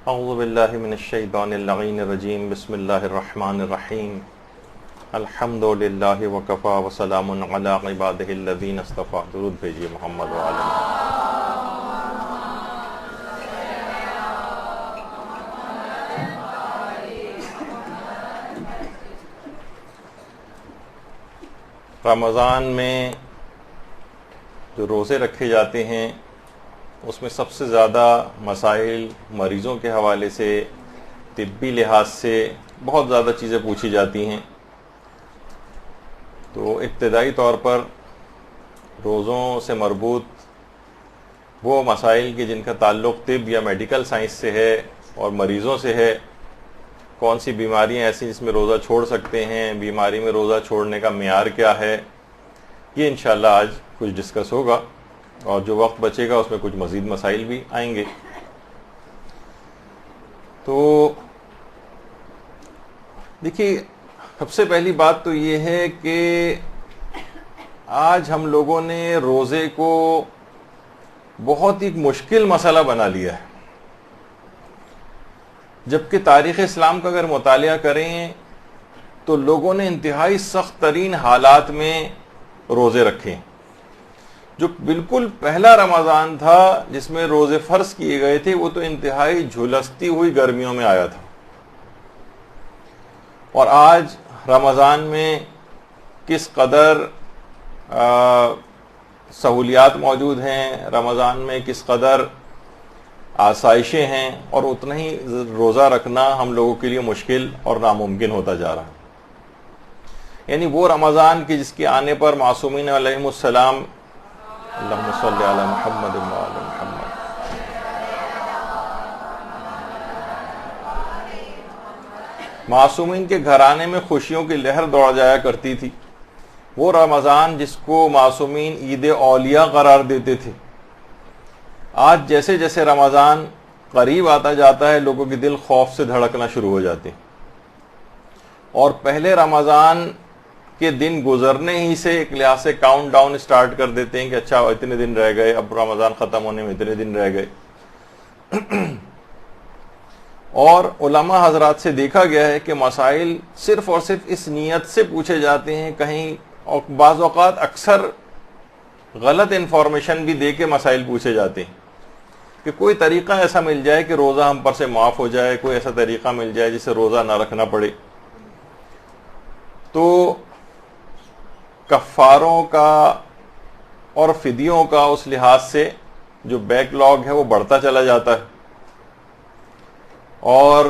اعوذ باللہ من الشیطان اللعین الرجیم بسم اللہ الرحمن الرحیم الحمد للہ وکفا وسلام علی عبادہ الذین اصطفیٰ. درود بھیجیے محمد وعلی رمضان میں جو روزے رکھے جاتے ہیں اس میں سب سے زیادہ مسائل مریضوں کے حوالے سے، طبی لحاظ سے بہت زیادہ چیزیں پوچھی جاتی ہیں. تو ابتدائی طور پر روزوں سے مربوط وہ مسائل کہ جن کا تعلق طب یا میڈیکل سائنس سے ہے اور مریضوں سے ہے، کون سی بیماریاں ایسی جس میں روزہ چھوڑ سکتے ہیں، بیماری میں روزہ چھوڑنے کا معیار کیا ہے، یہ انشاءاللہ آج کچھ ڈسکس ہوگا. اور جو وقت بچے گا اس میں کچھ مزید مسائل بھی آئیں گے. تو دیکھیے، سب سے پہلی بات تو یہ ہے کہ آج ہم لوگوں نے روزے کو بہت ہی مشکل مسئلہ بنا لیا ہے، جبکہ تاریخ اسلام کا اگر مطالعہ کریں تو لوگوں نے انتہائی سخت ترین حالات میں روزے رکھے. جو بالکل پہلا رمضان تھا جس میں روزے فرض کیے گئے تھے، وہ تو انتہائی جھلستی ہوئی گرمیوں میں آیا تھا. اور آج رمضان میں کس قدر سہولیات موجود ہیں، رمضان میں کس قدر آسائشیں ہیں، اور اتنا ہی روزہ رکھنا ہم لوگوں کے لیے مشکل اور ناممکن ہوتا جا رہا ہے. یعنی وہ رمضان کی جس کے آنے پر معصومین علیہم السلام، اللہم صلی علی محمد وعلی محمد، معصومین کے گھرانے میں خوشیوں کی لہر دوڑ جایا کرتی تھی. وہ رمضان جس کو معصومین عید اولیاء قرار دیتے تھے، آج جیسے جیسے رمضان قریب آتا جاتا ہے لوگوں کے دل خوف سے دھڑکنا شروع ہو جاتے ہیں. اور پہلے رمضان کے دن گزرنے ہی سے ایک لحاظ سے کاؤنٹ ڈاؤن سٹارٹ کر دیتے ہیں کہ اچھا اتنے دن رہ گئے، اب رمضان ختم ہونے میں اتنے دن رہ گئے. اور علماء حضرات سے دیکھا گیا ہے کہ مسائل صرف اور صرف اس نیت سے پوچھے جاتے ہیں، کہیں اور بعض اوقات اکثر غلط انفارمیشن بھی دے کے مسائل پوچھے جاتے ہیں کہ کوئی طریقہ ایسا مل جائے کہ روزہ ہم پر سے معاف ہو جائے، کوئی ایسا طریقہ مل جائے جسے روزہ نہ رکھنا پڑے. تو کفاروں کا اور فدیوں کا اس لحاظ سے جو بیک لاگ ہے وہ بڑھتا چلا جاتا ہے. اور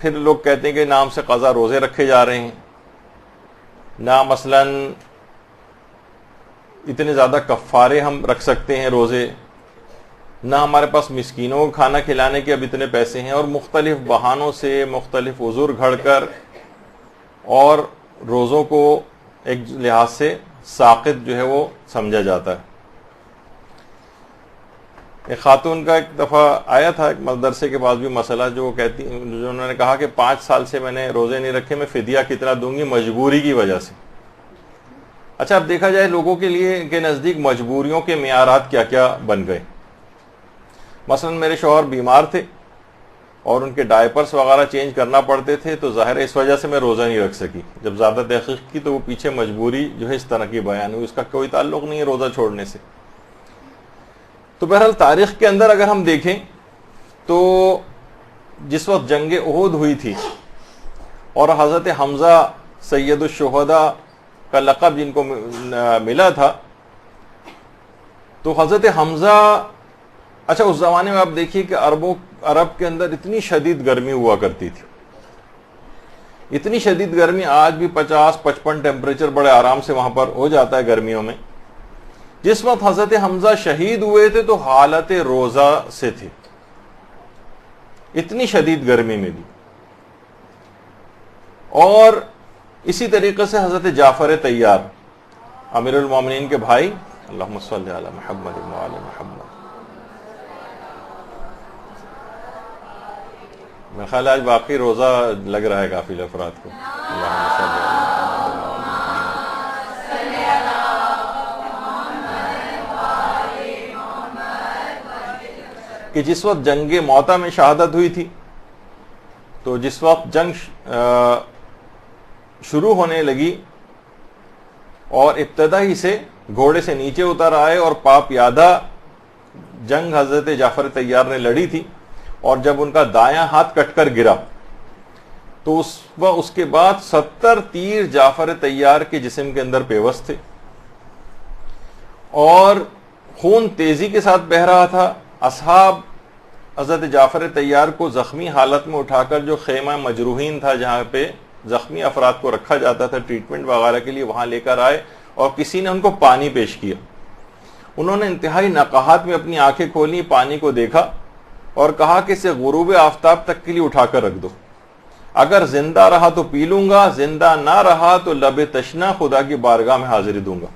پھر لوگ کہتے ہیں کہ نام سے قضا روزے رکھے جا رہے ہیں، نہ مثلا اتنے زیادہ کفارے ہم رکھ سکتے ہیں روزے، نہ ہمارے پاس مسکینوں کو کھانا کھلانے کے اب اتنے پیسے ہیں، اور مختلف بہانوں سے مختلف عذر گھڑ کر اور روزوں کو ایک لحاظ سے ساقط جو ہے وہ سمجھا جاتا ہے. ایک خاتون کا ایک دفعہ آیا تھا ایک مدرسے کے پاس بھی مسئلہ، جو کہتی جو انہوں نے کہا کہ 5 سال سے میں نے روزے نہیں رکھے، میں فدیہ کتنا دوں گی مجبوری کی وجہ سے. اچھا، اب دیکھا جائے لوگوں کے لیے کے نزدیک مجبوریوں کے معیارات کیا کیا بن گئے. مثلا میرے شوہر بیمار تھے اور ان کے ڈائپرس وغیرہ چینج کرنا پڑتے تھے، تو ظاہر ہے اس وجہ سے میں روزہ نہیں رکھ سکی. جب زیادہ تحقیق کی تو وہ پیچھے مجبوری جو ہے اس طرح کی بیان ہوئی، اس کا کوئی تعلق نہیں ہے روزہ چھوڑنے سے. تو بہرحال تاریخ کے اندر اگر ہم دیکھیں تو جس وقت جنگ احد ہوئی تھی اور حضرت حمزہ سید الشہداء کا لقب جن کو ملا تھا، تو حضرت حمزہ، اچھا اس زمانے میں آپ دیکھیے کہ عرب کے اندر اتنی شدید گرمی ہوا کرتی تھی، اتنی شدید گرمی، آج بھی 50-55 ٹیمپریچر بڑے آرام سے وہاں پر ہو جاتا ہے گرمیوں میں. جس وقت حضرت حمزہ شہید ہوئے تھے تو حالت روزہ سے تھے، اتنی شدید گرمی میں بھی. اور اسی طریقے سے حضرت جعفر طیار امیر المومنین کے بھائی، اللہم صلی علی محمد وعلی محمد، میرا خیال آج باقی روزہ لگ رہا ہے کافی افراد کو. اللہم صلی علی کہ جس وقت جنگ موتا میں شہادت ہوئی تھی، تو جس وقت جنگ شروع ہونے لگی اور ابتدا ہی سے گھوڑے سے نیچے اتر آئے اور پاپ یادہ جنگ حضرت جعفر طیار نے لڑی تھی، اور جب ان کا دایاں ہاتھ کٹ کر گرا تو اس کے بعد 70 تیر جعفر طیار کے جسم کے اندر پیوست تھے اور خون تیزی کے ساتھ بہہ رہا تھا۔ اصحاب حضرت جعفر طیار کو زخمی حالت میں اٹھا کر جو خیمہ مجروحین تھا، جہاں پہ زخمی افراد کو رکھا جاتا تھا ٹریٹمنٹ وغیرہ کے لیے، وہاں لے کر آئے اور کسی نے ان کو پانی پیش کیا۔ انہوں نے انتہائی نقاہت میں اپنی آنکھیں کھولی، پانی کو دیکھا اور کہا کہ اسے غروب آفتاب تک کے لیے اٹھا کر رکھ دو، اگر زندہ رہا تو پی لوں گا، زندہ نہ رہا تو لب تشنا خدا کی بارگاہ میں حاضری دوں گا۔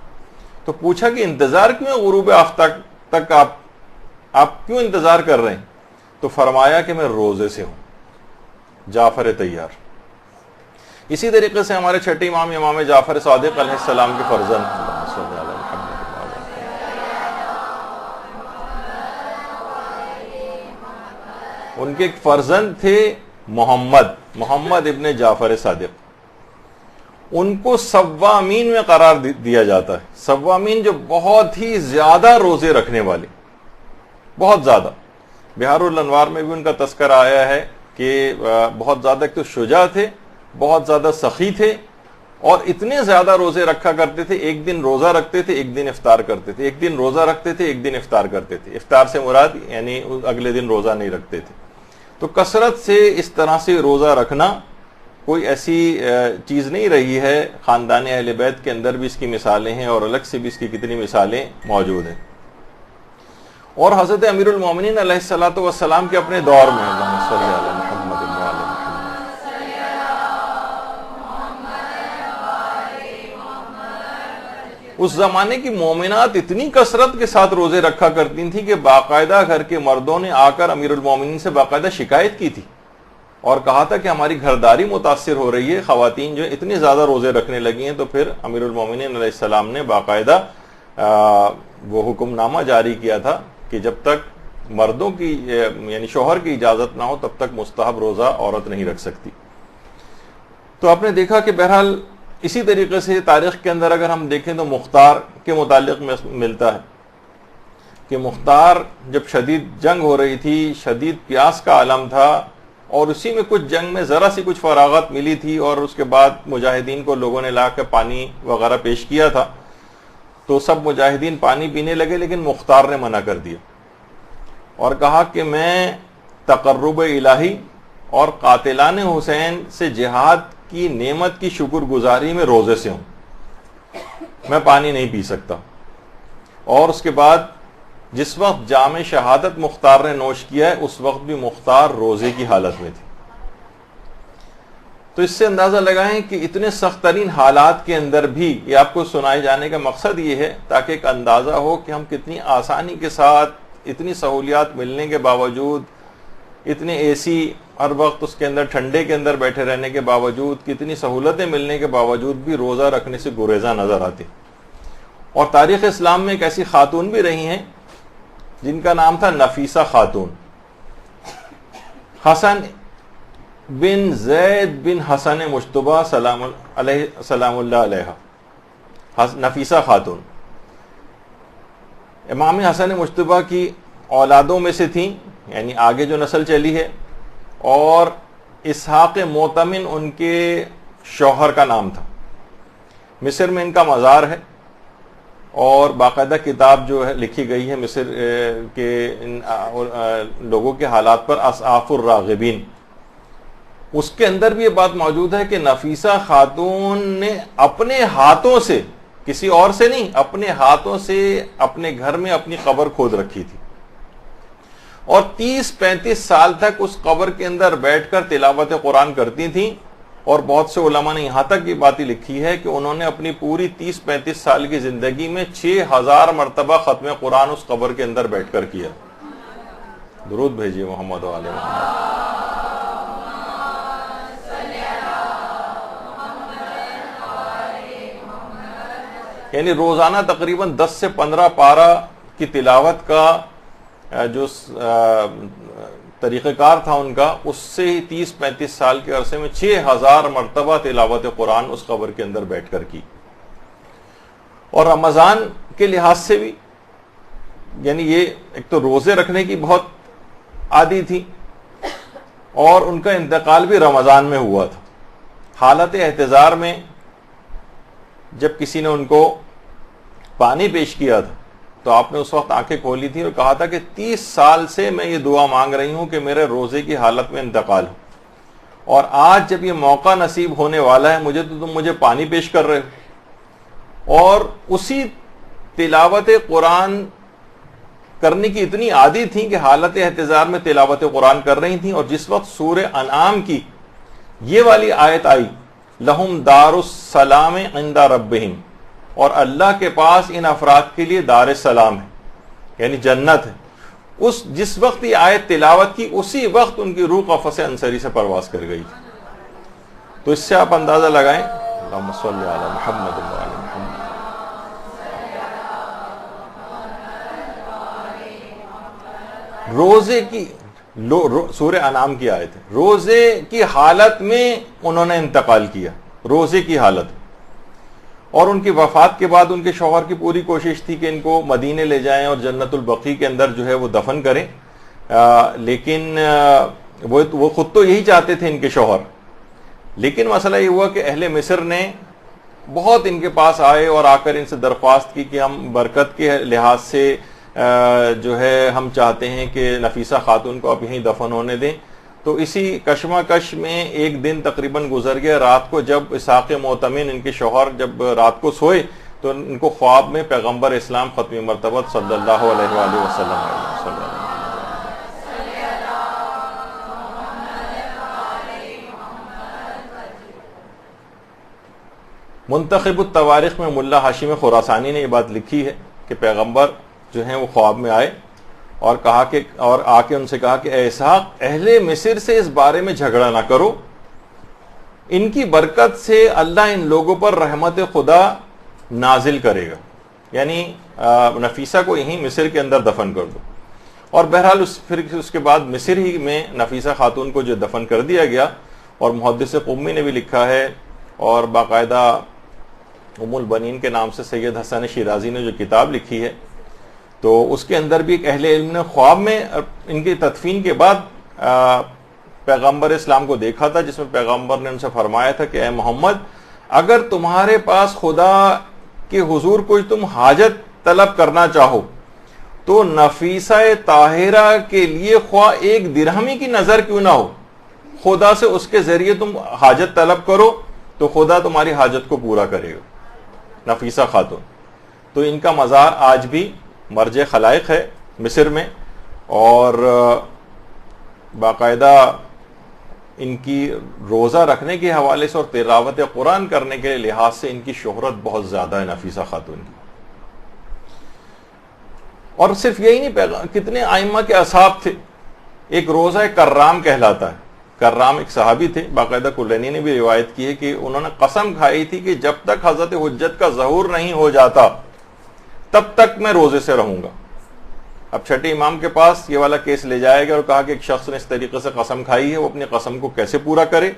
تو پوچھا کہ انتظار کیوں ہے غروب آفتاب تک، آپ کیوں انتظار کر رہے ہیں؟ تو فرمایا کہ میں روزے سے ہوں، جعفر طیار۔ اسی طریقے سے ہمارے چھٹے امام امام جعفر صادق علیہ السلام کے فرزند، ان کے ایک فرزند تھے محمد ابن جعفر صادق، ان کو سوامین میں قرار دیا جاتا ہے۔ سوامین جو بہت ہی زیادہ روزے رکھنے والے، بہت زیادہ۔ بہار الانوار میں بھی ان کا تذکرہ آیا ہے کہ بہت زیادہ ایک تو شجاع تھے، بہت زیادہ سخی تھے، اور اتنے زیادہ روزے رکھا کرتے تھے، ایک دن روزہ رکھتے تھے، ایک دن افطار کرتے تھے، ایک دن روزہ رکھتے تھے، ایک دن افطار کرتے تھے۔ افطار سے مراد یعنی اگلے دن روزہ نہیں رکھتے تھے۔ تو کثرت سے اس طرح سے روزہ رکھنا کوئی ایسی چیز نہیں رہی ہے، خاندان اہل بیت کے اندر بھی اس کی مثالیں ہیں اور الگ سے بھی اس کی کتنی مثالیں موجود ہیں۔ اور حضرت امیر المومنین علیہ الصلوۃ والسلام کے اپنے دور میں، اللہم صلی علی محمد و علی محمد، اس زمانے کی مومنات اتنی کثرت کے ساتھ روزے رکھا کرتی تھیں کہ باقاعدہ گھر کے مردوں نے آ کر امیر المومنین سے باقاعدہ شکایت کی تھی اور کہا تھا کہ ہماری گھرداری متاثر ہو رہی ہے، خواتین جو اتنے زیادہ روزے رکھنے لگی ہیں۔ تو پھر امیر المومنین علیہ السلام نے باقاعدہ وہ حکم نامہ جاری کیا تھا کہ جب تک مردوں کی یعنی شوہر کی اجازت نہ ہو تب تک مستحب روزہ عورت نہیں رکھ سکتی۔ تو آپ نے دیکھا کہ بہرحال اسی طریقے سے تاریخ کے اندر اگر ہم دیکھیں تو مختار کے متعلق ملتا ہے کہ مختار جب شدید جنگ ہو رہی تھی، شدید پیاس کا عالم تھا، اور اسی میں کچھ جنگ میں ذرا سی کچھ فراغت ملی تھی اور اس کے بعد مجاہدین کو لوگوں نے لا کے پانی وغیرہ پیش کیا تھا، تو سب مجاہدین پانی پینے لگے، لیکن مختار نے منع کر دیا اور کہا کہ میں تقرب الہی اور قاتلان حسین سے جہاد کی نعمت کی شکر گزاری میں روزے سے ہوں، میں پانی نہیں پی سکتا۔ اور اس کے بعد جس وقت جام شہادت مختار نے نوش کیا ہے، اس وقت بھی مختار روزے کی حالت میں تھے۔ تو اس سے اندازہ لگائیں کہ اتنے سخت ترین حالات کے اندر بھی یہ آپ کو سنائے جانے کا مقصد یہ ہے تاکہ ایک اندازہ ہو کہ ہم کتنی آسانی کے ساتھ، اتنی سہولیات ملنے کے باوجود، اتنے اے سی ہر وقت اس کے اندر ٹھنڈے کے اندر بیٹھے رہنے کے باوجود، کتنی سہولتیں ملنے کے باوجود بھی روزہ رکھنے سے گریزاں نظر آتے۔ اور تاریخ اسلام میں ایک ایسی خاتون بھی رہی ہیں جن کا نام تھا نفیسہ خاتون، حسن بن زید بن حسن مجتبیٰ سلام اللہ علیہ، نفیسہ خاتون امام حسن مجتبیٰ کی اولادوں میں سے تھیں، یعنی آگے جو نسل چلی ہے، اور اسحاق معتمن ان کے شوہر کا نام تھا۔ مصر میں ان کا مزار ہے اور باقاعدہ کتاب جو ہے لکھی گئی ہے مصر کے ان لوگوں کے حالات پر، اسعاف الراغبین، اس کے اندر بھی یہ بات موجود ہے کہ نفیسہ خاتون نے اپنے ہاتھوں سے، کسی اور سے نہیں، اپنے ہاتھوں سے اپنے گھر میں اپنی قبر کھود رکھی تھی اور 30-35 سال تک اس قبر کے اندر بیٹھ کر تلاوت قرآن کرتی تھیں۔ اور بہت سے علماء نے یہاں تک یہ بات لکھی ہے کہ انہوں نے اپنی پوری 30-35 سال کی زندگی میں 6000 مرتبہ ختم قرآن اس قبر کے اندر بیٹھ کر کیا۔ درود بھیجیے محمد و آل محمد۔ یعنی روزانہ تقریباً 10 سے 15 پارہ کی تلاوت کا جو طریقہ کار تھا ان کا، اس سے ہی 30-35 سال کے عرصے میں 6000 مرتبہ تلاوت قرآن اس قبر کے اندر بیٹھ کر کی. اور رمضان کے لحاظ سے بھی، یعنی یہ ایک تو روزے رکھنے کی بہت عادی تھی، اور ان کا انتقال بھی رمضان میں ہوا تھا. حالت احتضار میں جب کسی نے ان کو پانی پیش کیا تھا تو آپ نے اس وقت آنکھیں کھولی تھی اور کہا تھا کہ 30 سال سے میں یہ دعا مانگ رہی ہوں کہ میرے روزے کی حالت میں انتقال ہو، اور آج جب یہ موقع نصیب ہونے والا ہے مجھے، تو تم مجھے پانی پیش کر رہے ہو. اور اسی تلاوت قرآن کرنے کی اتنی عادی تھیں کہ حالت احتضار میں تلاوت قرآن کر رہی تھیں. اور جس وقت سورہ انعام کی یہ والی آیت آئی، لہم دار السلام عند ربہم، اور اللہ کے پاس ان افراد کے لیے دار السلام ہے، یعنی جنت ہے، جس وقت یہ آیت تلاوت کی اسی وقت ان کی روح قفس انصری سے پرواز کر گئی. تو اس سے آپ اندازہ لگائیں. اللہم صلی علی محمد و علی محمد. روزے کی سورہ انعام کی آیت ہے، روزے کی حالت میں انہوں نے انتقال کیا، روزے کی حالت. اور ان کی وفات کے بعد ان کے شوہر کی پوری کوشش تھی کہ ان کو مدینے لے جائیں اور جنت البقیع کے اندر جو ہے وہ دفن کریں، لیکن وہ خود تو یہی چاہتے تھے ان کے شوہر. لیکن مسئلہ یہ ہوا کہ اہل مصر نے بہت ان کے پاس آئے اور آ کر ان سے درخواست کی کہ ہم برکت کے لحاظ سے جو ہے ہم چاہتے ہیں کہ نفیسہ خاتون کو آپ یہیں دفن ہونے دیں. تو اسی کشمکش میں ایک دن تقریباً گزر گیا. رات کو جب اسحاق معتمن ان کے شوہر جب رات کو سوئے تو ان کو خواب میں پیغمبر اسلام ختم مرتبہ صلی اللہ علیہ وآلہ وسلم منتخب التواریخ میں ملا ہاشم خراسانی نے یہ بات لکھی ہے کہ پیغمبر جو ہیں وہ خواب میں آئے اور کہا کہ، اور آ کے ان سے کہا کہ اے اسحاق، اہل مصر سے اس بارے میں جھگڑا نہ کرو، ان کی برکت سے اللہ ان لوگوں پر رحمت خدا نازل کرے گا، یعنی نفیسہ کو یہیں مصر کے اندر دفن کر دو. اور بہرحال پھر اس کے بعد مصر ہی میں نفیسہ خاتون کو جو دفن کر دیا گیا. اور محدث قمی نے بھی لکھا ہے، اور باقاعدہ ام البنین کے نام سے سید حسن شیرازی نے جو کتاب لکھی ہے، تو اس کے اندر بھی ایک اہل علم نے خواب میں ان کی تدفین کے بعد پیغمبر اسلام کو دیکھا تھا، جس میں پیغمبر نے ان سے فرمایا تھا کہ اے محمد، اگر تمہارے پاس خدا کے حضور کوئی تم حاجت طلب کرنا چاہو تو نفیسہ طاہرہ کے لیے خواہ ایک درہمی کی نظر کیوں نہ ہو، خدا سے اس کے ذریعے تم حاجت طلب کرو تو خدا تمہاری حاجت کو پورا کرے گا. نفیسہ خاتون. تو ان کا مزار آج بھی مرج خلائق ہے مصر میں، اور باقاعدہ ان کی روزہ رکھنے کے حوالے سے اور تلاوت قرآن کرنے کے لحاظ سے ان کی شہرت بہت زیادہ ہے نفیسہ خاتون کی. اور صرف یہی نہیں، کتنے ائمہ کے اصحاب تھے. ایک روزہ کرام کہلاتا ہے. کرام ایک صحابی تھے، باقاعدہ کلینی نے بھی روایت کی ہے کہ انہوں نے قسم کھائی تھی کہ جب تک حضرت حجت کا ظہور نہیں ہو جاتا تب تک میں روزے سے رہوں گا. اب چھٹے امام کے پاس یہ والا کیس لے جائے گا اور کہا کہ ایک شخص نے اس طریقے سے قسم کھائی ہے، وہ اپنی قسم کو کیسے پورا کرے.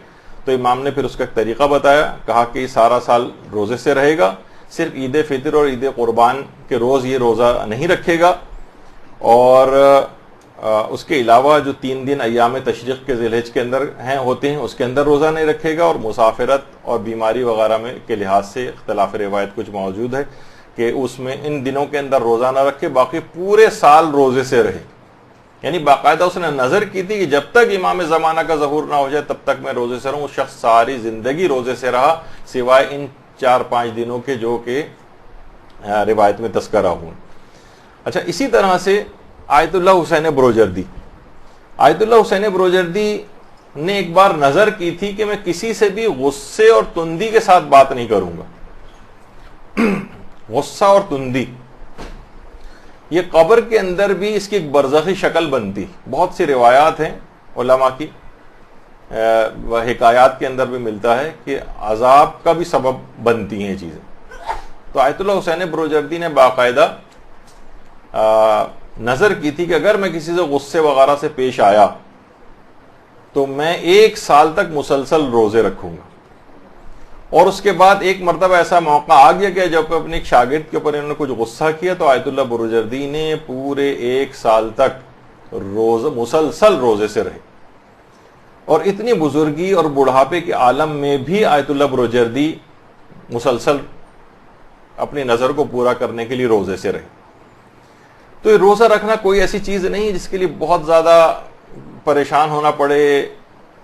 تو امام نے پھر اس کا ایک طریقہ بتایا، کہا کہ یہ سارا سال روزے سے رہے گا، صرف عید فطر اور عید قربان کے روز یہ روزہ نہیں رکھے گا، اور اس کے علاوہ جو 3 دن ایام تشریق کے ذی الحج کے اندر ہوتے ہیں اس کے اندر روزہ نہیں رکھے گا. اور مسافرت اور بیماری وغیرہ میں کے لحاظ سے اختلاف روایت کچھ موجود ہے کہ اس میں ان دنوں کے اندر روزہ نہ رکھے، باقی پورے سال روزے سے رہے. یعنی باقاعدہ اس نے نظر کی تھی کہ جب تک امام زمانہ کا ظہور نہ ہو جائے تب تک میں روزے سے رہوں. اس شخص ساری زندگی روزے سے رہا سوائے ان 4-5 دنوں کے جو کہ روایت میں تذکرہ ہوں. اچھا، اسی طرح سے آیت اللہ حسین بروجردی، آیت اللہ حسین بروجردی نے ایک بار نظر کی تھی کہ میں کسی سے بھی غصے اور تندی کے ساتھ بات نہیں کروں گا. غصہ اور تندی، یہ قبر کے اندر بھی اس کی ایک برزخی شکل بنتی. بہت سی روایات ہیں علماء کی، حکایات کے اندر بھی ملتا ہے کہ عذاب کا بھی سبب بنتی ہیں چیزیں. تو آیت اللہ حسین بروجردی نے باقاعدہ نظر کی تھی کہ اگر میں کسی سے غصے وغیرہ سے پیش آیا تو میں 1 سال تک مسلسل روزے رکھوں گا. اور اس کے بعد ایک مرتبہ ایسا موقع آ گیا کہ جب اپنے ایک شاگرد کے اوپر انہوں نے کچھ غصہ کیا تو آیت اللہ بروجردی نے پورے 1 سال تک مسلسل روزے سے رہے. اور اتنی بزرگی اور بڑھاپے کے عالم میں بھی آیت اللہ بروجردی مسلسل اپنی نظر کو پورا کرنے کے لیے روزے سے رہے. تو یہ روزہ رکھنا کوئی ایسی چیز نہیں جس کے لیے بہت زیادہ پریشان ہونا پڑے,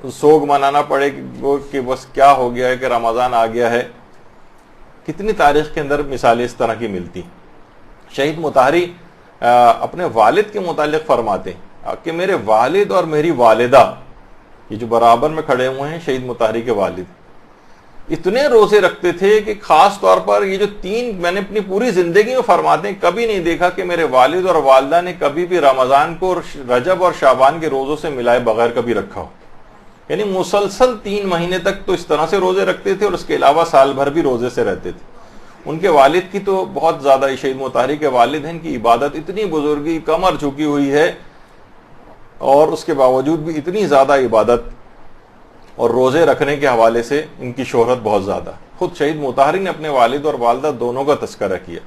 سوگ منانا پڑے کہ بس کیا ہو گیا ہے کہ رمضان آ گیا ہے. کتنی تاریخ کے اندر مثالیں اس طرح کی ملتی. شہید مطہری اپنے والد کے متعلق فرماتے ہیں کہ میرے والد اور میری والدہ, یہ جو برابر میں کھڑے ہوئے ہیں شہید مطہری کے والد, اتنے روزے رکھتے تھے کہ خاص طور پر یہ جو 3 میں نے اپنی پوری زندگی میں فرماتے ہیں کبھی نہیں دیکھا کہ میرے والد اور والدہ نے کبھی بھی رمضان کو رجب اور شعبان کے روزوں سے ملائے بغیر کبھی رکھا ہو. یعنی مسلسل 3 مہینے تک تو اس طرح سے روزے رکھتے تھے اور اس کے علاوہ سال بھر بھی روزے سے رہتے تھے. ان کے والد کی تو بہت زیادہ, شہید مطہری کے والد ہیں, ان کی عبادت اتنی بزرگی, کمر جھکی ہوئی ہے اور اس کے باوجود بھی اتنی زیادہ عبادت اور روزے رکھنے کے حوالے سے ان کی شہرت بہت زیادہ. خود شہید مطہری نے اپنے والد اور والدہ دونوں کا تذکرہ کیا.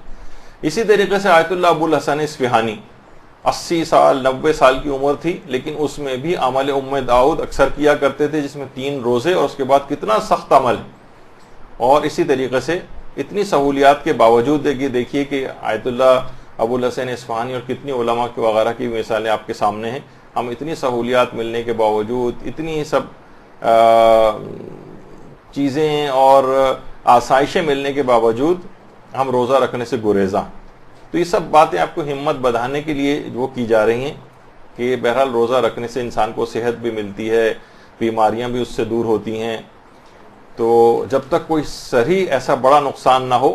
اسی طریقے سے آیت اللہ ابو الحسن اصفہانی 80 سال 90 سال کی عمر تھی, لیکن اس میں بھی عمل داؤد اکثر کیا کرتے تھے جس میں 3 روزے اور اس کے بعد کتنا سخت عمل. اور اسی طریقے سے اتنی سہولیات کے باوجود دیکھیے کہ آیت اللہ ابو الحسن اصفہانی اور کتنی علماء کے وغیرہ کی مثالیں آپ کے سامنے ہیں. ہم اتنی سہولیات ملنے کے باوجود, اتنی سب چیزیں اور آسائشیں ملنے کے باوجود ہم روزہ رکھنے سے گریزاں. تو یہ سب باتیں آپ کو ہمت بڑھانے کے لیے وہ کی جا رہی ہیں کہ بہرحال روزہ رکھنے سے انسان کو صحت بھی ملتی ہے, بیماریاں بھی اس سے دور ہوتی ہیں. تو جب تک کوئی صحیح ایسا بڑا نقصان نہ ہو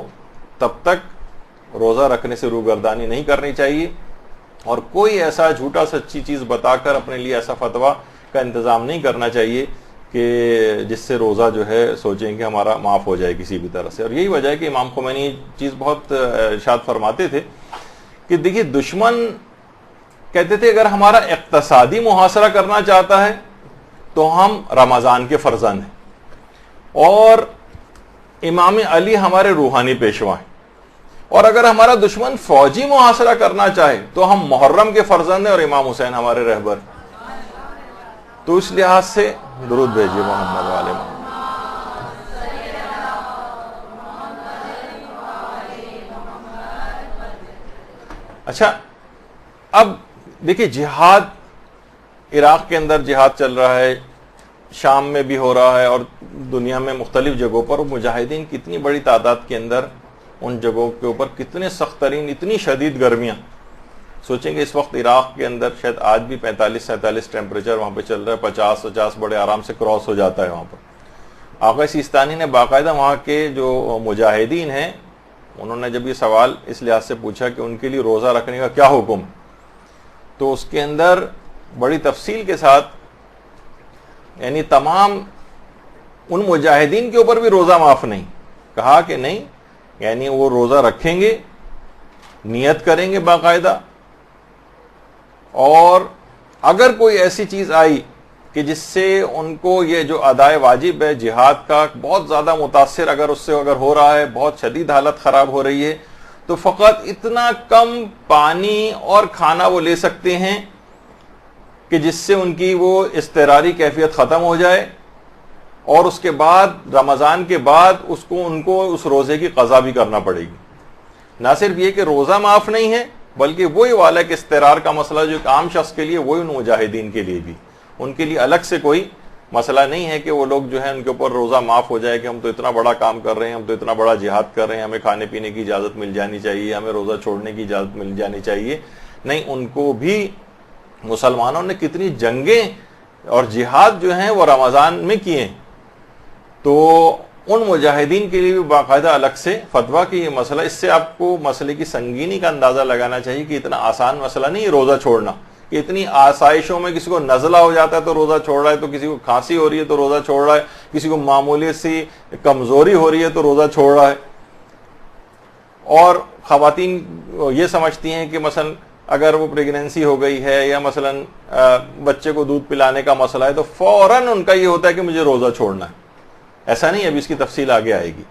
تب تک روزہ رکھنے سے روگردانی نہیں کرنی چاہیے, اور کوئی ایسا جھوٹا سچی چیز بتا کر اپنے لیے ایسا فتویٰ کا انتظام نہیں کرنا چاہیے کہ جس سے روزہ جو ہے سوچیں کہ ہمارا معاف ہو جائے کسی بھی طرح سے. اور یہی وجہ ہے کہ امام خمینی چیز بہت ارشاد فرماتے تھے کہ دیکھیے دشمن کہتے تھے اگر ہمارا اقتصادی محاصرہ کرنا چاہتا ہے تو ہم رمضان کے فرزند ہیں, اور امام علی ہمارے روحانی پیشوا ہیں, اور اگر ہمارا دشمن فوجی محاصرہ کرنا چاہے تو ہم محرم کے فرزند ہیں اور امام حسین ہمارے رہبر. تو اس لحاظ سے درود بھیجیے محمد والے محمد. اچھا, اب دیکھیے جہاد, عراق کے اندر جہاد چل رہا ہے, شام میں بھی ہو رہا ہے, اور دنیا میں مختلف جگہوں پر مجاہدین کتنی بڑی تعداد کے اندر ان جگہوں کے اوپر کتنے سخت ترین, اتنی شدید گرمیاں. سوچیں کہ اس وقت عراق کے اندر شاید آج بھی 45-47 ٹیمپریچر وہاں پہ چل رہا ہے, 50 بڑے آرام سے کراس ہو جاتا ہے وہاں پر. آقا سیستانی نے باقاعدہ وہاں کے جو مجاہدین ہیں انہوں نے جب یہ سوال اس لحاظ سے پوچھا کہ ان کے لیے روزہ رکھنے کا کیا حکم, تو اس کے اندر بڑی تفصیل کے ساتھ یعنی تمام ان مجاہدین کے اوپر بھی روزہ معاف نہیں, کہا کہ نہیں, یعنی وہ روزہ رکھیں گے, نیت کریں گے باقاعدہ, اور اگر کوئی ایسی چیز آئی کہ جس سے ان کو یہ جو ادائے واجب ہے جہاد کا بہت زیادہ متاثر اگر اس سے اگر ہو رہا ہے, بہت شدید حالت خراب ہو رہی ہے, تو فقط اتنا کم پانی اور کھانا وہ لے سکتے ہیں کہ جس سے ان کی وہ اضطراری کیفیت ختم ہو جائے, اور اس کے بعد رمضان کے بعد ان کو اس روزے کی قضا بھی کرنا پڑے گی. نہ صرف یہ کہ روزہ معاف نہیں ہے بلکہ وہی والا کہ اضطرار کا مسئلہ جو ایک عام شخص کے لیے وہی ان مجاہدین کے لیے بھی, ان کے لیے الگ سے کوئی مسئلہ نہیں ہے کہ وہ لوگ جو ہے ان کے اوپر روزہ معاف ہو جائے کہ ہم تو اتنا بڑا کام کر رہے ہیں, ہم تو اتنا بڑا جہاد کر رہے ہیں, ہمیں کھانے پینے کی اجازت مل جانی چاہیے, ہمیں روزہ چھوڑنے کی اجازت مل جانی چاہیے. نہیں, ان کو بھی مسلمانوں نے کتنی جنگیں اور جہاد جو ہیں وہ رمضان میں کیے, تو ان مجاہدین کے لیے بھی باقاعدہ الگ سے فتویٰ کی یہ مسئلہ. اس سے آپ کو مسئلے کی سنگینی کا اندازہ لگانا چاہیے کہ اتنا آسان مسئلہ نہیں ہے روزہ چھوڑنا, کہ اتنی آسائشوں میں کسی کو نزلہ ہو جاتا ہے تو روزہ چھوڑ رہا ہے, تو کسی کو کھانسی ہو رہی ہے تو روزہ چھوڑ رہا ہے, کسی کو معمولی سی کمزوری ہو رہی ہے تو روزہ چھوڑ رہا ہے. اور خواتین یہ سمجھتی ہیں کہ مثلا اگر وہ پریگنینسی ہو گئی ہے یا مثلاً بچے کو دودھ پلانے کا مسئلہ ہے تو فوراً ان کا یہ ہوتا ہے کہ مجھے روزہ چھوڑنا ہے. ایسا نہیں, ابھی اس کی تفصیل آگے آئے گی.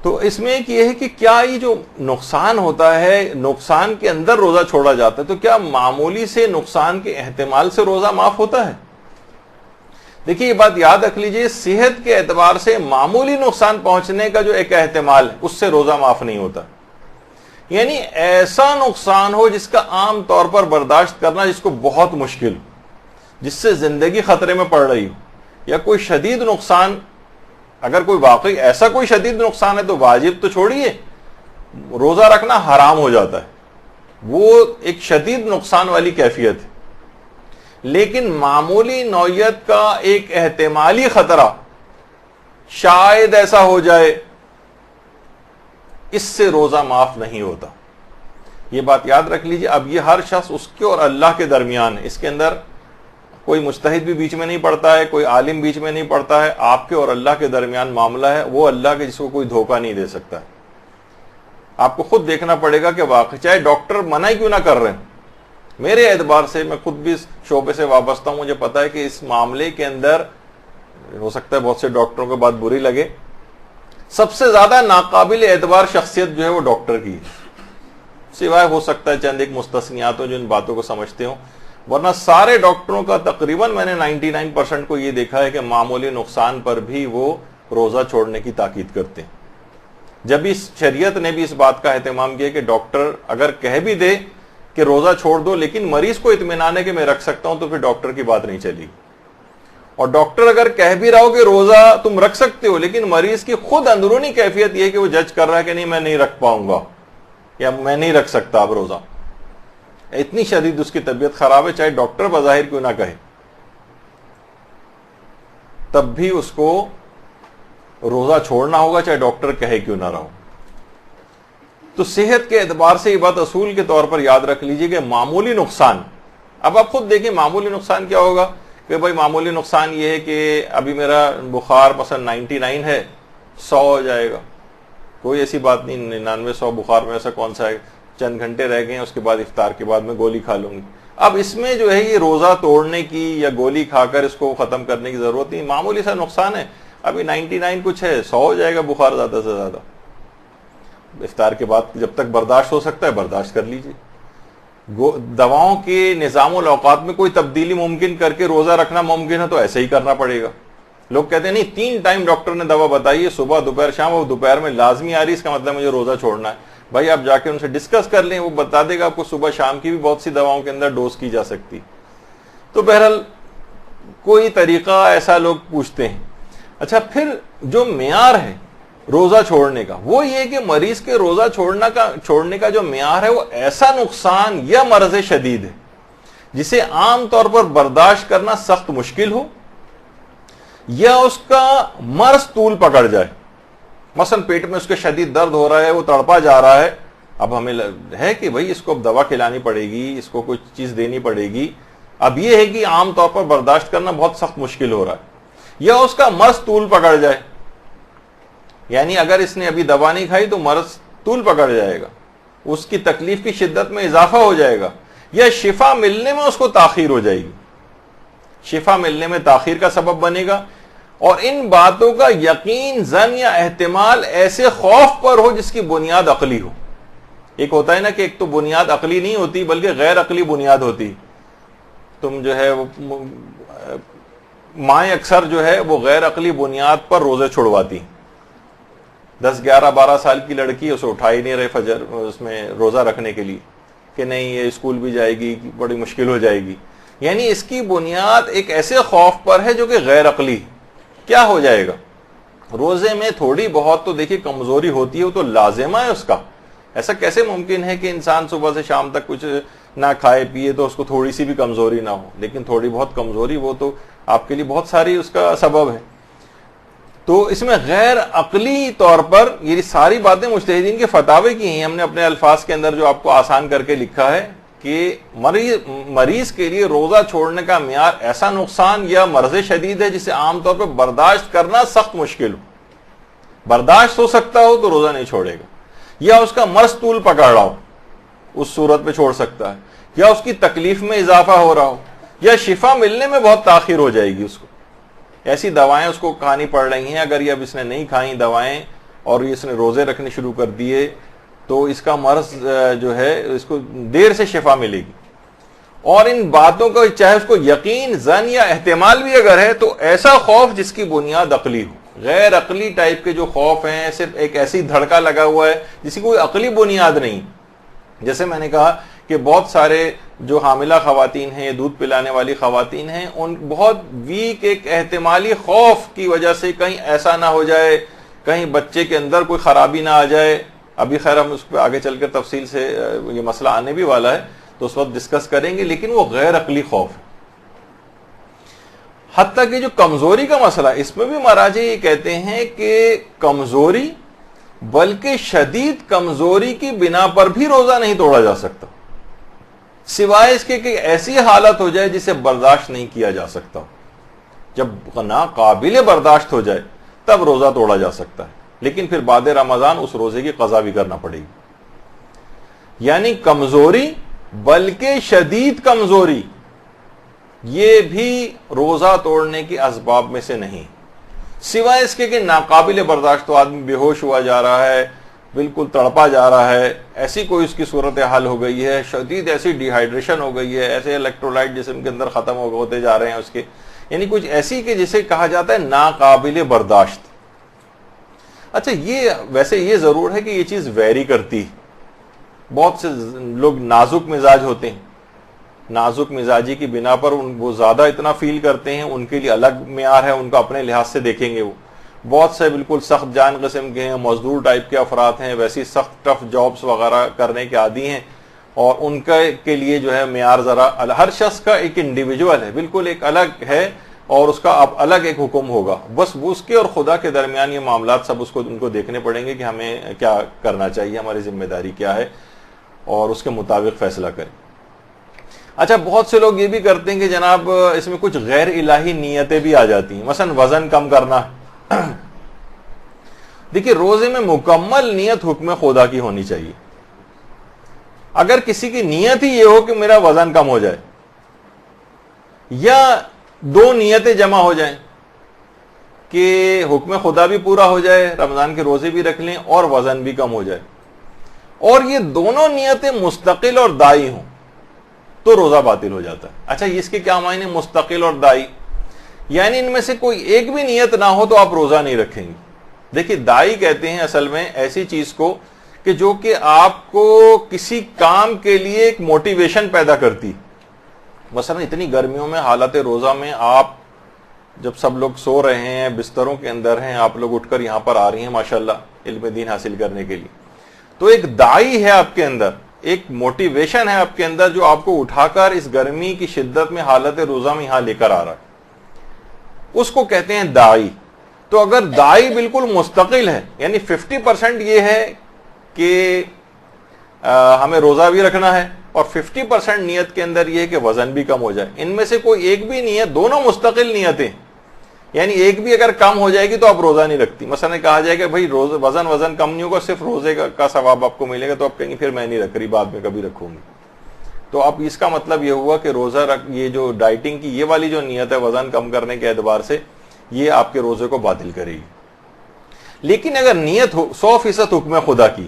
تو اس میں ایک یہ ہے کہ کیا یہ جو نقصان ہوتا ہے, نقصان کے اندر روزہ چھوڑا جاتا ہے, تو کیا معمولی سے نقصان کے احتمال سے روزہ معاف ہوتا ہے؟ دیکھیے یہ بات یاد رکھ لیجئے, صحت کے اعتبار سے معمولی نقصان پہنچنے کا جو ایک احتمال ہے اس سے روزہ معاف نہیں ہوتا. یعنی ایسا نقصان ہو جس کا عام طور پر برداشت کرنا جس کو بہت مشکل ہو, جس سے زندگی خطرے میں پڑ رہی ہو, یا کوئی شدید نقصان, اگر کوئی واقعی ایسا کوئی شدید نقصان ہے تو واجب تو چھوڑیے, روزہ رکھنا حرام ہو جاتا ہے. وہ ایک شدید نقصان والی کیفیت ہے. لیکن معمولی نوعیت کا ایک احتمالی خطرہ, شاید ایسا ہو جائے, اس سے روزہ معاف نہیں ہوتا. یہ بات یاد رکھ لیجیے. اب یہ ہر شخص اس کے اور اللہ کے درمیان ہے, اس کے اندر کوئی مجتہد بھی بیچ میں نہیں پڑتا ہے, کوئی عالم بیچ میں نہیں پڑتا ہے, آپ کے اور اللہ کے درمیان معاملہ ہے. وہ اللہ کے جس کو کوئی دھوکہ نہیں دے سکتا. آپ کو خود دیکھنا پڑے گا کہ واقعی چاہے ڈاکٹر منع کیوں نہ کر رہے ہیں. میرے اعتبار سے, میں خود بھی اس شعبے سے وابستہ ہوں, مجھے پتا ہے کہ اس معاملے کے اندر ہو سکتا ہے بہت سے ڈاکٹروں کو بات بری لگے, سب سے زیادہ ناقابل اعتبار شخصیت جو ہے وہ ڈاکٹر کی ہے, سوائے ہو سکتا ہے چند ایک مستثنیات ہوں جو ان باتوں کو سمجھتے ہوں, ورنہ سارے ڈاکٹروں کا تقریباً میں نے 99% کو یہ دیکھا ہے کہ معمولی نقصان پر بھی وہ روزہ چھوڑنے کی تاکید کرتے ہیں. جب اس شریعت نے بھی اس بات کا اہتمام کیا کہ ڈاکٹر اگر کہہ بھی دے کہ روزہ چھوڑ دو لیکن مریض کو اطمینان ہے کہ میں رکھ سکتا ہوں, تو پھر ڈاکٹر کی بات نہیں چلی. اور ڈاکٹر اگر کہہ بھی رہا ہو کہ روزہ تم رکھ سکتے ہو, لیکن مریض کی خود اندرونی کیفیت یہ ہے کہ وہ جج کر رہا ہے کہ نہیں میں نہیں رکھ پاؤں گا یا میں نہیں رکھ سکتا اب روزہ, اتنی شدید اس کی طبیعت خراب ہے, چاہے ڈاکٹر بظاہر کیوں نہ کہے, تب بھی اس کو روزہ چھوڑنا ہوگا چاہے ڈاکٹر کہے کیوں نہ رہو. تو صحت کے اعتبار سے یہ بات اصول کے طور پر یاد رکھ لیجئے کہ معمولی نقصان, اب آپ خود دیکھیں معمولی نقصان کیا ہوگا کہ بھائی معمولی نقصان یہ ہے کہ ابھی میرا بخار مثلا 99 ہے, 100 ہو جائے گا, کوئی ایسی بات نہیں, 99 100 بخار میں ایسا کون سا ہے, چند گھنٹے رہ گئے ہیں, اس کے بعد افطار کے بعد میں گولی کھا لوں گی. اب اس میں جو ہے یہ روزہ توڑنے کی یا گولی کھا کر اس کو ختم کرنے کی ضرورت نہیں, معمولی سا نقصان ہے, ابھی 99 کچھ ہے, 100 ہو جائے گا بخار زیادہ سے زیادہ. افطار کے بعد جب تک برداشت ہو سکتا ہے برداشت کر لیجیے. دواؤں کے نظام الاوقات میں کوئی تبدیلی ممکن کر کے روزہ رکھنا ممکن ہے تو ایسے ہی کرنا پڑے گا. لوگ کہتے ہیں نہیں 3 ٹائم ڈاکٹر نے دوا بتائی ہے, صبح دوپہر شام, اور دوپہر میں لازمی آ رہی, اس کا مطلب مجھے روزہ چھوڑنا ہے. بھائی آپ جا کے ان سے ڈسکس کر لیں, وہ بتا دے گا آپ کو صبح شام کی بھی بہت سی دواؤں کے اندر ڈوز کی جا سکتی. تو بہرحال کوئی طریقہ ایسا لوگ پوچھتے ہیں. اچھا پھر جو معیار ہے روزہ چھوڑنے کا وہ یہ کہ مریض کے روزہ چھوڑنے کا جو معیار ہے وہ ایسا نقصان یا مرض شدید ہے جسے عام طور پر برداشت کرنا سخت مشکل ہو, یا اس کا مرض طول پکڑ جائے. مثلا پیٹ میں اس کے شدید درد ہو رہا ہے, وہ تڑپا جا رہا ہے, اب ہمیں ہے کہ بھئی اس کو اب دوا کھلانی پڑے گی, اس کو کچھ چیز دینی پڑے گی. اب یہ ہے کہ عام طور پر برداشت کرنا بہت سخت مشکل ہو رہا ہے, یا اس کا مرض طول پکڑ جائے, یعنی اگر اس نے ابھی دوا نہیں کھائی تو مرض طول پکڑ جائے گا, اس کی تکلیف کی شدت میں اضافہ ہو جائے گا, یا شفا ملنے میں اس کو تاخیر ہو جائے گی, شفا ملنے میں تاخیر کا سبب بنے گا. اور ان باتوں کا یقین, ظن یا احتمال ایسے خوف پر ہو جس کی بنیاد عقلی ہو. ایک ہوتا ہے نا کہ ایک تو بنیاد عقلی نہیں ہوتی بلکہ غیر عقلی بنیاد ہوتی. تم جو ہے مائیں اکثر جو ہے وہ غیر عقلی بنیاد پر روزے چھڑواتی, 10 11 12 سال کی لڑکی اسے اٹھا ہی نہیں رہے فجر اس میں روزہ رکھنے کے لیے کہ نہیں یہ اسکول بھی جائے گی, بڑی مشکل ہو جائے گی. یعنی اس کی بنیاد ایک ایسے خوف پر ہے جو کہ غیر عقلی. کیا ہو جائے گا روزے میں تھوڑی بہت تو دیکھیے کمزوری ہوتی ہے, وہ تو لازمہ ہے اس کا. ایسا کیسے ممکن ہے کہ انسان صبح سے شام تک کچھ نہ کھائے پیے تو اس کو تھوڑی سی بھی کمزوری نہ ہو, لیکن تھوڑی بہت کمزوری وہ تو آپ کے لیے بہت ساری اس کا سبب ہے. تو اس میں غیر عقلی طور پر یہ ساری باتیں مجتہدین کے فتاوے کی ہیں, ہم نے اپنے الفاظ کے اندر جو آپ کو آسان کر کے لکھا ہے کہ مریض کے لیے روزہ چھوڑنے کا معیار ایسا نقصان یا مرض شدید ہے جسے عام طور پر برداشت کرنا سخت مشکل ہو. برداشت ہو سکتا ہو تو روزہ نہیں چھوڑے گا, یا اس کا مرض طول پکڑ رہا ہو, اس صورت پہ چھوڑ سکتا ہے، یا اس کی تکلیف میں اضافہ ہو رہا ہو، یا شفا ملنے میں بہت تاخیر ہو جائے گی، اس کو ایسی دوائیں اس کو کھانی پڑ رہی ہیں، اگر یہ اب اس نے نہیں کھائیں دوائیں اور اس نے روزے رکھنے شروع کر دیے تو اس کا مرض جو ہے اس کو دیر سے شفا ملے گی۔ اور ان باتوں کو چاہے اس کو یقین، ظن یا احتمال بھی اگر ہے تو ایسا خوف جس کی بنیاد عقلی ہو، غیر عقلی ٹائپ کے جو خوف ہیں، صرف ایک ایسی دھڑکا لگا ہوا ہے جس کی کوئی عقلی بنیاد نہیں۔ جیسے میں نے کہا کہ بہت سارے جو حاملہ خواتین ہیں، دودھ پلانے والی خواتین ہیں، ان بہت ویک ایک احتمالی خوف کی وجہ سے کہیں ایسا نہ ہو جائے، کہیں بچے کے اندر کوئی خرابی نہ آ جائے۔ ابھی خیر ہم اس پہ آگے چل کر تفصیل سے یہ مسئلہ آنے بھی والا ہے تو اس وقت ڈسکس کریں گے، لیکن وہ غیر عقلی خوف ہے۔ حتیٰ کہ جو کمزوری کا مسئلہ، اس میں بھی مراجع یہ کہتے ہیں کہ کمزوری، بلکہ شدید کمزوری کی بنا پر بھی روزہ نہیں توڑا جا سکتا، سوائے اس کے کہ ایسی حالت ہو جائے جسے برداشت نہیں کیا جا سکتا۔ جب ناقابل برداشت ہو جائے تب روزہ توڑا جا سکتا ہے، لیکن پھر بعد رمضان اس روزے کی قضا بھی کرنا پڑے گی۔ یعنی کمزوری بلکہ شدید کمزوری یہ بھی روزہ توڑنے کے اسباب میں سے نہیں، سوائے اس کے کہ ناقابل برداشت، تو آدمی بے ہوش ہوا جا رہا ہے، بالکل تڑپا جا رہا ہے، ایسی کوئی اس کی صورتحال ہو گئی ہے، شدید ایسی ڈی ہائیڈریشن ہو گئی ہے، ایسے الیکٹرولائٹ جسم کے اندر ختم ہوتے جا رہے ہیں اس کے، یعنی کچھ ایسی کہ جسے کہا جاتا ہے ناقابل برداشت۔ اچھا، یہ ویسے یہ ضرور ہے کہ یہ چیز ویری کرتی، بہت سے لوگ نازک مزاج ہوتے ہیں، نازک مزاجی کی بنا پر وہ زیادہ اتنا فیل کرتے ہیں، ان کے لیے الگ معیار ہے، ان کو اپنے لحاظ سے دیکھیں گے۔ وہ بہت سے بالکل سخت جان قسم کے ہیں، مزدور ٹائپ کے افراد ہیں، ویسی سخت ٹف جابس وغیرہ کرنے کے عادی ہیں، اور ان کے لیے جو ہے معیار ذرا، ہر شخص کا ایک انڈیویجول ہے، بالکل ایک الگ ہے، اور اس کا اب الگ ایک حکم ہوگا، بس اس کے اور خدا کے درمیان یہ معاملات سب ان کو دیکھنے پڑیں گے کہ ہمیں کیا کرنا چاہیے، ہماری ذمہ داری کیا ہے، اور اس کے مطابق فیصلہ کریں۔ اچھا، بہت سے لوگ یہ بھی کرتے ہیں کہ جناب اس میں کچھ غیر الہی نیتیں بھی آ جاتی ہیں، مثلا وزن کم کرنا۔ دیکھیے، روزے میں مکمل نیت حکم خدا کی ہونی چاہیے۔ اگر کسی کی نیت ہی یہ ہو کہ میرا وزن کم ہو جائے، یا دو نیتیں جمع ہو جائیں کہ حکم خدا بھی پورا ہو جائے، رمضان کے روزے بھی رکھ لیں اور وزن بھی کم ہو جائے، اور یہ دونوں نیتیں مستقل اور دائی ہوں، تو روزہ باطل ہو جاتا ہے۔ اچھا، اس کے کیا معنی مستقل اور دائی؟ یعنی ان میں سے کوئی ایک بھی نیت نہ ہو تو آپ روزہ نہیں رکھیں گے۔ دیکھیے، دائی کہتے ہیں اصل میں ایسی چیز کو کہ جو کہ آپ کو کسی کام کے لیے ایک موٹیویشن پیدا کرتی۔ مثلا اتنی گرمیوں میں حالت روزہ میں آپ جب سب لوگ سو رہے ہیں، بستروں کے اندر ہیں، آپ لوگ اٹھ کر یہاں پر آ رہی ہیں ماشاءاللہ علم دین حاصل کرنے کے لیے، تو ایک دائی ہے آپ کے اندر، ایک موٹیویشن ہے آپ کے اندر جو آپ کو اٹھا کر اس گرمی کی شدت میں حالت روزہ میں یہاں لے کر آ رہا ہے، اس کو کہتے ہیں دائی۔ تو اگر دائی بالکل مستقل ہے، یعنی 50% یہ ہے کہ ہمیں روزہ بھی رکھنا ہے، اور 50% نیت کے اندر یہ ہے کہ وزن بھی کم ہو جائے، ان میں سے کوئی ایک بھی نیت، دونوں مستقل نیتیں، یعنی ایک بھی اگر کم ہو جائے گی تو آپ روزہ نہیں رکھتی۔ مثلا کہا جائے کہ بھائی وزن کم نہیں ہوگا، صرف روزے کا ثواب آپ کو ملے گا، تو آپ کہیں گے پھر میں نہیں رکھ رہی، بعد میں کبھی رکھوں گی۔ تو اب اس کا مطلب یہ ہوا کہ روزہ یہ جو ڈائٹنگ کی یہ والی جو نیت ہے وزن کم کرنے کے اعتبار سے، یہ آپ کے روزے کو باطل کرے گی۔ لیکن اگر نیت ہو 100% حکم خدا کی،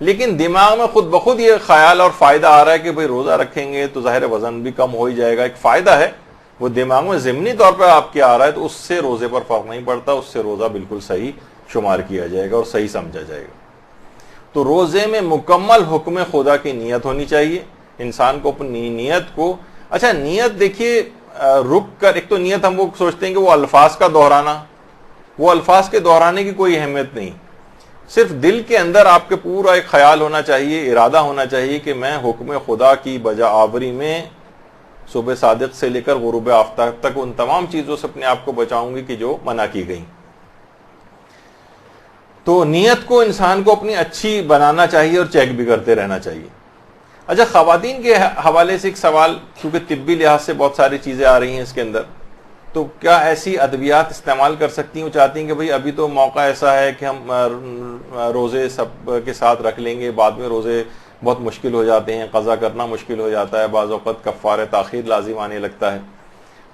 لیکن دماغ میں خود بخود یہ خیال اور فائدہ آ رہا ہے کہ بھئی روزہ رکھیں گے تو ظاہر وزن بھی کم ہو ہی جائے گا، ایک فائدہ ہے، وہ دماغ میں ضمنی طور پر آپ کے آ رہا ہے، تو اس سے روزے پر فرق نہیں پڑتا، اس سے روزہ بالکل صحیح شمار کیا جائے گا اور صحیح سمجھا جائے گا۔ تو روزے میں مکمل حکم خدا کی نیت ہونی چاہیے، انسان کو اپنی نیت کو، اچھا نیت دیکھیے رک کر، ایک تو نیت ہم وہ سوچتے ہیں کہ وہ الفاظ کا دہرانا، وہ الفاظ کے دہرانے کی کوئی اہمیت نہیں، صرف دل کے اندر آپ کے پورا ایک خیال ہونا چاہیے، ارادہ ہونا چاہیے کہ میں حکم خدا کی بجا آوری میں صبح صادق سے لے کر غروب آفتاب تک ان تمام چیزوں سے اپنے آپ کو بچاؤں گی کہ جو منع کی گئیں۔ تو نیت کو انسان کو اپنی اچھی بنانا چاہیے اور چیک بھی کرتے رہنا چاہیے۔ اچھا، خواتین کے حوالے سے ایک سوال، کیونکہ طبی لحاظ سے بہت ساری چیزیں آ رہی ہیں اس کے اندر، تو کیا ایسی ادویات استعمال کر سکتی ہیں؟ وہ چاہتی ہیں کہ بھئی ابھی تو موقع ایسا ہے کہ ہم روزے سب کے ساتھ رکھ لیں گے، بعد میں روزے بہت مشکل ہو جاتے ہیں، قضا کرنا مشکل ہو جاتا ہے، بعض اوقات کفارہ تاخیر لازم آنے لگتا ہے،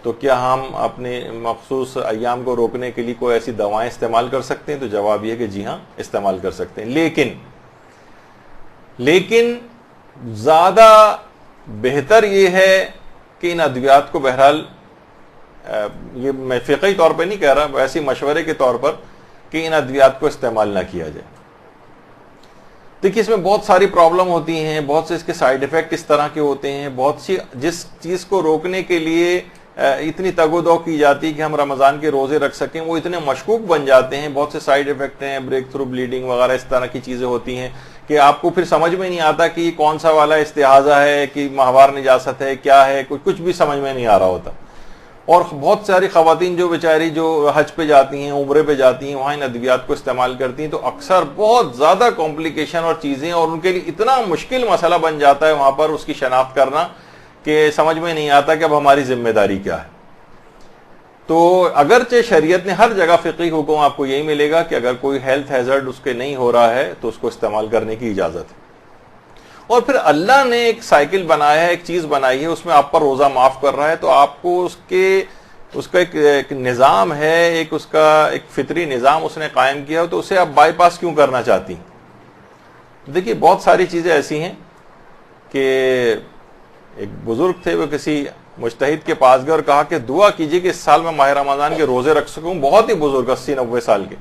تو کیا ہم اپنے مخصوص ایام کو روکنے کے لیے کوئی ایسی دوائیں استعمال کر سکتے ہیں؟ تو جواب یہ کہ جی ہاں استعمال کر سکتے ہیں، لیکن زیادہ بہتر یہ ہے کہ ان ادویات کو بہرحال، یہ میں فقہی طور پہ نہیں کہہ رہا، ویسے مشورے کے طور پر، کہ ان ادویات کو استعمال نہ کیا جائے۔ دیکھیے اس میں بہت ساری پرابلم ہوتی ہیں، بہت سے اس کے سائیڈ ایفیکٹ اس طرح کے ہوتے ہیں، بہت سی جس چیز کو روکنے کے لیے اتنی تگ و دو کی جاتی ہے کہ ہم رمضان کے روزے رکھ سکیں، وہ اتنے مشکوک بن جاتے ہیں، بہت سے سائیڈ ایفیکٹ ہیں، بریک تھرو بلیڈنگ وغیرہ اس طرح کی چیزیں ہوتی ہیں کہ آپ کو پھر سمجھ میں نہیں آتا کہ یہ کون سا والا استحاضہ ہے کہ ماہوار نجاست ہے، کیا ہے، کچھ بھی سمجھ میں نہیں آ رہا ہوتا۔ اور بہت ساری خواتین جو بیچاری جو حج پہ جاتی ہیں، عمرے پہ جاتی ہیں، وہاں ان ادویات کو استعمال کرتی ہیں تو اکثر بہت زیادہ کمپلیکیشن اور چیزیں، اور ان کے لیے اتنا مشکل مسئلہ بن جاتا ہے وہاں پر اس کی شناخت کرنا کہ سمجھ میں نہیں آتا کہ اب ہماری ذمہ داری کیا ہے۔ تو اگرچہ شریعت نے ہر جگہ فقہی حکم آپ کو یہی ملے گا کہ اگر کوئی ہیلتھ ہیزرڈ اس کے نہیں ہو رہا ہے تو اس کو استعمال کرنے کی اجازت ہے، اور پھر اللہ نے ایک سائیکل بنایا ہے، ایک چیز بنائی ہے، اس میں آپ پر روزہ معاف کر رہا ہے، تو آپ کو اس کا ایک نظام ہے، ایک اس کا ایک فطری نظام اس نے قائم کیا، تو اسے آپ بائی پاس کیوں کرنا چاہتی ہیں؟ دیکھیے بہت ساری چیزیں ایسی ہیں کہ ایک بزرگ تھے، وہ کسی مجتہد کے پاس گئے اور کہا کہ دعا کیجئے کہ اس سال میں ماہ رمضان کے روزے رکھ سکوں، بہت ہی بزرگ 80-90 سال کے۔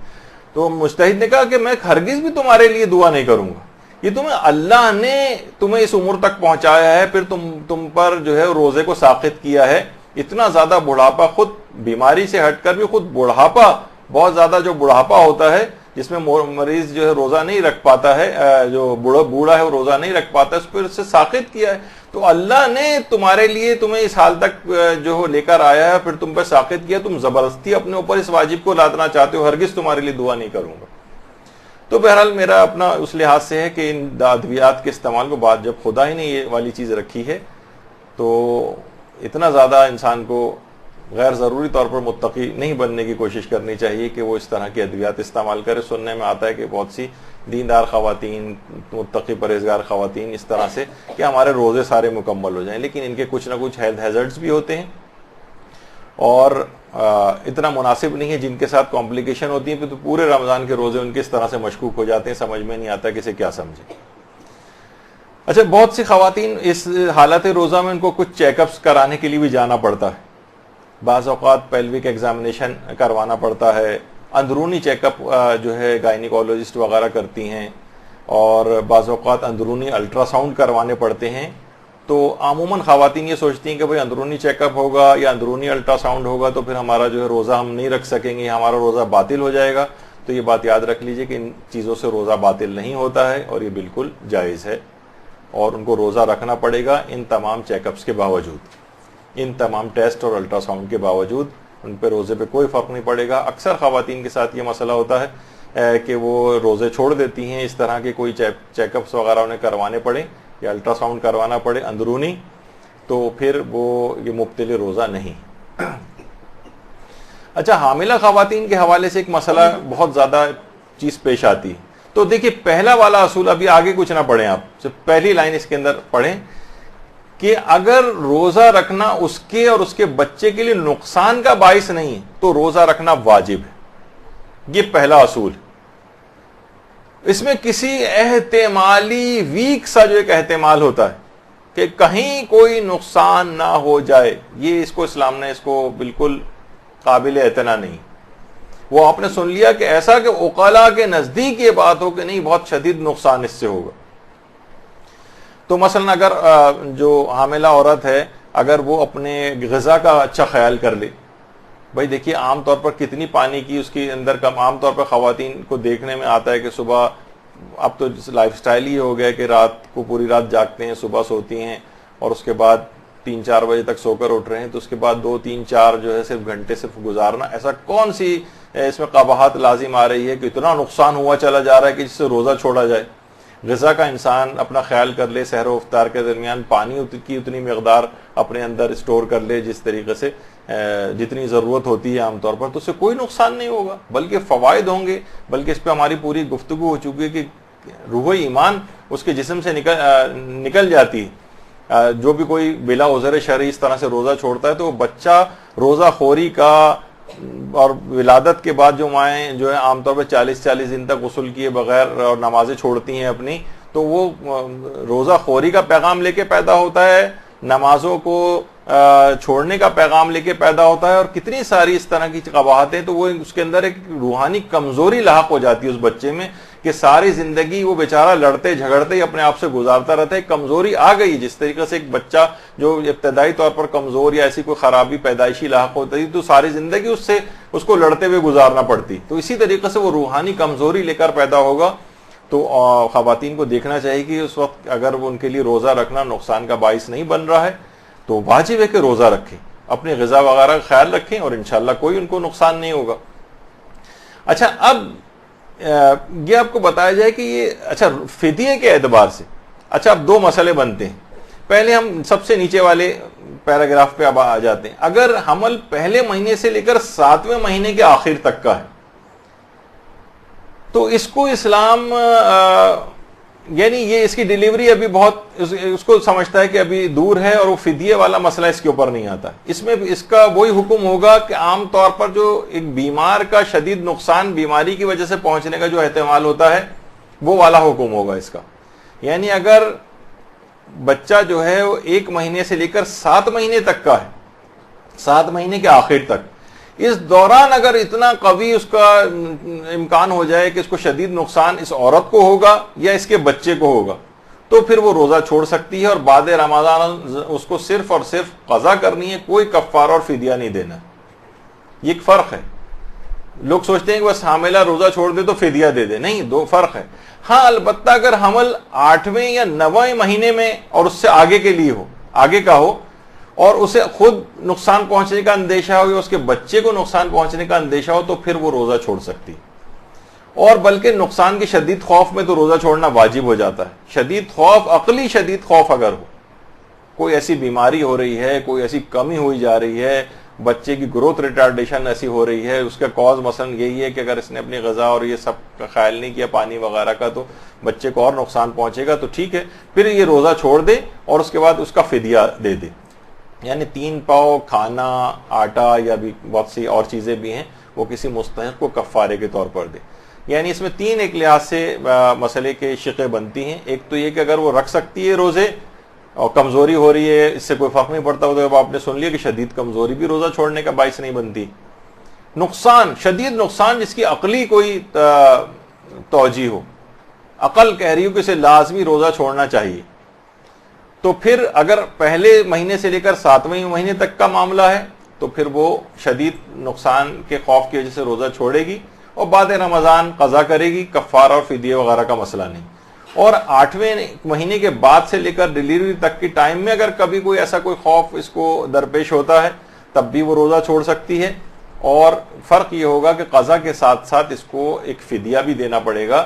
تو مجتہد نے کہا کہ میں ہرگز بھی تمہارے لیے دعا نہیں کروں گا، یہ اللہ نے تمہیں اس عمر تک پہنچایا ہے، پھر تم پر جو ہے روزے کو ساقط کیا ہے، اتنا زیادہ بڑھاپا، خود بیماری سے ہٹ کر بھی خود بڑھاپا، بہت زیادہ جو بڑھاپا ہوتا ہے جس میں مریض جو ہے روزہ نہیں رکھ پاتا ہے، جو بوڑھا ہے وہ روزہ نہیں رکھ پاتا، اس پر سے ساقط کیا ہے۔ تو اللہ نے تمہارے لیے تمہیں اس حال تک جو لے کر آیا ہے، پھر تم پہ ساقط کیا، تم زبردستی اپنے اوپر اس واجب کو لادنا چاہتے ہو، ہرگز تمہارے لیے دعا نہیں کروں گا۔ تو بہرحال میرا اپنا اس لحاظ سے ہے کہ ان ادویات کے استعمال کو بعد جب خدا ہی نے یہ والی چیز رکھی ہے تو اتنا زیادہ انسان کو غیر ضروری طور پر متقی نہیں بننے کی کوشش کرنی چاہیے کہ وہ اس طرح کی ادویات استعمال کرے۔ سننے میں آتا ہے کہ بہت سی دیندار خواتین، متقی پرہیزگار خواتین اس طرح سے کہ ہمارے روزے سارے مکمل ہو جائیں، لیکن ان کے کچھ نہ کچھ ہیلتھ ہیزرڈز بھی ہوتے ہیں اور اتنا مناسب نہیں ہے، جن کے ساتھ کمپلیکیشن ہوتی ہیں، تو پورے رمضان کے روزے ان کے اس طرح سے مشکوک ہو جاتے ہیں، سمجھ میں نہیں آتا کہ اسے کیا سمجھے۔ اچھا، بہت سی خواتین اس حالت روزہ میں ان کو کچھ چیک اپس کرانے کے لیے بھی جانا پڑتا ہے، بعض اوقات پیلوک ایگزامینیشن کروانا پڑتا ہے، اندرونی چیک اپ جو ہے گائنیکولوجسٹ وغیرہ کرتی ہیں، اور بعض اوقات اندرونی الٹرا ساؤنڈ کروانے پڑتے ہیں۔ تو عموماً خواتین یہ سوچتی ہیں کہ بھئی اندرونی چیک اپ ہوگا یا اندرونی الٹرا ساؤنڈ ہوگا تو پھر ہمارا جو ہے روزہ ہم نہیں رکھ سکیں گے، ہمارا روزہ باطل ہو جائے گا۔ تو یہ بات یاد رکھ لیجئے کہ ان چیزوں سے روزہ باطل نہیں ہوتا ہے اور یہ بالکل جائز ہے، اور ان کو روزہ رکھنا پڑے گا ان تمام چیک اپس کے باوجود، ان تمام ٹیسٹ اور الٹرا ساؤنڈ کے باوجود ان پہ روزے پہ کوئی فرق نہیں پڑے گا۔ اکثر خواتین کے ساتھ یہ مسئلہ ہوتا ہے کہ وہ روزے چھوڑ دیتی ہیں، اس طرح کے کوئی چیک اپس وغیرہ انہیں کروانے پڑے یا الٹرا ساؤنڈ کروانا پڑے اندرونی، تو پھر وہ یہ مبتلا روزہ نہیں۔ اچھا، حاملہ خواتین کے حوالے سے ایک مسئلہ بہت زیادہ چیز پیش آتی ہے۔ تو دیکھیے پہلا والا اصول، ابھی آگے کچھ نہ پڑھیں، آپ صرف پہلی لائن اس کے اندر پڑھیں کہ اگر روزہ رکھنا اس کے اور اس کے بچے کے لیے نقصان کا باعث نہیں ہے تو روزہ رکھنا واجب ہے، یہ پہلا اصول۔ اس میں کسی احتمالی ویک سا جو ایک احتمال ہوتا ہے کہ کہیں کوئی نقصان نہ ہو جائے، یہ اس کو اسلام نے اس کو بالکل قابل اعتنا نہیں۔ وہ آپ نے سن لیا کہ ایسا کہ عقلاء کے نزدیک یہ بات ہو کہ نہیں بہت شدید نقصان اس سے ہوگا۔ تو مثلا اگر جو حاملہ عورت ہے اگر وہ اپنے غذا کا اچھا خیال کر لے، بھائی دیکھیے عام طور پر کتنی پانی کی اس کے اندر کم، عام طور پر خواتین کو دیکھنے میں آتا ہے کہ صبح، اب تو لائف سٹائل ہی ہو گیا کہ رات کو پوری رات جاگتے ہیں، صبح سوتی ہیں اور اس کے بعد 3-4 بجے تک سو کر اٹھ رہے ہیں، تو اس کے بعد 2-3-4 جو ہے صرف گھنٹے صرف گزارنا، ایسا کون سی اس میں قباحت لازم آ رہی ہے کہ اتنا نقصان ہوا چلا جا رہا ہے کہ جس سے روزہ چھوڑا جائے؟ غذا کا انسان اپنا خیال کر لے، سحر و افطار کے درمیان پانی کی اتنی مقدار اپنے اندر اسٹور کر لے جس طریقے سے جتنی ضرورت ہوتی ہے عام طور پر، تو اس سے کوئی نقصان نہیں ہوگا بلکہ فوائد ہوں گے۔ بلکہ اس پہ ہماری پوری گفتگو ہو چکی ہے کہ روح ایمان اس کے جسم سے نکل جاتی ہے، جو بھی کوئی بلا عذر شرعی اس طرح سے روزہ چھوڑتا ہے، تو وہ بچہ روزہ خوری کا، اور ولادت کے بعد جو مائیں جو ہے عام طور پہ 40 دن تک غسل کیے بغیر اور نمازیں چھوڑتی ہیں اپنی، تو وہ روزہ خوری کا پیغام لے کے پیدا ہوتا ہے، نمازوں کو چھوڑنے کا پیغام لے کے پیدا ہوتا ہے، اور کتنی ساری اس طرح کی قباحتیں، تو وہ اس کے اندر ایک روحانی کمزوری لاحق ہو جاتی ہے اس بچے میں، کہ ساری زندگی وہ بیچارہ لڑتے جھگڑتے ہی اپنے آپ سے گزارتا رہتا ہے. کمزوری آ گئی. جس طریقے سے ایک بچہ جو ابتدائی طور پر کمزور یا ایسی کوئی خرابی پیدائشی لاحق ہوتی تو ساری زندگی اس کو لڑتے ہوئے گزارنا پڑتی. تو اسی طریقے سے وہ روحانی کمزوری لے کر پیدا ہوگا. تو خواتین کو دیکھنا چاہیے کہ اس وقت اگر ان کے لیے روزہ رکھنا نقصان کا باعث نہیں بن رہا ہے تو واجب ہے کہ روزہ رکھیں, اپنی غذا وغیرہ کا خیال رکھیں اور انشاءاللہ کوئی ان کو نقصان نہیں ہوگا. اچھا, اب یہ آپ کو بتایا جائے کہ یہ اچھا فدیے کے اعتبار سے اچھا اب دو مسئلے بنتے ہیں. پہلے ہم سب سے نیچے والے پیراگراف پہ اب آ جاتے ہیں. اگر حمل پہلے مہینے سے لے کر 7ویں مہینے کے آخر تک کا ہے تو اس کو اسلام یعنی یہ اس کی ڈیلیوری ابھی بہت اس کو سمجھتا ہے کہ ابھی دور ہے اور وہ فدیے والا مسئلہ اس کے اوپر نہیں آتا. اس میں اس کا وہی حکم ہوگا کہ عام طور پر جو ایک بیمار کا شدید نقصان بیماری کی وجہ سے پہنچنے کا جو احتمال ہوتا ہے وہ والا حکم ہوگا اس کا. یعنی اگر بچہ جو ہے وہ 1 مہینے سے لے کر 7 مہینے تک کا ہے, 7 مہینے کے آخر تک, اس دوران اگر اتنا قوی اس کا امکان ہو جائے کہ اس کو شدید نقصان اس عورت کو ہوگا یا اس کے بچے کو ہوگا تو پھر وہ روزہ چھوڑ سکتی ہے اور بعد رمضان اس کو صرف اور صرف قضا کرنی ہے, کوئی کفارہ اور فدیہ نہیں دینا. یہ ایک فرق ہے. لوگ سوچتے ہیں کہ بس حاملہ روزہ چھوڑ دے تو فدیہ دے دے, نہیں, دو فرق ہے. ہاں البتہ اگر حمل 8ویں یا 9ویں مہینے میں اور اس سے آگے کے لیے ہو, آگے کا ہو, اور اسے خود نقصان پہنچنے کا اندیشہ ہو یا اس کے بچے کو نقصان پہنچنے کا اندیشہ ہو تو پھر وہ روزہ چھوڑ سکتی. اور بلکہ نقصان کے شدید خوف میں تو روزہ چھوڑنا واجب ہو جاتا ہے. شدید خوف, عقلی شدید خوف اگر ہو, کوئی ایسی بیماری ہو رہی ہے, کوئی ایسی کمی ہوئی جا رہی ہے, بچے کی گروتھ ریٹارڈیشن ایسی ہو رہی ہے, اس کا کاز مثلا یہی ہے کہ اگر اس نے اپنی غذا اور یہ سب کا خیال نہیں کیا پانی وغیرہ کا تو بچے کو اور نقصان پہنچے گا, تو ٹھیک ہے پھر یہ روزہ چھوڑ دے اور اس کے بعد اس کا فدیہ دے دے. یعنی 3 پاؤ کھانا, آٹا یا بھی بہت سی اور چیزیں بھی ہیں وہ کسی مستحق کو کفارے کے طور پر دے. یعنی اس میں 3 ایک لحاظ سے مسئلے کے شقیں بنتی ہیں. ایک تو یہ کہ اگر وہ رکھ سکتی ہے روزے اور کمزوری ہو رہی ہے, اس سے کوئی فرق نہیں پڑتا, تو آپ نے سن لیا کہ شدید کمزوری بھی روزہ چھوڑنے کا باعث نہیں بنتی. نقصان, شدید نقصان جس کی عقلی کوئی توجیہ ہو, عقل کہہ رہی ہو کہ اسے لازمی روزہ چھوڑنا چاہیے, تو پھر اگر پہلے مہینے سے لے کر 7ویں مہینے تک کا معاملہ ہے تو پھر وہ شدید نقصان کے خوف کی وجہ سے روزہ چھوڑے گی اور بعد رمضان قضا کرے گی, کفارہ اور فدیہ وغیرہ کا مسئلہ نہیں. اور 8ویں مہینے کے بعد سے لے کر ڈیلیوری تک کے ٹائم میں اگر کبھی کوئی ایسا کوئی خوف اس کو درپیش ہوتا ہے تب بھی وہ روزہ چھوڑ سکتی ہے. اور فرق یہ ہوگا کہ قضا کے ساتھ ساتھ اس کو ایک فدیہ بھی دینا پڑے گا.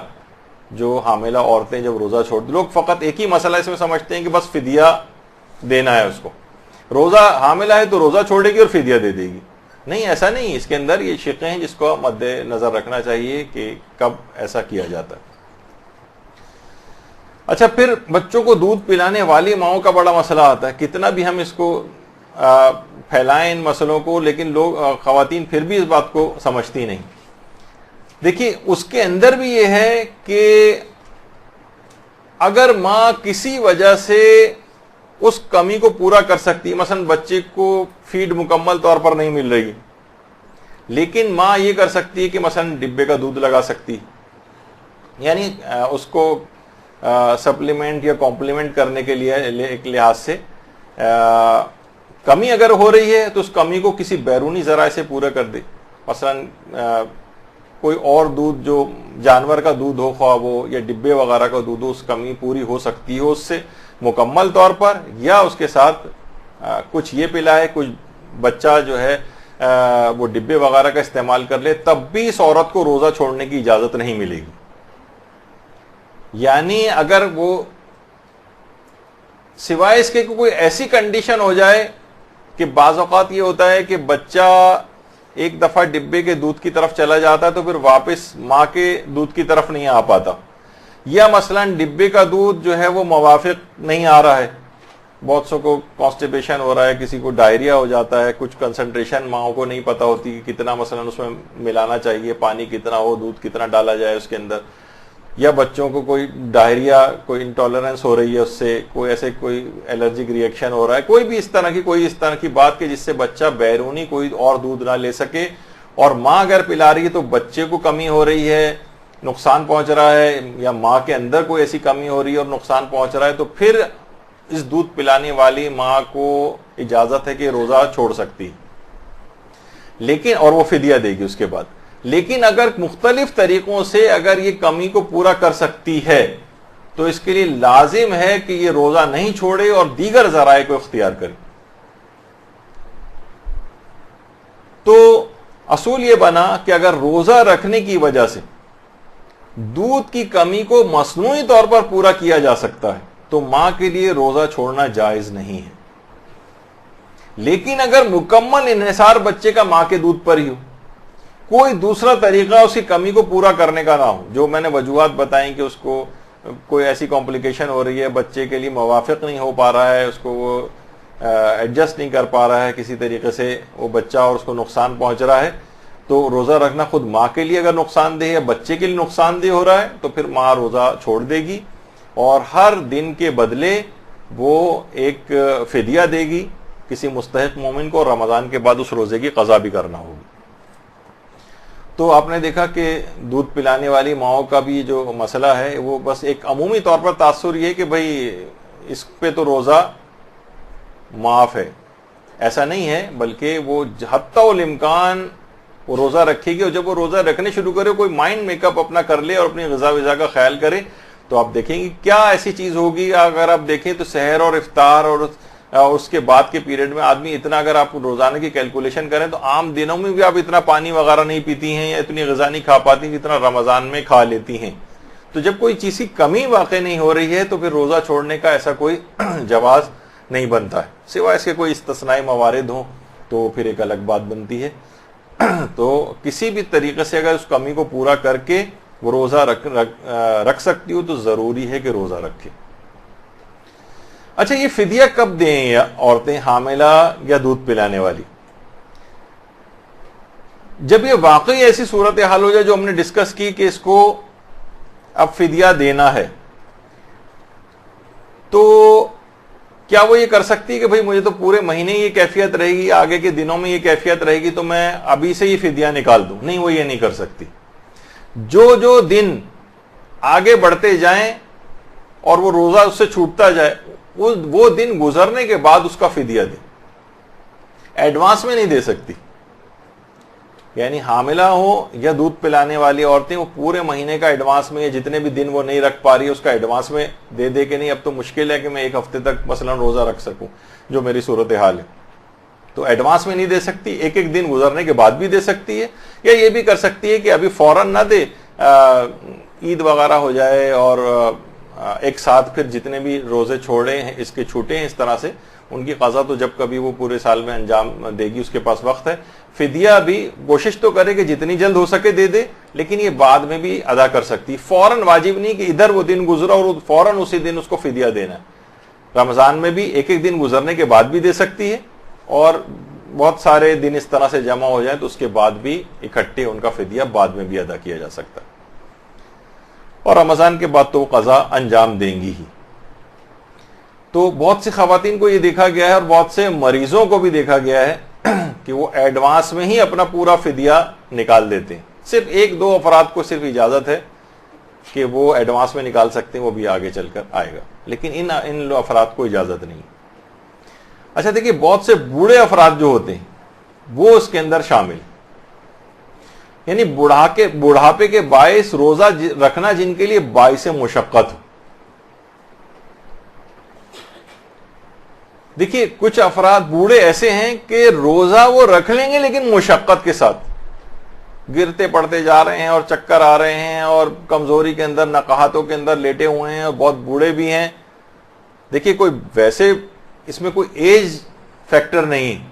جو حاملہ عورتیں جب روزہ چھوڑ, لوگ فقط ایک ہی مسئلہ اس میں سمجھتے ہیں کہ بس فدیہ دینا ہے اس کو, روزہ حاملہ ہے تو روزہ چھوڑے گی اور فدیہ دے دے گی. نہیں, ایسا نہیں. اس کے اندر یہ شقیں ہیں جس کو مد نظر رکھنا چاہیے کہ کب ایسا کیا جاتا ہے. اچھا, پھر بچوں کو دودھ پلانے والی ماؤں کا بڑا مسئلہ آتا ہے. کتنا بھی ہم اس کو پھیلائیں ان مسئلوں کو, لیکن لوگ خواتین پھر بھی اس بات کو سمجھتی نہیں. دیکھیے, اس کے اندر بھی یہ ہے کہ اگر ماں کسی وجہ سے اس کمی کو پورا کر سکتی, مثلا بچے کو فیڈ مکمل طور پر نہیں مل رہی, لیکن ماں یہ کر سکتی ہے کہ مثلا ڈبے کا دودھ لگا سکتی, یعنی اس کو سپلیمنٹ یا کمپلیمنٹ کرنے کے لیے ایک لحاظ سے کمی اگر ہو رہی ہے تو اس کمی کو کسی بیرونی ذرائع سے پورا کر دے. مثلا کوئی اور دودھ جو جانور کا دودھ ہو, خواہ وہ یا ڈبے وغیرہ کا دودھ ہو, اس کمی پوری ہو سکتی ہو اس سے مکمل طور پر, یا اس کے ساتھ کچھ یہ پلائے, کچھ بچہ جو ہے وہ ڈبے وغیرہ کا استعمال کر لے, تب بھی اس عورت کو روزہ چھوڑنے کی اجازت نہیں ملے گی. یعنی اگر وہ سوائے اس کے کوئی ایسی کنڈیشن ہو جائے کہ بعض اوقات یہ ہوتا ہے کہ بچہ ایک دفعہ ڈبے کے دودھ کی طرف چلا جاتا ہے تو پھر واپس ماں کے دودھ کی طرف نہیں آ پاتا, یا مثلاً ڈبے کا دودھ جو ہے وہ موافق نہیں آ رہا ہے، بہت سو کو کانسٹیپیشن ہو رہا ہے، کسی کو ڈائریا ہو جاتا ہے، کچھ کنسنٹریشن ماؤں کو نہیں پتا ہوتی کہ کتنا مثلاً اس میں ملانا چاہیے، پانی کتنا ہو، دودھ کتنا ڈالا جائے اس کے اندر، یا بچوں کو کوئی ڈائریا، کوئی انٹالرنس ہو رہی ہے، اس سے کوئی ایسے کوئی الرجک ریئیکشن ہو رہا ہے، کوئی بھی اس طرح کی بات کہ جس سے بچہ بیرونی کوئی اور دودھ نہ لے سکے، اور ماں اگر پلا رہی ہے تو بچے کو کمی ہو رہی ہے، نقصان پہنچ رہا ہے، یا ماں کے اندر کوئی ایسی کمی ہو رہی ہے اور نقصان پہنچ رہا ہے، تو پھر اس دودھ پلانے والی ماں کو اجازت ہے کہ روزہ چھوڑ سکتی، لیکن اور وہ فدیہ دے گی اس کے بعد. لیکن اگر مختلف طریقوں سے اگر یہ کمی کو پورا کر سکتی ہے تو اس کے لیے لازم ہے کہ یہ روزہ نہیں چھوڑے اور دیگر ذرائع کو اختیار کرے. تو اصول یہ بنا کہ اگر روزہ رکھنے کی وجہ سے دودھ کی کمی کو مصنوعی طور پر پورا کیا جا سکتا ہے تو ماں کے لیے روزہ چھوڑنا جائز نہیں ہے. لیکن اگر مکمل انحصار بچے کا ماں کے دودھ پر ہی ہو، کوئی دوسرا طریقہ اس کی کمی کو پورا کرنے کا نہ ہو، جو میں نے وجوہات بتائیں کہ اس کو کوئی ایسی کمپلیکیشن ہو رہی ہے، بچے کے لیے موافق نہیں ہو پا رہا ہے، اس کو وہ ایڈجسٹ نہیں کر پا رہا ہے کسی طریقے سے وہ بچہ، اور اس کو نقصان پہنچ رہا ہے، تو روزہ رکھنا خود ماں کے لیے اگر نقصان دہ ہے، بچے کے لیے نقصان دہ ہو رہا ہے، تو پھر ماں روزہ چھوڑ دے گی اور ہر دن کے بدلے وہ ایک فدیہ دے گی کسی مستحق مومن کو، اور رمضان کے بعد اس روزے کی قضا بھی کرنا ہوگی. تو آپ نے دیکھا کہ دودھ پلانے والی ماؤں کا بھی جو مسئلہ ہے وہ بس ایک عمومی طور پر تاثر یہ ہے کہ بھئی اس پہ تو روزہ معاف ہے، ایسا نہیں ہے، بلکہ وہ حتی الامکان وہ روزہ رکھے گی، اور جب وہ روزہ رکھنے شروع کرے کوئی مائنڈ میک اپ اپنا کر لے اور اپنی غذا وزا کا خیال کرے، تو آپ دیکھیں گے کیا ایسی چیز ہوگی. اگر آپ دیکھیں تو سحر اور افطار اور اس کے بعد کے پیریڈ میں آدمی اتنا، اگر آپ روزانہ کی کیلکولیشن کریں تو عام دنوں میں بھی آپ اتنا پانی وغیرہ نہیں پیتی ہیں یا اتنی غذا نہیں کھا پاتی جتنا رمضان میں کھا لیتی ہیں. تو جب کوئی چیز کی کمی واقع نہیں ہو رہی ہے تو پھر روزہ چھوڑنے کا ایسا کوئی جواز نہیں بنتا ہے، سوائے اس کے کوئی استثنائی موارد ہوں تو پھر ایک الگ بات بنتی ہے. تو کسی بھی طریقے سے اگر اس کمی کو پورا کر کے وہ روزہ رکھ سکتی ہو تو ضروری ہے کہ روزہ رکھے. اچھا، یہ فدیہ کب دیں یا عورتیں حاملہ یا دودھ پلانے والی؟ جب یہ واقعی ایسی صورتحال ہو جائے جو ہم نے ڈسکس کی کہ اس کو اب فدیہ دینا ہے، تو کیا وہ یہ کر سکتی ہے کہ بھئی مجھے تو پورے مہینے یہ کیفیت رہے گی، آگے کے دنوں میں یہ کیفیت رہے گی تو میں ابھی سے یہ فدیہ نکال دوں؟ نہیں، وہ یہ نہیں کر سکتی. جو دن آگے بڑھتے جائیں اور وہ روزہ اس سے چھوٹتا جائے، وہ دن گزرنے کے بعد اس کا فدیہ دے، ایڈوانس میں نہیں دے سکتی. یعنی حاملہ ہو یا دودھ پلانے والی عورتیں وہ پورے مہینے کا ایڈوانس میں، جتنے بھی دن وہ نہیں رکھ پا رہی ہے اس کا ایڈوانس میں دے کہ نہیں اب تو مشکل ہے کہ میں ایک ہفتے تک مثلا روزہ رکھ سکوں، جو میری صورتحال ہے، تو ایڈوانس میں نہیں دے سکتی. ایک دن گزرنے کے بعد بھی دے سکتی ہے، یا یہ بھی کر سکتی ہے کہ ابھی فوراً نہ دے، عید وغیرہ ہو جائے اور ایک ساتھ پھر جتنے بھی روزے چھوڑے ہیں اس کے چھوٹے ہیں، اس طرح سے ان کی قضا تو جب کبھی وہ پورے سال میں انجام دے گی، اس کے پاس وقت ہے. فدیہ بھی کوشش تو کرے کہ جتنی جلد ہو سکے دے، لیکن یہ بعد میں بھی ادا کر سکتی. فوراً واجب نہیں کہ ادھر وہ دن گزرا اور فوراً اسی دن اس کو فدیہ دینا ہے. رمضان میں بھی ایک دن گزرنے کے بعد بھی دے سکتی ہے، اور بہت سارے دن اس طرح سے جمع ہو جائیں تو اس کے بعد بھی اکٹھے ان کا فدیہ بعد میں بھی ادا کیا جا سکتا ہے. اور رمضان کے بعد تو وہ قضا انجام دیں گی ہی. تو بہت سی خواتین کو یہ دیکھا گیا ہے اور بہت سے مریضوں کو بھی دیکھا گیا ہے کہ وہ ایڈوانس میں ہی اپنا پورا فدیہ نکال دیتے ہیں. صرف 1-2 افراد کو صرف اجازت ہے کہ وہ ایڈوانس میں نکال سکتے ہیں، وہ بھی آگے چل کر آئے گا، لیکن ان افراد کو اجازت نہیں. اچھا دیکھیے، بہت سے بوڑھے افراد جو ہوتے ہیں وہ اس کے اندر شامل، یعنی بڑھاپے کے باعث روزہ رکھنا جن کے لیے باعث مشقت ہو. دیکھیے، کچھ افراد بوڑھے ایسے ہیں کہ روزہ وہ رکھ لیں گے لیکن مشقت کے ساتھ، گرتے پڑتے جا رہے ہیں اور چکر آ رہے ہیں اور کمزوری کے اندر، نقاہتوں کے اندر لیٹے ہوئے ہیں اور بہت بوڑھے بھی ہیں. دیکھیے، کوئی ویسے اس میں کوئی ایج فیکٹر نہیں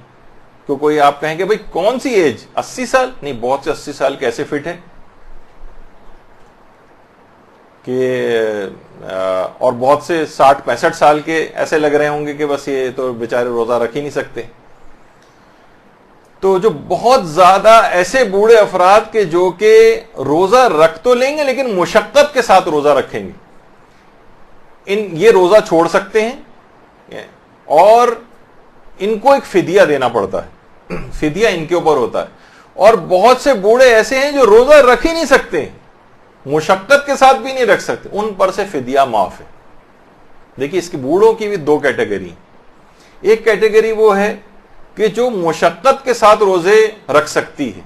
تو کوئی آپ کہیں کہ بھئی کون سی ایج، 80 سال؟ نہیں، بہت سے 80 سال کیسے فٹ ہے. کہ اور بہت سے 60-65 سال کے ایسے لگ رہے ہوں گے کہ بس یہ تو بیچارے روزہ رکھ ہی نہیں سکتے. تو جو بہت زیادہ ایسے بوڑھے افراد کے جو کہ روزہ رکھ تو لیں گے لیکن مشقت کے ساتھ روزہ رکھیں گے, یہ روزہ چھوڑ سکتے ہیں اور ان کو ایک فدیہ دینا پڑتا ہے, فدیہ ان کے اوپر ہوتا ہے. اور بہت سے بوڑھے ایسے ہیں جو روزہ رکھ ہی نہیں سکتے, مشقت کے ساتھ بھی نہیں رکھ سکتے, ان پر سے فدیہ معاف ہے. دیکھیے اس کے بوڑھوں کی بھی دو کیٹیگری. ایک کیٹیگری وہ ہے کہ جو مشقت کے ساتھ روزے رکھ سکتی ہے.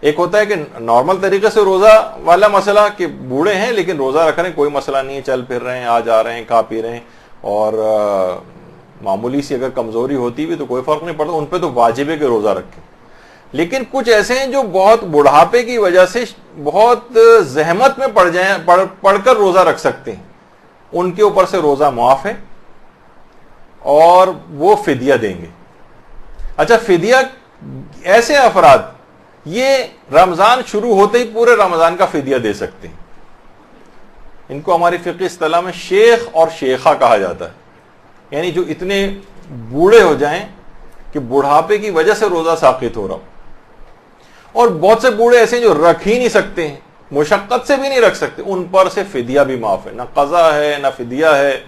ایک ہوتا ہے کہ نارمل طریقے سے روزہ والا مسئلہ کہ بوڑھے ہیں لیکن روزہ رکھ رہے ہیں, کوئی مسئلہ نہیں ہے, چل پھر رہے ہیں, آ جا رہے ہیں, کھا پی رہے ہیں, اور معمولی سی اگر کمزوری ہوتی بھی تو کوئی فرق نہیں پڑتا, ان پہ تو واجب ہے کہ روزہ رکھیں. لیکن کچھ ایسے ہیں جو بہت بڑھاپے کی وجہ سے بہت زحمت میں پڑھ کر روزہ رکھ سکتے ہیں, ان کے اوپر سے روزہ معاف ہے اور وہ فدیہ دیں گے. اچھا, فدیہ ایسے افراد یہ رمضان شروع ہوتے ہی پورے رمضان کا فدیہ دے سکتے ہیں. ان کو ہماری فقہی اصطلاح میں شیخ اور شیخہ کہا جاتا ہے, یعنی جو اتنے بوڑھے ہو جائیں کہ بڑھاپے کی وجہ سے روزہ ساقط ہو رہا ہو. اور بہت سے بوڑھے ایسے ہیں جو رکھ ہی نہیں سکتے ہیں, مشقت سے بھی نہیں رکھ سکتے, ان پر سے فدیہ بھی معاف ہے. نہ قضا ہے نہ فدیہ ہے,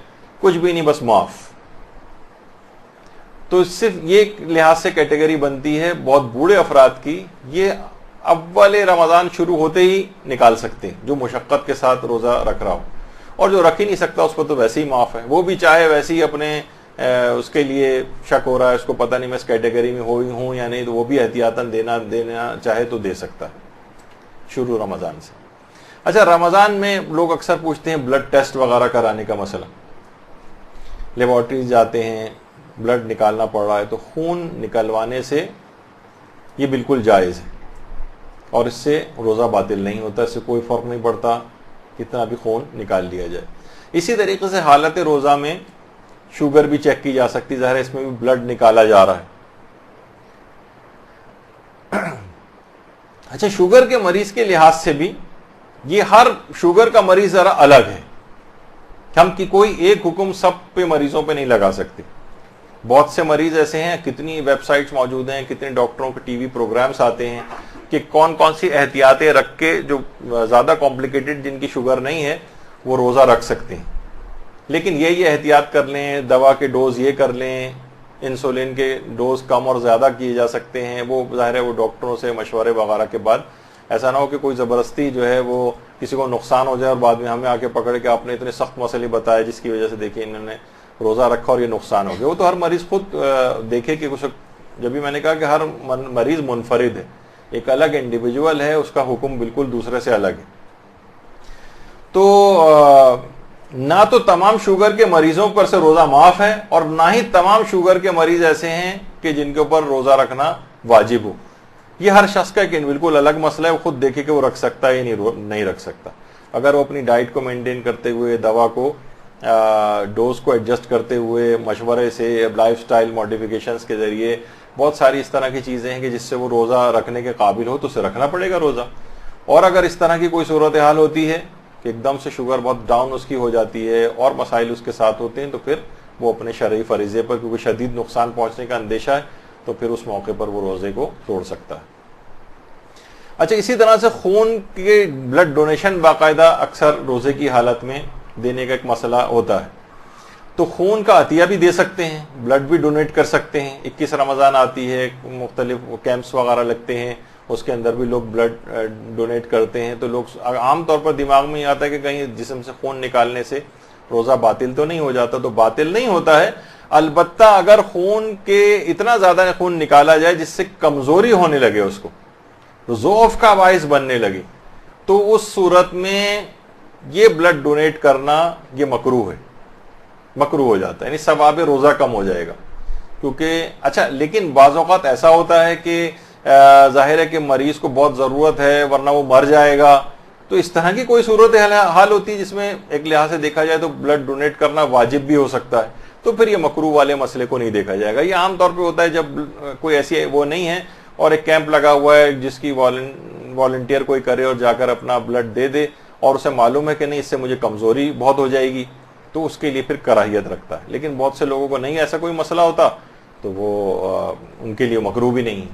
کچھ بھی نہیں, بس معاف. تو صرف یہ لحاظ سے کیٹیگری بنتی ہے بہت بوڑھے افراد کی, یہ اول رمضان شروع ہوتے ہی نکال سکتے ہیں جو مشقت کے ساتھ روزہ رکھ رہا ہو. اور جو رکھ ہی نہیں سکتا اس کو تو ویسے ہی معاف ہے, وہ بھی چاہے ویسے ہی اپنے اس کے لیے شک ہو رہا ہے, اس کو پتہ نہیں میں اس کیٹیگری میں ہوں یا نہیں, تو وہ بھی احتیاطاً دینا چاہے تو دے سکتا ہے شروع رمضان سے. اچھا, رمضان میں لوگ اکثر پوچھتے ہیں بلڈ ٹیسٹ وغیرہ کرانے کا مسئلہ, لیبارٹریز جاتے ہیں, بلڈ نکالنا پڑ رہا ہے, تو خون نکلوانے سے یہ بالکل جائز ہے اور اس سے روزہ باطل نہیں ہوتا, اس سے کوئی فرق نہیں پڑتا کتنا بھی خون نکال لیا جائے. اسی طریقے سے حالت روزہ میں شوگر بھی چیک کی جا سکتی, ظاہر ہے اس میں بھی بلڈ نکالا جا رہا ہے. اچھا, شوگر کے مریض کے لحاظ سے بھی یہ ہر شوگر کا مریض ذرا الگ ہے, ہم کی کوئی ایک حکم سب پہ مریضوں پہ نہیں لگا سکتے. بہت سے مریض ایسے ہیں, کتنی ویب سائٹس موجود ہیں, کتنے ڈاکٹروں کے ٹی وی پروگرامز آتے ہیں کہ کون کون سی احتیاطیں رکھ کے جو زیادہ کمپلیکیٹڈ جن کی شوگر نہیں ہے وہ روزہ رکھ سکتے ہیں. لیکن یہ احتیاط کر لیں, دوا کے ڈوز یہ کر لیں, انسولین کے ڈوز کم اور زیادہ کیے جا سکتے ہیں, وہ ظاہر ہے وہ ڈاکٹروں سے مشورے وغیرہ کے بعد. ایسا نہ ہو کہ کوئی زبردستی جو ہے وہ کسی کو نقصان ہو جائے اور بعد میں ہمیں آ کے پکڑ کے آپ نے اتنے سخت مسئلے بتائے جس کی وجہ سے دیکھیں انہوں نے روزہ رکھا اور یہ نقصان ہو گیا. وہ تو ہر مریض خود دیکھے کہ کچھ, جب بھی میں نے کہا کہ ہر مریض منفرد ہے, ایک الگ انڈیویجول ہے, اس کا حکم بالکل دوسرے سے الگ ہے. تو نہ تو تمام شوگر کے مریضوں پر سے روزہ معاف ہے اور نہ ہی تمام شوگر کے مریض ایسے ہیں کہ جن کے اوپر روزہ رکھنا واجب ہو. یہ ہر شخص کا ایک بالکل الگ مسئلہ ہے, وہ خود دیکھے کہ وہ رکھ سکتا ہے یا نہیں رکھ سکتا. اگر وہ اپنی ڈائٹ کو مینٹین کرتے ہوئے, دوا کو ڈوز کو ایڈجسٹ کرتے ہوئے, مشورے سے, لائف سٹائل ماڈیفیکیشنز کے ذریعے, بہت ساری اس طرح کی چیزیں ہیں کہ جس سے وہ روزہ رکھنے کے قابل ہو تو اسے رکھنا پڑے گا روزہ. اور اگر اس طرح کی کوئی صورتحال ہوتی ہے کہ ایک دم سے شوگر بہت ڈاؤن اس کی ہو جاتی ہے اور مسائل اس کے ساتھ ہوتے ہیں, تو پھر وہ اپنے شرعی فریضے پر, کیونکہ شدید نقصان پہنچنے کا اندیشہ ہے, تو پھر اس موقع پر وہ روزے کو توڑ سکتا ہے. اچھا, اسی طرح سے خون کے بلڈ ڈونیشن باقاعدہ اکثر روزے کی حالت میں دینے کا ایک مسئلہ ہوتا ہے. تو خون کا عطیہ بھی دے سکتے ہیں, بلڈ بھی ڈونیٹ کر سکتے ہیں. 21 رمضان آتی ہے, مختلف کیمپس وغیرہ لگتے ہیں, اس کے اندر بھی لوگ بلڈ ڈونیٹ کرتے ہیں. تو لوگ عام طور پر دماغ میں یہ آتا ہے کہ کہیں جسم سے خون نکالنے سے روزہ باطل تو نہیں ہو جاتا. تو باطل نہیں ہوتا ہے, البتہ اگر خون کے اتنا زیادہ خون نکالا جائے جس سے کمزوری ہونے لگے, اس کو ضعف کا باعث بننے لگے, تو اس صورت میں یہ بلڈ ڈونیٹ کرنا یہ مکروہ ہے, مکروہ ہو جاتا ہے, یعنی ثواب روزہ کم ہو جائے گا. کیونکہ اچھا, لیکن بعض اوقات ایسا ہوتا ہے کہ ظاہر ہے کہ مریض کو بہت ضرورت ہے ورنہ وہ مر جائے گا, تو اس طرح کی کوئی صورت حال ہوتی ہے جس میں ایک لحاظ سے دیکھا جائے تو بلڈ ڈونیٹ کرنا واجب بھی ہو سکتا ہے, تو پھر یہ مکروہ والے مسئلے کو نہیں دیکھا جائے گا. یہ عام طور پہ ہوتا ہے جب کوئی ایسی وہ نہیں ہے اور ایک کیمپ لگا ہوا ہے جس کی والنٹیئر کوئی کرے اور جا کر اپنا بلڈ دے دے, اور اسے معلوم ہے کہ نہیں اس سے مجھے کمزوری بہت ہو جائے گی تو اس کے لیے پھر کراہیت رکھتا ہے. لیکن بہت سے لوگوں کو نہیں ایسا کوئی مسئلہ ہوتا تو وہ ان کے لیے مکروہ بھی نہیں.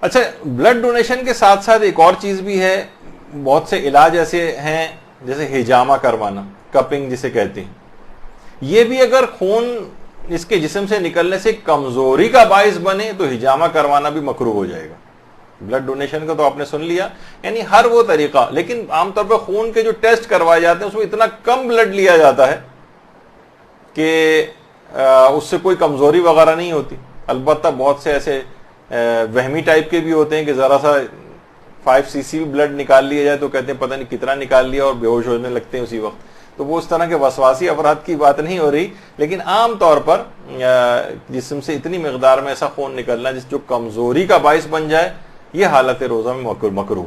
اچھا, بلڈ ڈونیشن کے ساتھ ساتھ ایک اور چیز بھی ہے, بہت سے علاج ایسے ہیں جیسے ہجامہ کروانا, کپنگ جسے کہتے ہیں. یہ بھی اگر خون اس کے جسم سے نکلنے سے کمزوری کا باعث بنے تو ہجامہ کروانا بھی مکروہ ہو جائے گا. بلڈ ڈونیشن کا تو آپ نے سن لیا, یعنی ہر وہ طریقہ. لیکن عام طور پر خون کے جو ٹیسٹ کروائے جاتے ہیں اس میں اتنا کم بلڈ لیا جاتا ہے کہ اس سے کوئی کمزوری وغیرہ نہیں ہوتی. البتہ بہت سے ایسے وہمی ٹائپ کے بھی ہوتے ہیں کہ ذرا سا 5 cc بلڈ نکال لیا جائے تو کہتے ہیں پتہ نہیں کتنا نکال لیا اور بے ہوش ہونے لگتے ہیں اسی وقت. تو وہ اس طرح کے وسواسی افراد کی بات نہیں ہو رہی, لیکن عام طور پر جسم سے اتنی مقدار میں ایسا خون نکلنا جس جو کمزوری کا باعث بن جائے, یہ حالت روزہ میں مکروہ.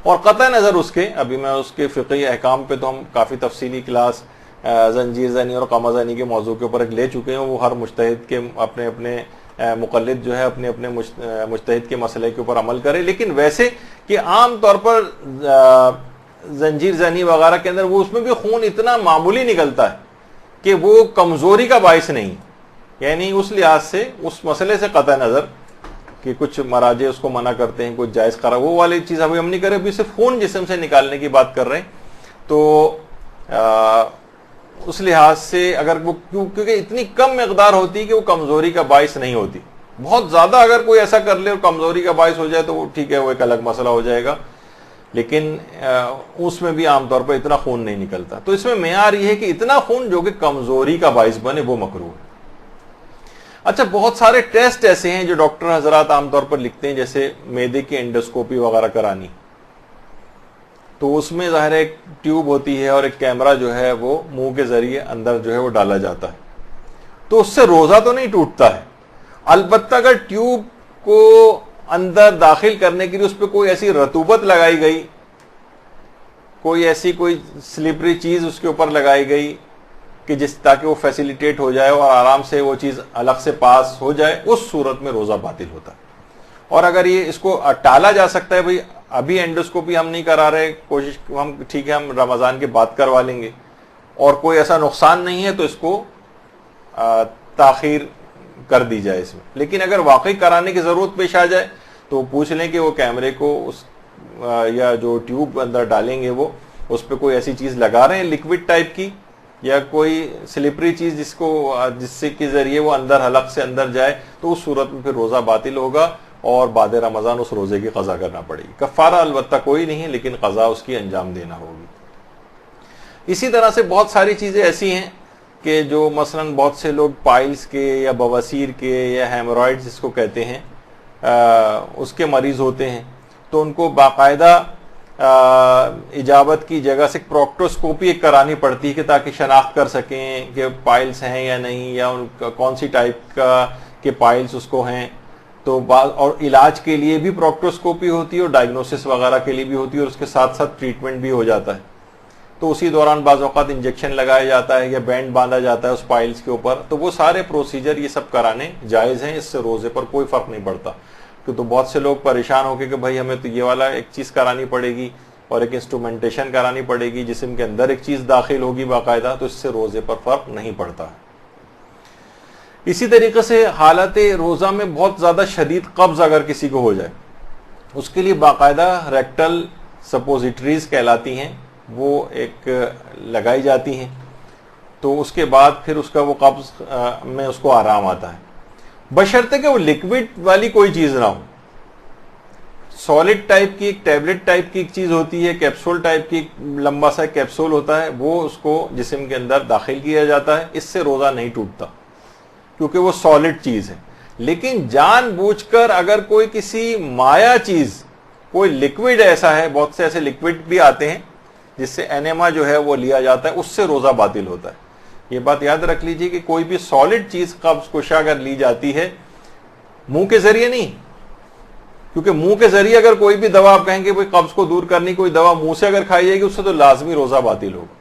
اور قطع نظر اس کے, ابھی میں اس کے فقہی احکام پہ تو ہم کافی تفصیلی کلاس زنجیر زنی اور قمع زنی کے موضوع کے اوپر لے چکے ہیں. وہ ہر مجتہد کے اپنے اپنے مقلد جو ہے اپنے اپنے مجتہد کے مسئلے کے اوپر عمل کرے. لیکن ویسے کہ عام طور پر زنجیر زنی وغیرہ کے اندر وہ اس میں بھی خون اتنا معمولی نکلتا ہے کہ وہ کمزوری کا باعث نہیں. یعنی اس لحاظ سے اس مسئلے سے قطع نظر کہ کچھ مراجع اس کو منع کرتے ہیں, کچھ جائز قرار, وہ والی چیز ابھی ہم نہیں کر رہے, ابھی صرف خون جسم سے نکالنے کی بات کر رہے ہیں. تو اس لحاظ سے اگر وہ کیونکہ اتنی کم مقدار ہوتی ہے کہ وہ کمزوری کا باعث نہیں ہوتی. بہت زیادہ اگر کوئی ایسا کر لے اور کمزوری کا باعث ہو جائے تو وہ ٹھیک ہے, وہ ایک الگ مسئلہ ہو جائے گا. لیکن اس میں بھی عام طور پر اتنا خون نہیں نکلتا. تو اس میں معیار یہ ہے کہ اتنا خون جو کہ کمزوری کا باعث بنے وہ مکروہ ہے. اچھا, بہت سارے ٹیسٹ ایسے ہیں جو ڈاکٹر حضرات عام طور پر لکھتے ہیں, جیسے معدے کی انڈوسکوپی وغیرہ کرانی. تو اس میں ظاہر ایک ٹیوب ہوتی ہے اور ایک کیمرہ جو ہے وہ منہ کے ذریعے اندر جو ہے وہ ڈالا جاتا ہے. تو اس سے روزہ تو نہیں ٹوٹتا ہے, البتہ اگر ٹیوب کو اندر داخل کرنے کے لیے اس پہ کوئی ایسی رطوبت لگائی گئی, کوئی ایسی کوئی سلپری چیز اس کے اوپر لگائی گئی کہ تاکہ وہ فیسیلیٹیٹ ہو جائے اور آرام سے وہ چیز الگ سے پاس ہو جائے, اس صورت میں روزہ باطل ہوتا ہے. اور اگر یہ اس کو ٹالا جا سکتا ہے, بھئی ابھی انڈوسکوپی ہم نہیں کرا رہے, کوشش ہم ٹھیک ہے ہم رمضان کے بعد کروا لیں گے, اور کوئی ایسا نقصان نہیں ہے تو اس کو تاخیر کر دی جائے اس میں. لیکن اگر واقعی کرانے کی ضرورت پیش آ جائے تو پوچھ لیں کہ وہ کیمرے کو اس یا جو ٹیوب اندر ڈالیں گے وہ اس پہ کوئی ایسی چیز لگا رہے ہیں لکوڈ ٹائپ کی, یا کوئی سلپری چیز جس سے کے ذریعے وہ اندر حلق سے اندر جائے, تو اس صورت میں پھر روزہ باطل ہوگا اور بعد رمضان اس روزے کی قضا کرنا پڑے گی. کفارہ البتہ کوئی نہیں ہے, لیکن قضا اس کی انجام دینا ہوگی. اسی طرح سے بہت ساری چیزیں ایسی ہیں کہ جو مثلاً بہت سے لوگ پائلز کے یا بواسیر کے یا ہیمورائڈز جس کو کہتے ہیں اس کے مریض ہوتے ہیں, تو ان کو باقاعدہ اجابت کی جگہ سے پروکٹوسکوپی ایک کرانی پڑتی ہے کہ تاکہ شناخت کر سکیں کہ پائلز ہیں یا نہیں, یا ان کا کون سی ٹائپ کا کہ پائلز اس کو ہیں. تو اور علاج کے لیے بھی پروکٹوسکوپی ہوتی ہے اور ڈائگنوسس وغیرہ کے لیے بھی ہوتی ہے, اور اس کے ساتھ ساتھ ٹریٹمنٹ بھی ہو جاتا ہے. تو اسی دوران بعض اوقات انجیکشن لگایا جاتا ہے یا بینڈ باندھا جاتا ہے اس پائلز کے اوپر. تو وہ سارے پروسیجر یہ سب کرانے جائز ہیں, اس سے روزے پر کوئی فرق نہیں پڑتا. تو بہت سے لوگ پریشان ہو کے کہ بھائی ہمیں تو یہ والا ایک چیز کرانی پڑے گی اور ایک انسٹرومنٹیشن کرانی پڑے گی, جسم کے اندر ایک چیز داخل ہوگی باقاعدہ, تو اس سے روزے پر فرق نہیں پڑتا. اسی طریقے سے حالت روزہ میں بہت زیادہ شدید قبض اگر کسی کو ہو جائے, اس کے لیے باقاعدہ ریکٹل سپوزیٹریز کہلاتی ہیں, وہ ایک لگائی جاتی ہیں. تو اس کے بعد پھر اس کا وہ قبض میں اس کو آرام آتا ہے, بشرطے کہ وہ لکوڈ والی کوئی چیز نہ ہو. سالڈ ٹائپ کی ایک ٹیبلٹ ٹائپ کی ایک چیز ہوتی ہے, کیپسول ٹائپ کی لمبا سا کیپسول ہوتا ہے, وہ اس کو جسم کے اندر داخل کیا جاتا ہے. اس سے روزہ نہیں ٹوٹتا کیونکہ وہ سالڈ چیز ہے. لیکن جان بوجھ کر اگر کوئی کسی مایا چیز, کوئی لکوڈ ایسا ہے, بہت سے ایسے لکوڈ بھی آتے ہیں جس سے انیما جو ہے وہ لیا جاتا ہے, اس سے روزہ باطل ہوتا ہے. یہ بات یاد رکھ لیجئے کہ کوئی بھی سالڈ چیز قبض کشا اگر لی جاتی ہے, منہ کے ذریعے نہیں, کیونکہ منہ کے ذریعے اگر کوئی بھی دوا آپ کہیں گے بھائی قبض کو دور کرنے کوئی دوا منہ سے اگر کھائی جائے گی, اس سے تو لازمی روزہ باطل ہوگا.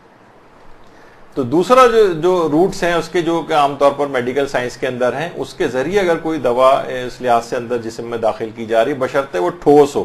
تو دوسرا جو روٹس ہیں اس کے جو کہ عام طور پر میڈیکل سائنس کے اندر ہیں, اس کے ذریعے اگر کوئی دوا اس لحاظ سے اندر جسم میں داخل کی جا رہی, بشرطے وہ ٹھوس ہو,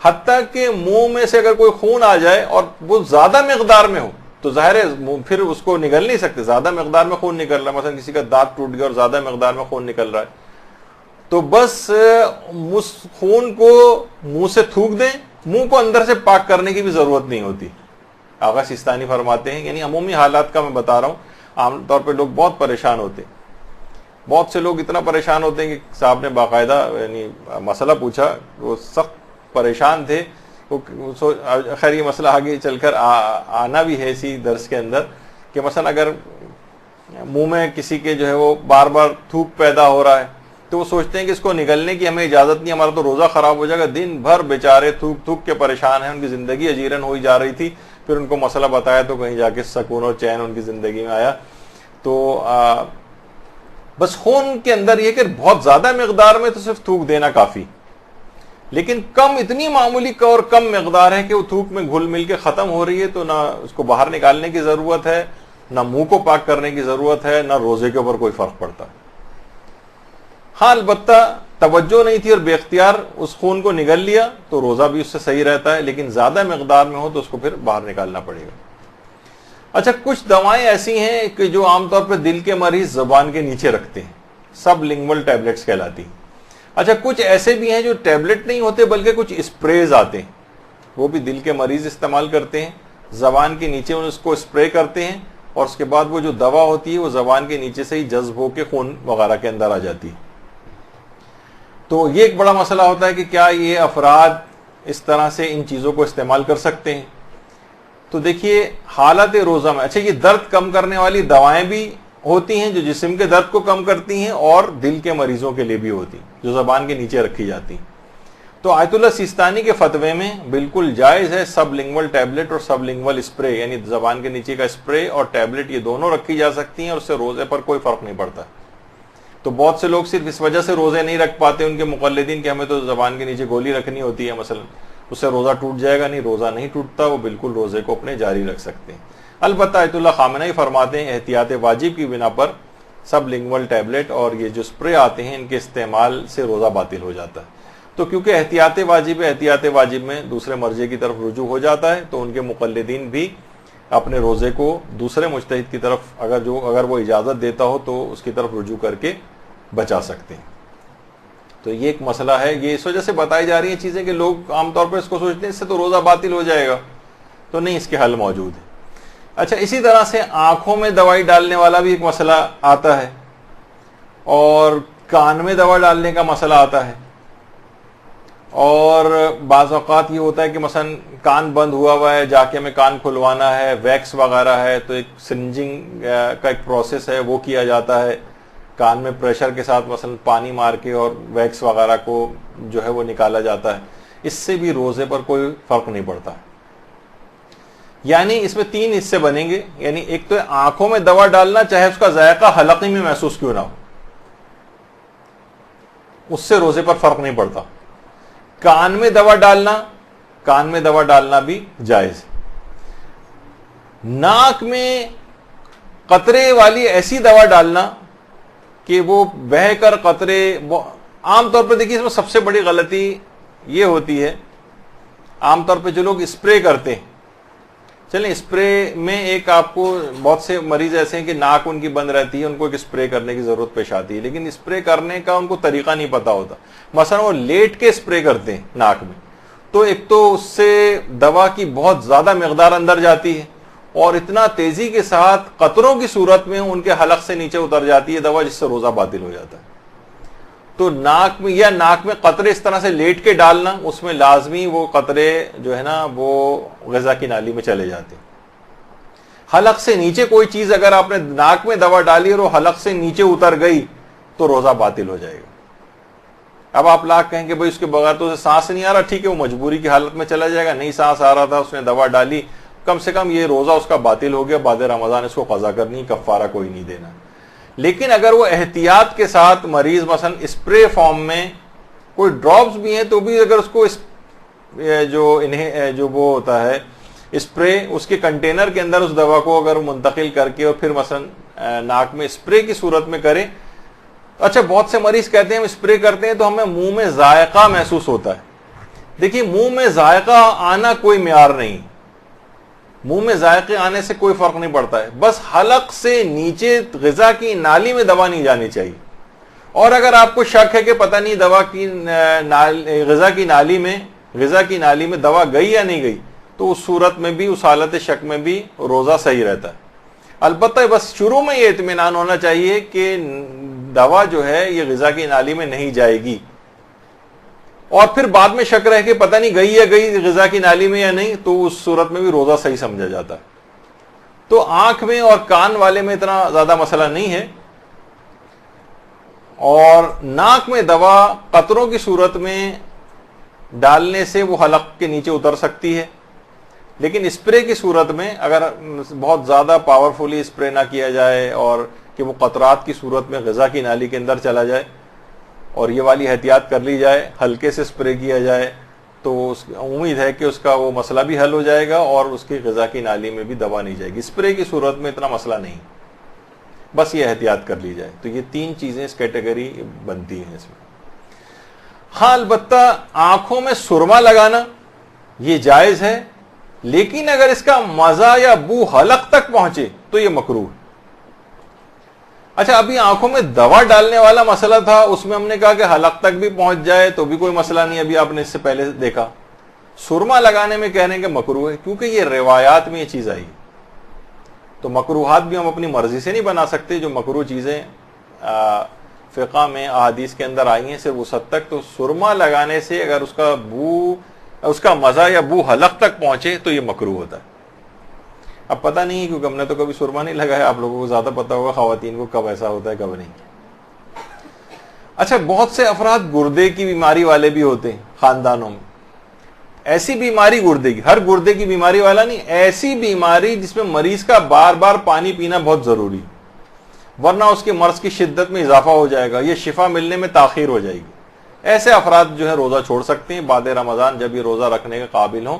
حتیٰ کہ منہ میں سے اگر کوئی خون آ جائے اور وہ زیادہ مقدار میں ہو تو ظاہر ہے پھر اس کو نگل نہیں سکتے. زیادہ مقدار میں خون نکل رہا ہے, مثلا کسی کا دانت ٹوٹ گیا اور زیادہ مقدار میں خون نکل رہا ہے, تو بس اس خون کو منہ سے تھوک دیں, منہ کو اندر سے پاک کرنے کی بھی ضرورت نہیں ہوتی. آغا سیستانی فرماتے ہیں, یعنی عمومی حالات کا میں بتا رہا ہوں, عام طور پہ لوگ بہت پریشان ہوتے ہیں. بہت سے لوگ اتنا پریشان ہوتے ہیں کہ صاحب نے باقاعدہ یعنی مسئلہ پوچھا, وہ سخت پریشان تھے. خیر یہ مسئلہ آگے چل کر آنا بھی ہے اسی درس کے اندر, کہ مثلا اگر منہ میں کسی کے جو ہے وہ بار بار تھوک پیدا ہو رہا ہے تو وہ سوچتے ہیں کہ اس کو نگلنے کی ہمیں اجازت نہیں, ہمارا تو روزہ خراب ہو جائے گا. دن بھر بیچارے تھوک تھوک کے پریشان ہیں, ان کی زندگی اجیرن ہوئی جا رہی تھی. پھر ان کو مسئلہ بتایا تو کہیں جا کے سکون اور چین ان کی زندگی میں آیا. تو بس خون کے اندر یہ کہ بہت زیادہ مقدار میں تو صرف تھوک دینا کافی, لیکن کم اتنی معمولی اور کم مقدار ہے کہ وہ تھوک میں گھل مل کے ختم ہو رہی ہے, تو نہ اس کو باہر نکالنے کی ضرورت ہے, نہ منہ کو پاک کرنے کی ضرورت ہے, نہ روزے کے اوپر کوئی فرق پڑتا. ہاں البتہ توجہ نہیں تھی اور بے اختیار اس خون کو نگل لیا تو روزہ بھی اس سے صحیح رہتا ہے, لیکن زیادہ مقدار میں ہو تو اس کو پھر باہر نکالنا پڑے گا. اچھا, کچھ دوائیں ایسی ہیں کہ جو عام طور پہ دل کے مریض زبان کے نیچے رکھتے ہیں, سب لنگول ٹیبلٹس کہلاتی ہیں. اچھا, کچھ ایسے بھی ہیں جو ٹیبلٹ نہیں ہوتے بلکہ کچھ اسپریز آتے ہیں, وہ بھی دل کے مریض استعمال کرتے ہیں. زبان کے نیچے اس کو اسپرے کرتے ہیں اور اس کے بعد وہ جو دوا ہوتی ہے وہ زبان کے نیچے سے ہی جذب ہو کے خون وغیرہ کے اندر آ جاتی ہے. تو یہ ایک بڑا مسئلہ ہوتا ہے کہ کیا یہ افراد اس طرح سے ان چیزوں کو استعمال کر سکتے ہیں. تو دیکھیے حالت روزہ میں, اچھا یہ درد کم کرنے والی دوائیں بھی ہوتی ہیں جو جسم کے درد کو کم کرتی ہیں, اور دل کے مریضوں کے لیے بھی ہوتی ہیں جو زبان کے نیچے رکھی جاتی ہیں. تو آیت اللہ سیستانی کے فتوے میں بالکل جائز ہے سب لنگول ٹیبلٹ اور سب لنگول اسپرے, یعنی زبان کے نیچے کا اسپرے اور ٹیبلٹ, یہ دونوں رکھی جا سکتی ہیں اور اس سے روزے پر کوئی فرق نہیں پڑتا. تو بہت سے لوگ صرف اس وجہ سے روزے نہیں رکھ پاتے ان کے مقلدین کہ ہمیں تو زبان کے نیچے گولی رکھنی ہوتی ہے مثلا, اس سے روزہ ٹوٹ جائے گا. نہیں, روزہ نہیں ٹوٹتا, وہ بالکل روزے کو اپنے جاری رکھ سکتے ہیں. البتہ آیت اللہ خامنہئی فرماتے ہیں احتیاط واجب کی بنا پر سب لنگول ٹیبلٹ اور یہ جو اسپرے آتے ہیں ان کے استعمال سے روزہ باطل ہو جاتا ہے. تو کیونکہ احتیاط واجب ہے, احتیاط واجب میں دوسرے مرجع کی طرف رجوع ہو جاتا ہے, تو ان کے مقلدین بھی اپنے روزے کو دوسرے مجتہد کی طرف اگر وہ اجازت دیتا ہو تو اس کی طرف رجوع کر کے بچا سکتے ہیں. تو یہ ایک مسئلہ ہے, یہ اس وجہ سے بتائی جا رہی ہیں چیزیں کہ لوگ عام طور پر اس کو سوچتے ہیں اس سے تو روزہ باطل ہو جائے گا, تو نہیں, اس کے حل موجود ہے. اچھا, اسی طرح سے آنکھوں میں دوائی ڈالنے والا بھی ایک مسئلہ آتا ہے, اور کان میں دوا ڈالنے کا مسئلہ آتا ہے. اور بعض اوقات یہ ہوتا ہے کہ مثلا کان بند ہوا ہے, جا کے ہمیں کان کھلوانا ہے, ویکس وغیرہ ہے, تو ایک سرنجنگ کا ایک پروسیس ہے وہ کیا جاتا ہے, کان میں پریشر کے ساتھ مثلا پانی مار کے اور ویکس وغیرہ کو جو ہے وہ نکالا جاتا ہے. اس سے بھی روزے پر کوئی فرق نہیں پڑتا. یعنی اس میں 3 حصے بنیں گے, یعنی ایک تو آنکھوں میں دوا ڈالنا چاہے اس کا ذائقہ حلقی میں محسوس کیوں نہ ہو, اس سے روزے پر فرق نہیں پڑتا. کان میں دوا ڈالنا بھی جائز. ناک میں قطرے والی ایسی دوا ڈالنا کہ وہ بہہ کر قطرے, عام طور پر دیکھیے اس میں سب سے بڑی غلطی یہ ہوتی ہے, عام طور پہ جو لوگ اسپرے کرتے ہیں, چلیں اسپرے میں ایک آپ کو بہت سے مریض ایسے ہیں کہ ناک ان کی بند رہتی ہے, ان کو ایک اسپرے کرنے کی ضرورت پیش آتی ہے, لیکن اسپرے کرنے کا ان کو طریقہ نہیں پتا ہوتا. مثلا وہ لیٹ کے اسپرے کرتے ہیں ناک میں, تو ایک تو اس سے دوا کی بہت زیادہ مقدار اندر جاتی ہے, اور اتنا تیزی کے ساتھ قطروں کی صورت میں ان کے حلق سے نیچے اتر جاتی ہے دوا, جس سے روزہ باطل ہو جاتا ہے. تو ناک میں قطرے اس طرح سے لیٹ کے ڈالنا, اس میں لازمی وہ قطرے جو ہے نا وہ غذا کی نالی میں چلے جاتے ہیں. حلق سے نیچے کوئی چیز اگر آپ نے ناک میں دوا ڈالی اور وہ حلق سے نیچے اتر گئی تو روزہ باطل ہو جائے گا. اب آپ لاکھ کہیں کہ بھائی اس کے بغیر تو اسے سانس نہیں آ رہا, ٹھیک ہے وہ مجبوری کی حالت میں چلا جائے گا, نہیں سانس آ رہا تھا اس نے دوا ڈالی, کم سے کم یہ روزہ اس کا باطل ہو گیا, بعد رمضان اس کو قضا کرنی, کفارہ کوئی نہیں دینا. لیکن اگر وہ احتیاط کے ساتھ مریض مثلا اسپرے فارم میں کوئی ڈراپس بھی ہیں تو بھی اگر اس کو جو وہ ہوتا ہے اسپرے, اس کے کنٹینر کے اندر اس دوا کو اگر منتقل کر کے اور پھر مثلا ناک میں اسپرے کی صورت میں کرے. اچھا, بہت سے مریض کہتے ہیں ہم اسپرے کرتے ہیں تو ہمیں منہ میں ذائقہ محسوس ہوتا ہے, دیکھیے منہ میں ذائقہ آنا کوئی معیار نہیں، منہ میں ذائقے آنے سے کوئی فرق نہیں پڑتا ہے، بس حلق سے نیچے غذا کی نالی میں دوا نہیں جانی چاہیے. اور اگر آپ کو شک ہے کہ پتہ نہیں غذا کی نالی میں دوا گئی یا نہیں گئی، تو اس صورت میں بھی، اس حالت شک میں بھی روزہ صحیح رہتا ہے. البتہ بس شروع میں یہ اطمینان ہونا چاہیے کہ دوا جو ہے یہ غذا کی نالی میں نہیں جائے گی، اور پھر بعد میں شک رہے کہ پتہ نہیں گئی یا گئی غذا کی نالی میں یا نہیں، تو اس صورت میں بھی روزہ صحیح سمجھا جاتا ہے. تو آنکھ میں اور کان والے میں اتنا زیادہ مسئلہ نہیں ہے، اور ناک میں دوا قطروں کی صورت میں ڈالنے سے وہ حلق کے نیچے اتر سکتی ہے، لیکن اسپرے کی صورت میں اگر بہت زیادہ پاورفلی اسپرے نہ کیا جائے اور کہ وہ قطرات کی صورت میں غذا کی نالی کے اندر چلا جائے، اور یہ والی احتیاط کر لی جائے، ہلکے سے اسپرے کیا جائے، تو امید ہے کہ اس کا وہ مسئلہ بھی حل ہو جائے گا اور اس کی غذا کی نالی میں بھی دوا نہیں جائے گی. اسپرے کی صورت میں اتنا مسئلہ نہیں، بس یہ احتیاط کر لی جائے. تو یہ 3 چیزیں اس کیٹیگری بنتی ہیں اس میں. ہاں البتہ آنکھوں میں سرما لگانا یہ جائز ہے، لیکن اگر اس کا مزہ یا بو حلق تک پہنچے تو یہ مکروہ ہے. اچھا، ابھی آنکھوں میں دوا ڈالنے والا مسئلہ تھا، اس میں ہم نے کہا کہ حلق تک بھی پہنچ جائے تو بھی کوئی مسئلہ نہیں. ابھی آپ نے اس سے پہلے دیکھا سرما لگانے میں کہہ رہے ہیں کہ مکروہ ہے، کیونکہ یہ روایات میں یہ چیز آئی. تو مکروہات بھی ہم اپنی مرضی سے نہیں بنا سکتے. جو مکروہ چیزیں فقہ میں احادیث کے اندر آئی ہیں صرف اس حد تک. تو سرما لگانے سے اگر اس کا مزہ یا بو حلق تک پہنچے تو یہ مکروہ ہوتا ہے. اب پتہ نہیں کیونکہ ہم نے تو کبھی سرما نہیں لگایا، آپ لوگوں کو زیادہ پتہ ہوگا خواتین کو کب ایسا ہوتا ہے کب نہیں. اچھا، بہت سے افراد گردے کی بیماری والے بھی ہوتے ہیں خاندانوں میں. ایسی بیماری گردے کی، ہر گردے کی بیماری والا نہیں، ایسی بیماری جس میں مریض کا بار بار پانی پینا بہت ضروری، ورنہ اس کے مرض کی شدت میں اضافہ ہو جائے گا، یہ شفا ملنے میں تاخیر ہو جائے گی. ایسے افراد جو ہے روزہ چھوڑ سکتے ہیں بعد رمضان. جب یہ روزہ رکھنے کے قابل ہوں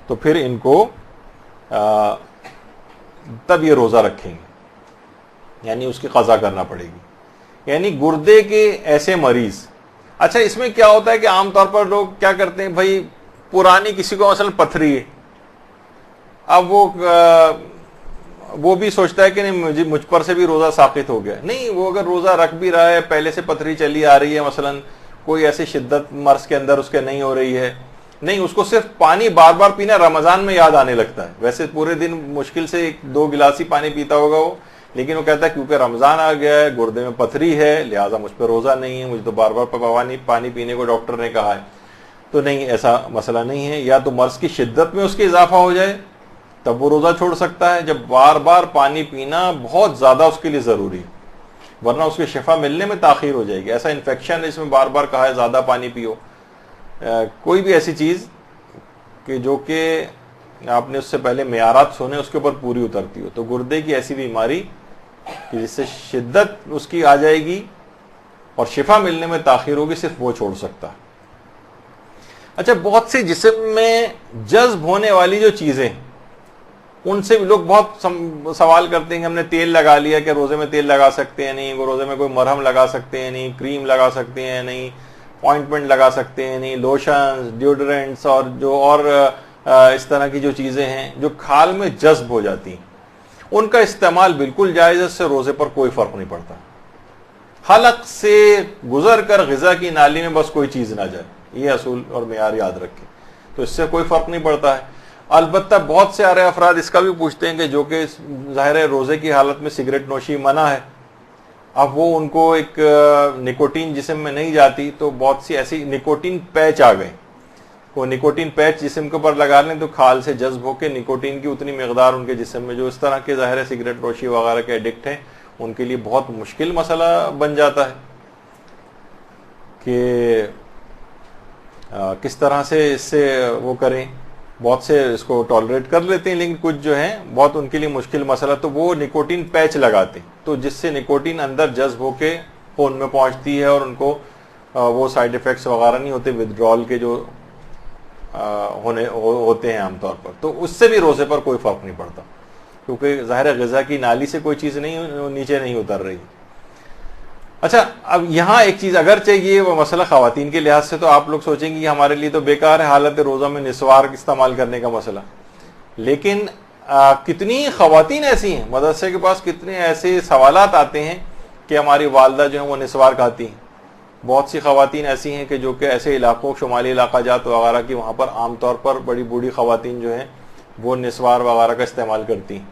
تو پھر ان کو تب یہ روزہ رکھیں گے، یعنی اس کی قضا کرنا پڑے گی. یعنی گردے کے ایسے مریض. اچھا، اس میں کیا ہوتا ہے کہ عام طور پر لوگ کیا کرتے ہیں، بھائی پرانی کسی کو مثلا پتھری ہے، اب وہ بھی سوچتا ہے کہ نہیں مجھ پر سے بھی روزہ ساقط ہو گیا. نہیں، وہ اگر روزہ رکھ بھی رہا ہے، پہلے سے پتھری چلی آ رہی ہے، مثلا کوئی ایسی شدت مرض کے اندر اس کے نہیں ہو رہی ہے، نہیں، اس کو صرف پانی بار بار پینا رمضان میں یاد آنے لگتا ہے. ویسے پورے دن مشکل سے 2 گلاس ہی پانی پیتا ہوگا وہ، لیکن وہ کہتا ہے کیونکہ رمضان آ گیا ہے، گردے میں پتھری ہے، لہٰذا مجھ پہ روزہ نہیں ہے، مجھے تو بار بار پانی پینے کو ڈاکٹر نے کہا ہے. تو نہیں، ایسا مسئلہ نہیں ہے. یا تو مرض کی شدت میں اس کے اضافہ ہو جائے تب وہ روزہ چھوڑ سکتا ہے، جب بار بار پانی پینا بہت زیادہ اس کے لیے ضروری ہے، ورنہ اس کے شفا ملنے میں تاخیر ہو جائے گی. ایسا انفیکشن ہے اس میں بار بار کہا ہے زیادہ پانی پیو، کوئی بھی ایسی چیز کہ جو کہ آپ نے اس سے پہلے معیارات سنے اس کے اوپر پوری اترتی ہو. تو گردے کی ایسی بیماری کہ جس سے شدت اس کی آ جائے گی اور شفا ملنے میں تاخیر ہوگی، صرف وہ چھوڑ سکتا ہے. اچھا، بہت سے جسم میں جذب ہونے والی جو چیزیں، ان سے بھی لوگ بہت سوال کرتے ہیں کہ ہم نے تیل لگا لیا، کہ روزے میں تیل لگا سکتے ہیں نہیں، روزے میں کوئی مرہم لگا سکتے ہیں نہیں، کریم لگا سکتے ہیں نہیں، آئنٹمنٹ لگا سکتے ہیں نہیں، لوشنز، ڈیوڈرنٹس اور اس طرح کی جو چیزیں ہیں جو کھال میں جذب ہو جاتی ہیں، ان کا استعمال بالکل جائز ہے، اس سے روزے پر کوئی فرق نہیں پڑتا. حلق سے گزر کر غذا کی نالی میں بس کوئی چیز نہ جائے، یہ اصول اور معیار یاد رکھیں، تو اس سے کوئی فرق نہیں پڑتا ہے. البتہ بہت سے سارے افراد اس کا بھی پوچھتے ہیں کہ جو کہ ظاہر ہے روزے کی حالت میں سگریٹ نوشی منع ہے، اب وہ ان کو ایک نکوٹین جسم میں نہیں جاتی، تو بہت سی ایسی نکوٹین پیچ آ گئے. وہ نکوٹین پیچ جسم کے اوپر لگا لیں تو کھال سے جذب ہو کے نکوٹین کی اتنی مقدار ان کے جسم میں، جو اس طرح کے ظاہر ہے سگریٹ نوشی وغیرہ کے ایڈکٹ ہیں، ان کے لیے بہت مشکل مسئلہ بن جاتا ہے کہ کس طرح سے اس سے وہ کریں. بہت سے اس کو ٹالریٹ کر لیتے ہیں، لیکن کچھ جو ہیں بہت ان کے لیے مشکل مسئلہ، تو وہ نکوٹین پیچ لگاتے ہیں، تو جس سے نکوٹین اندر جذب ہو کے خون میں پہنچتی ہے اور ان کو وہ سائیڈ ایفیکٹس وغیرہ نہیں ہوتے ودرول کے جو ہوتے ہیں عام طور پر. تو اس سے بھی روزے پر کوئی فرق نہیں پڑتا، کیونکہ ظاہر غذا کی نالی سے کوئی چیز نہیں نیچے نہیں اتر رہی. اچھا اب یہاں ایک چیز، اگرچہ یہ وہ مسئلہ خواتین کے لحاظ سے تو آپ لوگ سوچیں گے کہ ہمارے لیے تو بیکار ہے حالت روزہ میں نسوار استعمال کرنے کا مسئلہ، لیکن کتنی خواتین ایسی ہیں مدرسے کے پاس، کتنے ایسے سوالات آتے ہیں کہ ہماری والدہ جو ہیں وہ نسوار کھاتی ہیں. بہت سی خواتین ایسی ہیں کہ جو کہ ایسے علاقوں، شمالی علاقہ جات وغیرہ کی، وہاں پر عام طور پر بڑی بوڑھی خواتین جو ہیں وہ نسوار وغیرہ کا استعمال کرتی ہیں.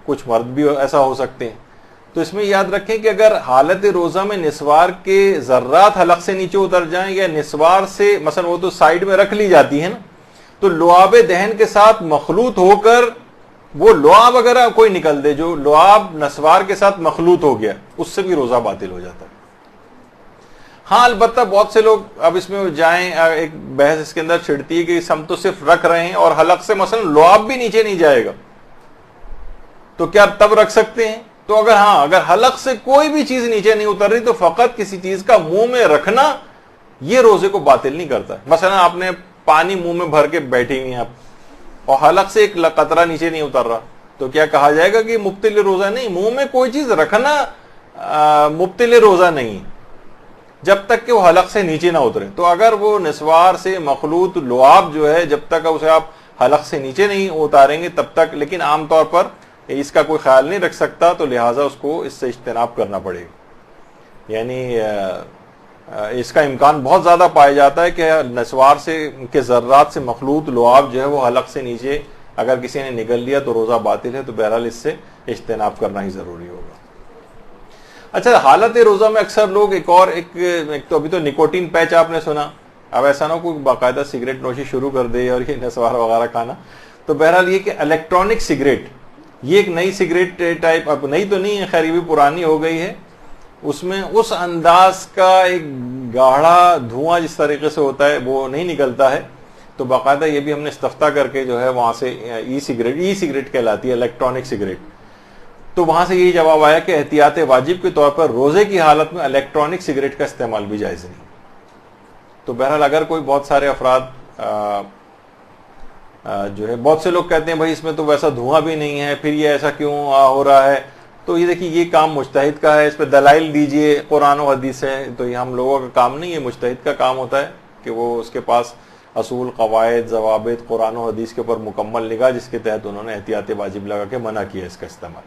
کچھ مرد بھی ایسا ہو سکتے ہیں. تو اس میں یاد رکھیں کہ اگر حالت روزہ میں نسوار کے ذرات حلق سے نیچے اتر جائیں یا نسوار سے مثلا وہ تو سائیڈ میں رکھ لی جاتی ہے نا، تو لعاب دہن کے ساتھ مخلوط ہو کر وہ لعاب اگر کوئی نکل دے، جو لعاب نسوار کے ساتھ مخلوط ہو گیا، اس سے بھی روزہ باطل ہو جاتا ہے. ہاں البتہ بہت سے لوگ اب اس میں جائیں، ایک بحث اس کے اندر چھڑتی ہے کہ ہم تو صرف رکھ رہے ہیں اور حلق سے مثلا لعاب بھی نیچے نہیں جائے گا، تو کیا تب رکھ سکتے ہیں؟ تو اگر حلق سے کوئی بھی چیز نیچے نہیں اتر رہی تو فقط کسی چیز کا منہ میں رکھنا یہ روزے کو باطل نہیں کرتا. مثلا آپ نے پانی منہ میں بھر کے بیٹھی ہوئی ہیں آپ اور حلق سے ایک قطرہ نیچے نہیں اتر رہا، تو کیا کہا جائے گا کہ مبطل روزہ نہیں؟ منہ میں کوئی چیز رکھنا مبطل روزہ نہیں جب تک کہ وہ حلق سے نیچے نہ اترے. تو اگر وہ نسوار سے مخلوط لعاب جو ہے جب تک اسے آپ حلق سے نیچے نہیں اتاریں گے تب تک، لیکن عام طور پر اس کا کوئی خیال نہیں رکھ سکتا تو لہٰذا اس کو اس سے اجتناب کرنا پڑے گا. یعنی اس کا امکان بہت زیادہ پایا جاتا ہے کہ نسوار سے کے ذرات سے مخلوط لعاب جو ہے وہ حلق سے نیچے اگر کسی نے نگل لیا تو روزہ باطل ہے. تو بہرحال اس سے اجتناب کرنا ہی ضروری ہوگا. اچھا حالت روزہ میں اکثر لوگ ایک تو ابھی تو نکوٹین پیچ آپ نے سنا، اب ایسا نہ کوئی باقاعدہ سگریٹ نوشی شروع کر دے اور یہ نسوار وغیرہ کھانا. تو بہرحال یہ کہ الیکٹرانک سگریٹ، یہ ایک نئی سگریٹ ٹائپ، اب نئی تو نہیں ہے خیر، یہ بھی پرانی ہو گئی ہے. اس میں اس انداز کا ایک گاڑھا دھواں جس طریقے سے ہوتا ہے وہ نہیں نکلتا ہے. تو باقاعدہ یہ بھی ہم نے استفتہ کر کے جو ہے وہاں سے ای سگریٹ کہلاتی ہے الیکٹرانک سگریٹ، تو وہاں سے یہی جواب آیا کہ احتیاط واجب کے طور پر روزے کی حالت میں الیکٹرانک سگریٹ کا استعمال بھی جائز نہیں. تو بہرحال اگر کوئی بہت سارے افراد جو ہے، بہت سے لوگ کہتے ہیں بھائی اس میں تو ویسا دھواں بھی نہیں ہے، پھر یہ ایسا کیوں ہو رہا ہے؟ تو یہ دیکھیے یہ کام مجتہد کا ہے، اس پہ دلائل دیجئے، قرآن و حدیث ہے. تو یہ ہم لوگوں کا کام نہیں ہے، مجتہد کا کام ہوتا ہے کہ وہ اس کے پاس اصول، قواعد، ضوابط قرآن و حدیث کے اوپر مکمل نگاہ جس کے تحت انہوں نے احتیاط واجب لگا کے منع کیا اس کا استعمال.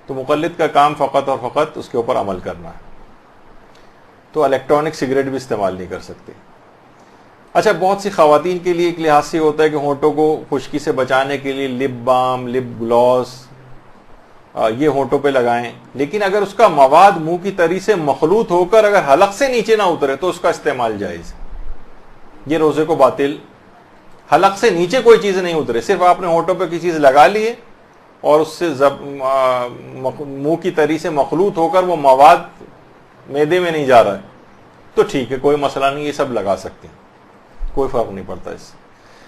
تو مقلد کا کام فقط اور فقط اس کے اوپر عمل کرنا ہے. تو الیکٹرانک سگریٹ بھی استعمال نہیں کر سکتے. اچھا بہت سی خواتین کے لیے ایک لحاظ سے ہوتا ہے کہ ہونٹوں کو خشکی سے بچانے کے لیے لپ بام، لپ گلاس یہ ہونٹوں پہ لگائیں، لیکن اگر اس کا مواد منہ کی تری سے مخلوط ہو کر اگر حلق سے نیچے نہ اترے تو اس کا استعمال جائز. یہ روزے کو باطل، حلق سے نیچے کوئی چیز نہیں اترے، صرف آپ نے ہونٹوں پہ کسی چیز لگا لیے اور اس سے منہ کی تری سے مخلوط ہو کر وہ مواد معدے میں نہیں جا رہا ہے تو ٹھیک ہے، کوئی مسئلہ نہیں، یہ سب لگا سکتے ہیں، کوئی فرق نہیں پڑتا اس سے.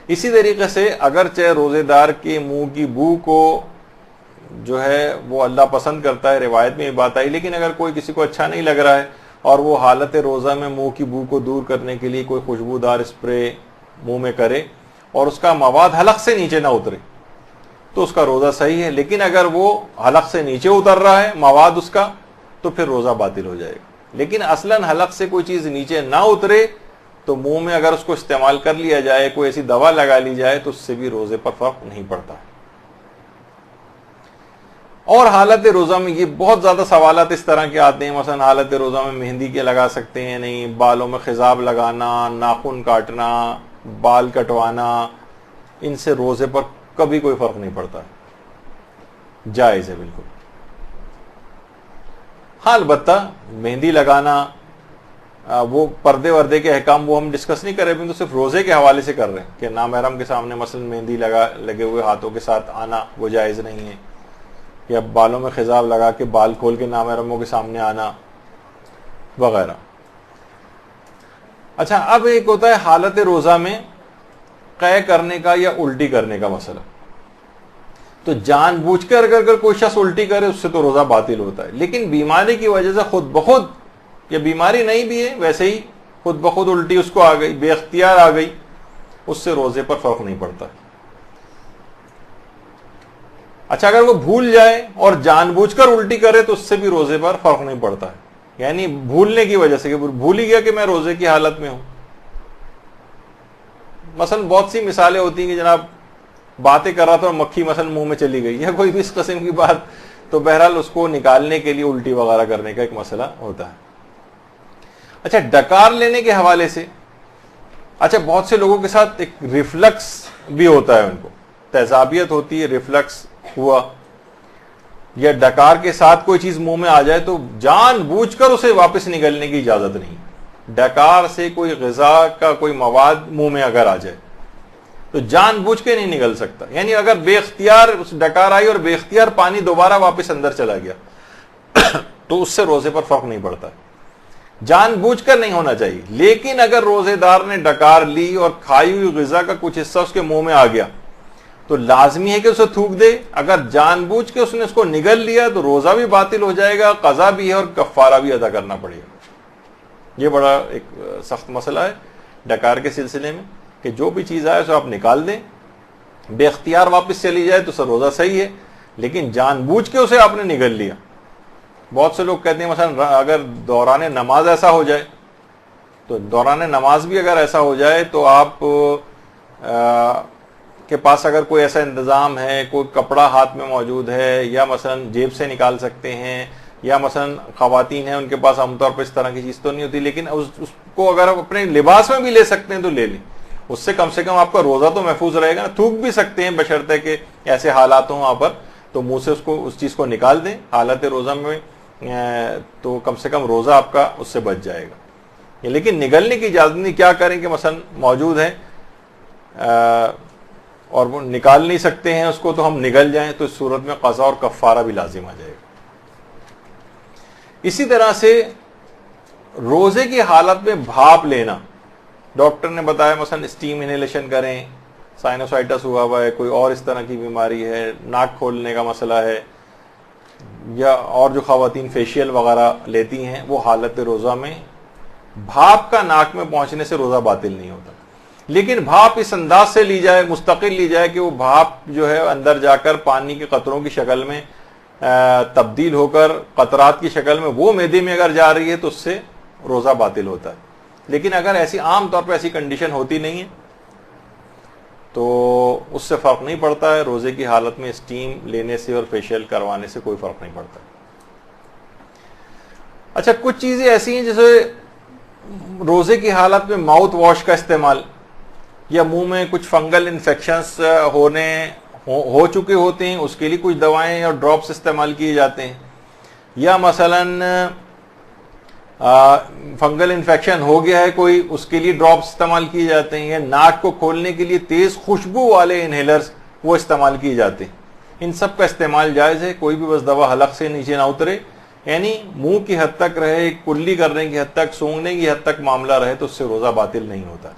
اسی طریقے سے اگرچہ روزے دار کے منہ کی بو کو جو ہے وہ اللہ پسند کرتا ہے، روایت میں یہ بات آئی، لیکن اگر کوئی کسی کو اچھا نہیں لگ رہا ہے اور وہ حالت روزہ میں منہ کی بو کو دور کرنے کے لیے کوئی خوشبودار اسپرے منہ میں کرے اور اس کا مواد حلق سے نیچے نہ اترے تو اس کا روزہ صحیح ہے. لیکن اگر وہ حلق سے نیچے اتر رہا ہے مواد اس کا تو پھر روزہ باطل ہو جائے گا. لیکن اصلاً حلق سے کوئی چیز نیچے نہ اترے تو منہ میں اگر اس کو استعمال کر لیا جائے، کوئی ایسی دوا لگا لی جائے تو اس سے بھی روزے پر فرق نہیں پڑتا. اور حالت روزہ میں یہ بہت زیادہ سوالات اس طرح کے آتے ہیں، مثلا حالت روزہ میں مہندی کے لگا سکتے ہیں نہیں، بالوں میں خضاب لگانا، ناخن کاٹنا، بال کٹوانا، ان سے روزے پر کبھی کوئی فرق نہیں پڑتا، جائز ہے بالکل. ہاں البتہ مہندی لگانا، وہ پردے وردے کے احکام وہ ہم ڈسکس نہیں کر رہے، تو صرف روزے کے حوالے سے کر رہے ہیں کہ نامحرم کے سامنے مثلا مہندی لگے ہوئے ہاتھوں کے ساتھ آنا وہ جائز نہیں ہے، یا بالوں میں خضاب لگا کے بال کھول کے نامحرموں کے سامنے آنا وغیرہ. اچھا اب ایک ہوتا ہے حالت روزہ میں قے کرنے کا یا الٹی کرنے کا مسئلہ. تو جان بوجھ کر اگر کوئی شخص الٹی کرے اس سے تو روزہ باطل ہوتا ہے، لیکن بیماری کی وجہ سے خود بخود، یا بیماری نہیں بھی ہے ویسے ہی خود بخود الٹی اس کو آ گئی، بے اختیار آ گئی، اس سے روزے پر فرق نہیں پڑتا. اچھا اگر وہ بھول جائے اور جان بوجھ کر الٹی کرے تو اس سے بھی روزے پر فرق نہیں پڑتا ہے. یعنی بھولنے کی وجہ سے، کہ بھول ہی گیا کہ میں روزے کی حالت میں ہوں. مثلا بہت سی مثالیں ہوتی ہیں کہ جناب باتیں کر رہا تھا اور مکھی مثلا منہ میں چلی گئی یا کوئی بھی اس قسم کی بات، تو بہرحال اس کو نکالنے کے لیے الٹی وغیرہ کرنے کا ایک مسئلہ ہوتا ہے. اچھا ڈکار لینے کے حوالے سے، اچھا بہت سے لوگوں کے ساتھ ایک ریفلکس بھی ہوتا ہے، ان کو تیزابیت ہوتی ہے، ریفلکس ہوا یا ڈکار کے ساتھ کوئی چیز منہ میں آ جائے تو جان بوجھ کر اسے واپس نکلنے کی اجازت نہیں. ڈکار سے کوئی غذا کا کوئی مواد منہ میں اگر آ جائے تو جان بوجھ کے نہیں نکل سکتا. یعنی اگر بے اختیار اس ڈکار آئی اور بے اختیار پانی دوبارہ واپس اندر چلا گیا تو اس سے روزے پر فرق نہیں پڑتا. جان بوجھ کر نہیں ہونا چاہیے. لیکن اگر روزے دار نے ڈکار لی اور کھائی ہوئی غذا کا کچھ حصہ اس کے منہ میں آ گیا تو لازمی ہے کہ اسے تھوک دے. اگر جان بوجھ کے اس نے اس کو نگل لیا تو روزہ بھی باطل ہو جائے گا، قضا بھی ہے اور کفارہ بھی ادا کرنا پڑے گا. یہ بڑا ایک سخت مسئلہ ہے ڈکار کے سلسلے میں کہ جو بھی چیز آئے اسے آپ نکال دیں. بے اختیار واپس چلی جائے تو سر روزہ صحیح ہے، لیکن جان بوجھ کے اسے آپ نے نگل لیا. بہت سے لوگ کہتے ہیں مثلا اگر دوران نماز ایسا ہو جائے تو دوران نماز بھی اگر ایسا ہو جائے تو آپ کے پاس اگر کوئی ایسا انتظام ہے، کوئی کپڑا ہاتھ میں موجود ہے یا مثلا جیب سے نکال سکتے ہیں، یا مثلا خواتین ہیں ان کے پاس عام طور پر اس طرح کی چیز تو نہیں ہوتی، لیکن اس کو اگر آپ اپنے لباس میں بھی لے سکتے ہیں تو لے لیں. اس سے کم آپ کا روزہ تو محفوظ رہے گا. تھوک بھی سکتے ہیں بشرطے کہ ایسے حالات ہوں وہاں پر تو منہ سے اس چیز کو نکال دیں حالت روزہ میں، تو کم سے کم روزہ آپ کا اس سے بچ جائے گا. لیکن نگلنے کی اجازت نہیں. کیا کریں کہ مثلا موجود ہے اور وہ نکال نہیں سکتے ہیں اس کو تو ہم نگل جائیں تو اس صورت میں قضا اور کفارہ بھی لازم آ جائے گا. اسی طرح سے روزے کی حالت میں بھاپ لینا، ڈاکٹر نے بتایا مثلا اسٹیم انہیلیشن کریں، سائنوسائٹس ہوا ہے، کوئی اور اس طرح کی بیماری ہے، ناک کھولنے کا مسئلہ ہے، یا اور جو خواتین فیشیل وغیرہ لیتی ہیں وہ حالت روزہ میں بھاپ کا ناک میں پہنچنے سے روزہ باطل نہیں ہوتا. لیکن بھاپ اس انداز سے لی جائے، مستقل لی جائے کہ وہ بھاپ جو ہے اندر جا کر پانی کے قطروں کی شکل میں تبدیل ہو کر قطرات کی شکل میں وہ معدے میں اگر جا رہی ہے تو اس سے روزہ باطل ہوتا ہے. لیکن اگر ایسی عام طور پہ ایسی کنڈیشن ہوتی نہیں ہے تو اس سے فرق نہیں پڑتا ہے. روزے کی حالت میں اسٹیم لینے سے اور فیشیل کروانے سے کوئی فرق نہیں پڑتا. اچھا کچھ چیزیں ایسی ہیں جیسے روزے کی حالت میں ماؤتھ واش کا استعمال، یا منہ میں کچھ فنگل انفیکشنز ہو چکے ہوتے ہیں اس کے لیے کچھ دوائیں اور ڈراپس استعمال کیے جاتے ہیں، یا مثلاً فنگل انفیکشن ہو گیا ہے کوئی اس کے لیے ڈراپس استعمال کیے جاتے ہیں، یا ناک کو کھولنے کے لیے تیز خوشبو والے انہیلرز وہ استعمال کیے جاتے ہیں. ان سب کا استعمال جائز ہے. کوئی بھی بس دوا حلق سے نیچے نہ اترے، یعنی منہ کی حد تک رہے، کلی کرنے کی حد تک، سونگنے کی حد تک معاملہ رہے تو اس سے روزہ باطل نہیں ہوتا.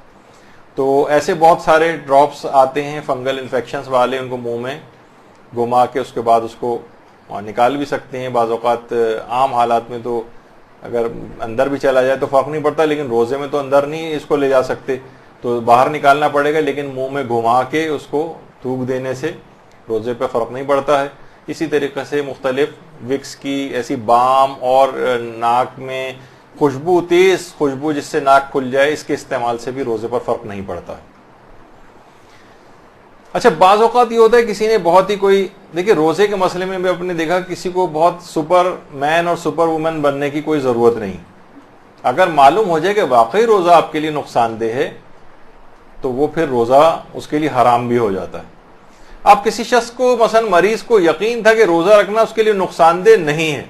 تو ایسے بہت سارے ڈراپس آتے ہیں فنگل انفیکشنز والے، ان کو منہ میں گھما کے اس کے بعد اس کو نکال بھی سکتے ہیں. بعض اوقات عام حالات میں تو اگر اندر بھی چلا جائے تو فرق نہیں پڑتا، لیکن روزے میں تو اندر نہیں اس کو لے جا سکتے تو باہر نکالنا پڑے گا، لیکن منہ میں گھما کے اس کو تھوک دینے سے روزے پہ فرق نہیں پڑتا ہے. اسی طریقے سے مختلف وکس کی ایسی بام اور ناک میں خوشبو، تیز خوشبو جس سے ناک کھل جائے، اس کے استعمال سے بھی روزے پر فرق نہیں پڑتا ہے. اچھا بعض اوقات یہ ہوتا ہے کسی نے بہت ہی کوئی، دیکھیں روزے کے مسئلے میں بھی آپ نے دیکھا کسی کو بہت سپر مین اور سپر وومن بننے کی کوئی ضرورت نہیں. اگر معلوم ہو جائے کہ واقعی روزہ آپ کے لیے نقصان دہ ہے تو وہ پھر روزہ اس کے لیے حرام بھی ہو جاتا ہے. آپ کسی شخص کو مثلا مریض کو یقین تھا کہ روزہ رکھنا اس کے لیے نقصان دہ نہیں ہے،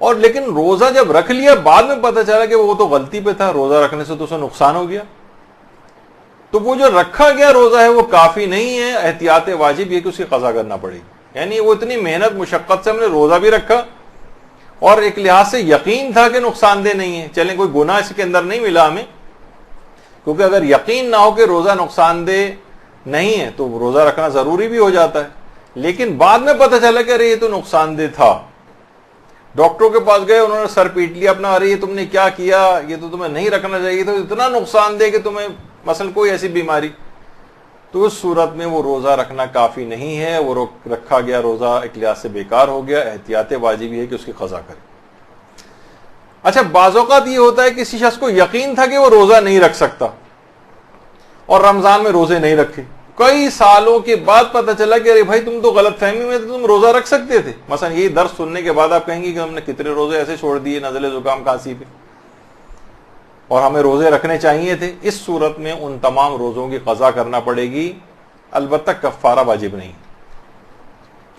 اور لیکن روزہ جب رکھ لیا بعد میں پتہ چلا کہ وہ تو غلطی پہ تھا، روزہ رکھنے سے تو اسے نقصان ہو گیا، تو وہ جو رکھا گیا روزہ ہے وہ کافی نہیں ہے. احتیاط واجب یہ کہ اسے قضا کرنا پڑے گی. یعنی وہ اتنی محنت مشقت سے ہم نے روزہ بھی رکھا اور ایک لحاظ سے یقین تھا کہ نقصان دہ نہیں ہے، چلیں کوئی گناہ اس کے اندر نہیں ملا ہمیں، کیونکہ اگر یقین نہ ہو کہ روزہ نقصان دہ نہیں ہے تو روزہ رکھنا ضروری بھی ہو جاتا ہے. لیکن بعد میں پتہ چلا کہ ارے یہ تو نقصان دہ تھا، ڈاکٹروں کے پاس گئے، انہوں نے سر پیٹ لیا اپنا، ارے یہ تم نے کیا کیا، یہ تو تمہیں نہیں رکھنا چاہیے تھا، اتنا نقصان دہ کہ تمہیں مثلا کوئی ایسی بیماری، تو اس صورت میں وہ روزہ رکھنا کافی نہیں ہے. وہ رکھا گیا روزہ ایک لحاظ سے بیکار ہو گیا. احتیاط واجب ہے کہ اس کی قضا کرے. اچھا بعض اوقات یہ ہوتا ہے کسی شخص کو یقین تھا کہ وہ روزہ نہیں رکھ سکتا اور رمضان میں روزے نہیں رکھے, کئی سالوں کے بعد پتہ چلا کہ ارے بھائی تم تو غلط فہمی میں تم روزہ رکھ سکتے تھے. مثلا یہ درس سننے کے بعد آپ کہیں گے کہ ہم نے کتنے روزے ایسے چھوڑ دیے نزلے زکام کھانسی پہ, اور ہمیں روزے رکھنے چاہیے تھے. اس صورت میں ان تمام روزوں کی قضا کرنا پڑے گی, البتہ کفارہ واجب نہیں,